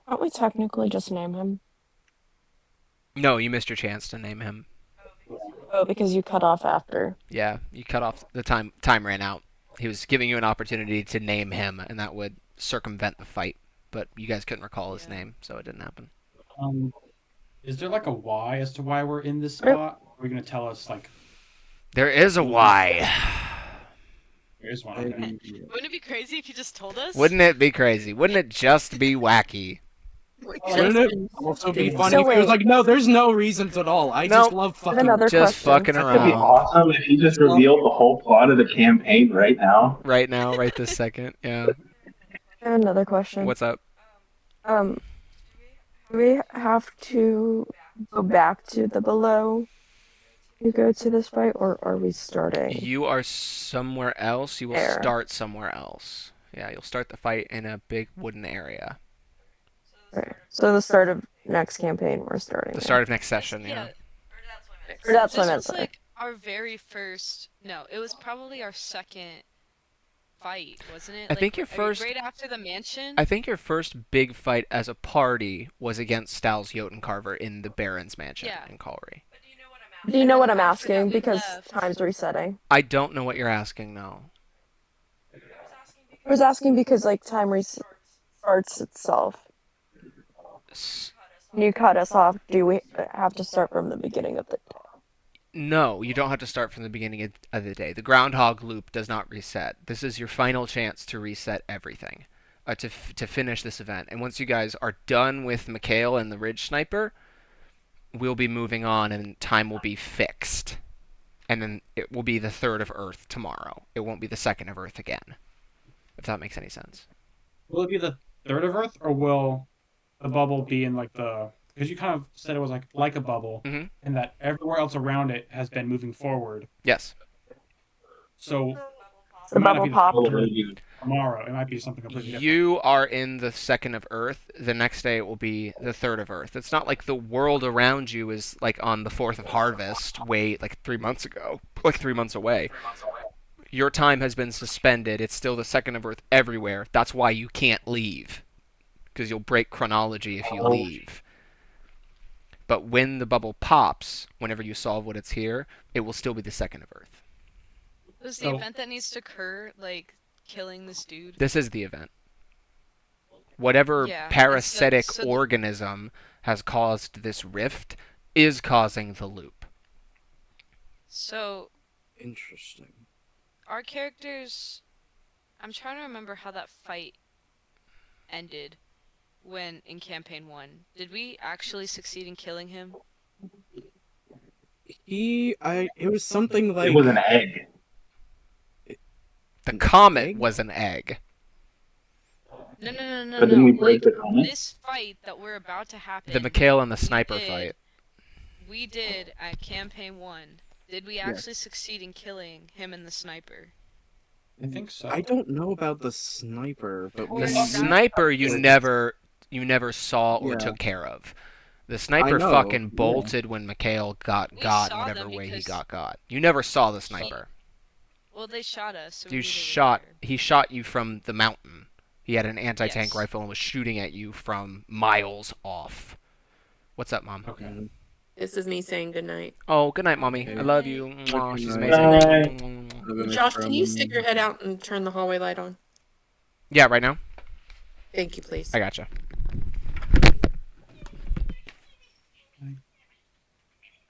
Can't we technically just name him? No, you missed your chance to name him. Oh, because you cut off after. Yeah, you cut off the time. Time ran out. He was giving you an opportunity to name him, and that would circumvent the fight. But you guys couldn't recall his Yeah. name, so it didn't happen. Is there like a why as to why we're in this spot? Are you gonna tell us like There is a why. here's one? I- Okay. Wouldn't it be crazy if you just told us? Wouldn't it be crazy? Wouldn't it just be wacky? Wouldn't it also be funny So if he was wait. like, no, there's no reasons at all. I just Nope. love fucking. Another Just question. fucking That'd be around. awesome if he just revealed the whole plot of the campaign right now. Right now, right this second. Yeah. I have another question. What's up? Do we have to go back to the below to go to this fight, or are we starting? You are somewhere else. You will There. start somewhere else. Yeah, you'll start the fight in a big wooden area. Right. So the start of next campaign, we're starting. The there. start of next session. Yeah. Or that's This what I meant. was Sorry. like our very first. No, it was probably our second fight, wasn't it? I think your first- right after the mansion. I think your first big fight as a party was against Stal's Jotun Carver in the Baron's mansion Yeah. in Colry. Do you know what I'm After that, asking? we Because left. time's resetting. I don't know what you're asking now. I was asking because like time restarts itself. S- When you cut us off, do we have to start from the beginning of the No, you don't have to start from the beginning of the day. The groundhog loop does not reset. This is your final chance to reset everything, to finish this event. And once you guys are done with Mikhail and the Ridge Sniper, we'll be moving on, and time will be fixed. And then it will be the third of Earth tomorrow. It won't be the second of Earth again, if that makes any sense. Will it be the third of Earth, or will the bubble be in like the? Because you kind of said it was like a bubble, Mm-hmm. and that everywhere else around it has been moving forward. Yes. So the it might not bubble be the pop? Well, third of Earth maybe tomorrow. It might be something completely different. You are in the second of Earth. The next day it will be the third of Earth. It's not like the world around you is like on the fourth of harvest, way like 3 months ago, like 3 months away. Your time has been suspended. It's still the second of Earth everywhere. That's why you can't leave, because you'll break chronology if you oh, leave. But when the bubble pops, whenever you solve what it's here, it will still be the second of Earth. Was the So event that needs to occur like killing this dude? This is the event. Whatever Yeah, and parasitic organism has caused this rift is causing the loop. so Interesting. our characters. I'm trying to remember how that fight ended when in campaign 1. Did we actually succeed in killing him? It was something it was an like egg. The an comet egg? was an egg. No. But didn't we break Like the comment? this fight that we're about to happen. The Mikhail and the we sniper did- fight. We did at campaign 1. Did we Yes. actually succeed in killing him and the sniper? I think so. I don't know about the sniper, but Or The is that- sniper you never saw or Yeah. took care of. The sniper know, fucking yeah. bolted when Mikhail got We got saw whatever them way he because got. You never saw the sniper. Well, they shot us. So we You knew they were shot. there. He shot you from the mountain. He had an anti-tank Yes. rifle and was shooting at you from miles off. What's up, Mom? Okay. Mhm. This is me saying goodnight. Oh, good night, Mommy. Okay. I love you. Good Mwah, she's night. amazing. Have a nice Josh, can you time. stick your head out and turn the hallway light on? Yeah, right now? Thank you, please. I gotcha.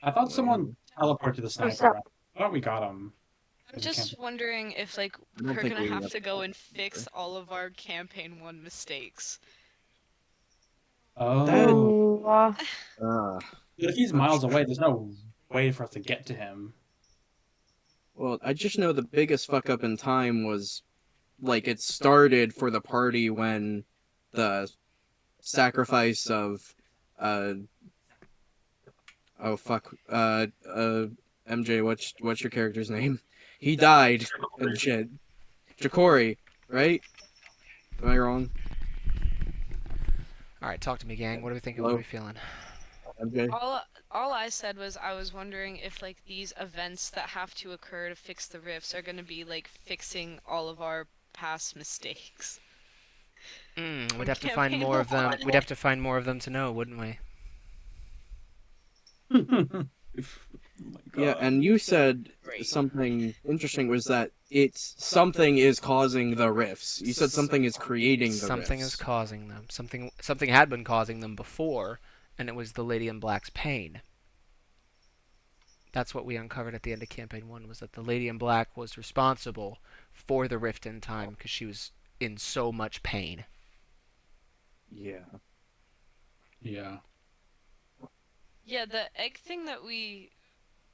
I thought someone teleported the sniper. stop. I thought we got him. I'm just wondering if like I don't we're think gonna we have have to go to. and fix all of our campaign 1 mistakes. Oh. Uh, But if he's miles away, there's no way for us to get to him. well, I just know the biggest fuck up in time was, like, it started for the party when the sacrifice of, oh fuck, MJ, what's your character's name? He died and shit. Ja'Cory, right? Am I wrong? All right, talk to me, gang. What are we thinking? Hello? What are we feeling? MJ? All I said was I was wondering if like these events that have to occur to fix the rifts are gonna be like fixing all of our past mistakes. We'd have to find more of them. We'd have to find more of them to know, wouldn't we? Oh my Yeah, God. and you said Great. something interesting was that it's something is causing the rifts. You said something is creating the Something rifts. is causing them. Something had been causing them before, and it was the Lady in Black's pain. That's what we uncovered at the end of campaign 1, was that the Lady in Black was responsible for the rift in time because she was in so much pain. Yeah. Yeah. Yeah, the egg thing that we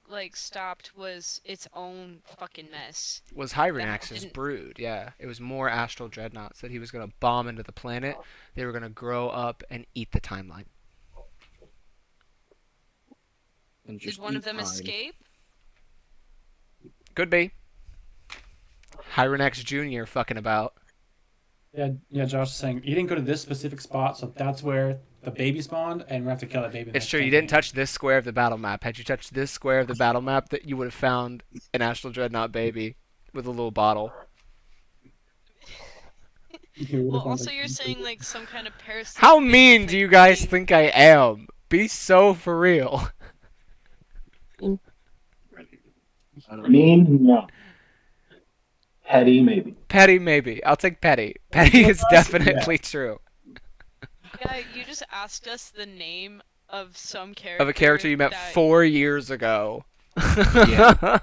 like stopped was its own fucking mess. Was Hyrenax's didn't- brood, yeah. It was more astral dreadnoughts that he was going to bomb into the planet. They were going to grow up and eat the timeline. And Did just one of eat them time. escape? Could be. Hyrenax Jr. fucking about. Yeah, Josh is saying you didn't go to this specific spot, so that's where the baby spawned, and we have to kill that baby. It's true, you didn't touch this square of the battle map. Had you touched this square of the battle map, that you would have found an astral dreadnought baby with a little bottle. Well, also you're saying like some kind of parasite. How thing mean that's, do like, you guys eating- think I am? Be so for real. I don't know. Mean? No. Petty? Maybe. Petty, maybe. I'll take petty. Petty is definitely true. Yeah, you just asked us the name of some Of a character character you met that 4 years ago. Yeah.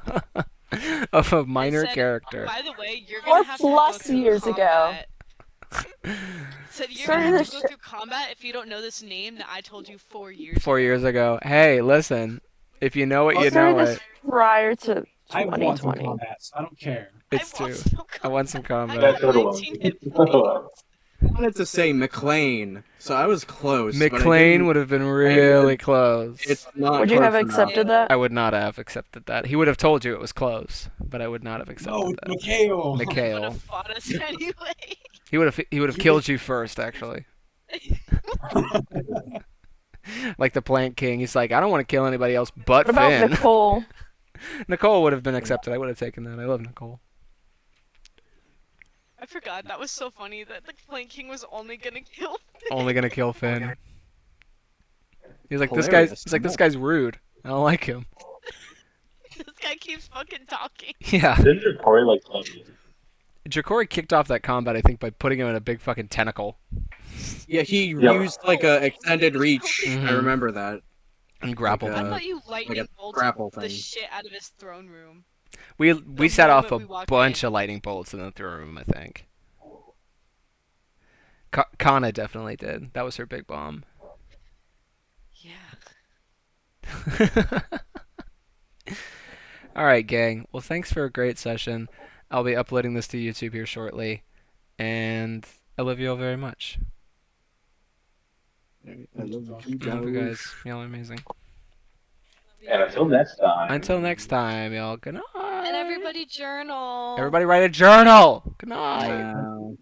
Of a I minor said, character. by the way, you're gonna Or have to go plus through years ago. combat. Said you're gonna Sir, have to this go sh- through combat if you don't know this name that I told you 4 years 4 years ago. ago. Hey, listen. If you know it, you Sir, know this it. prior to I want some 2020. combats. I don't care. I It's want true. some I want some combat. I Yeah, combat. got so do I. 19 hit points. I wanted to say McLean, so I was close, but I McLean didn't. would have been really close. It's not Would you have close enough. accepted that? I would not have accepted that. He would have told you it was close, but I would not have No, accepted it's that. Mikhail. Would have Mikhail. fought us anyway. He would have killed you first, actually. Like the Plant King. He's like, I don't want to kill anybody else but What about Finn. Nicole? Nicole would have been accepted. I would have taken that. I love Nicole. I forgot. That was so funny that the Plank King was only gonna kill. Only gonna kill Finn. He's like, Hilarious. this guy's rude. I don't like him. This guy keeps fucking talking. Yeah. Didn't Corey like Chloe? Jakori kicked off that combat, I think, by putting him in a big fucking tentacle. Yeah, he Yep. used like a extended reach. I Mhm. remember that. And grappled Like, I him. thought you lightning a bolted grapple the thing. shit out of his throne room. We the set off a moment we walked bunch in. of lightning bolts in the throne room, I think. Kana definitely did. That was her big bomb. Yeah. All right, gang. Well, thanks for a great session. I'll be uploading this to YouTube here shortly, and I love you all very much. I love you, I love you Joe. guys. Y'all are amazing. And until next time. Until next time, y'all. Good night. And everybody journal. Everybody write a journal. Good night. Wow.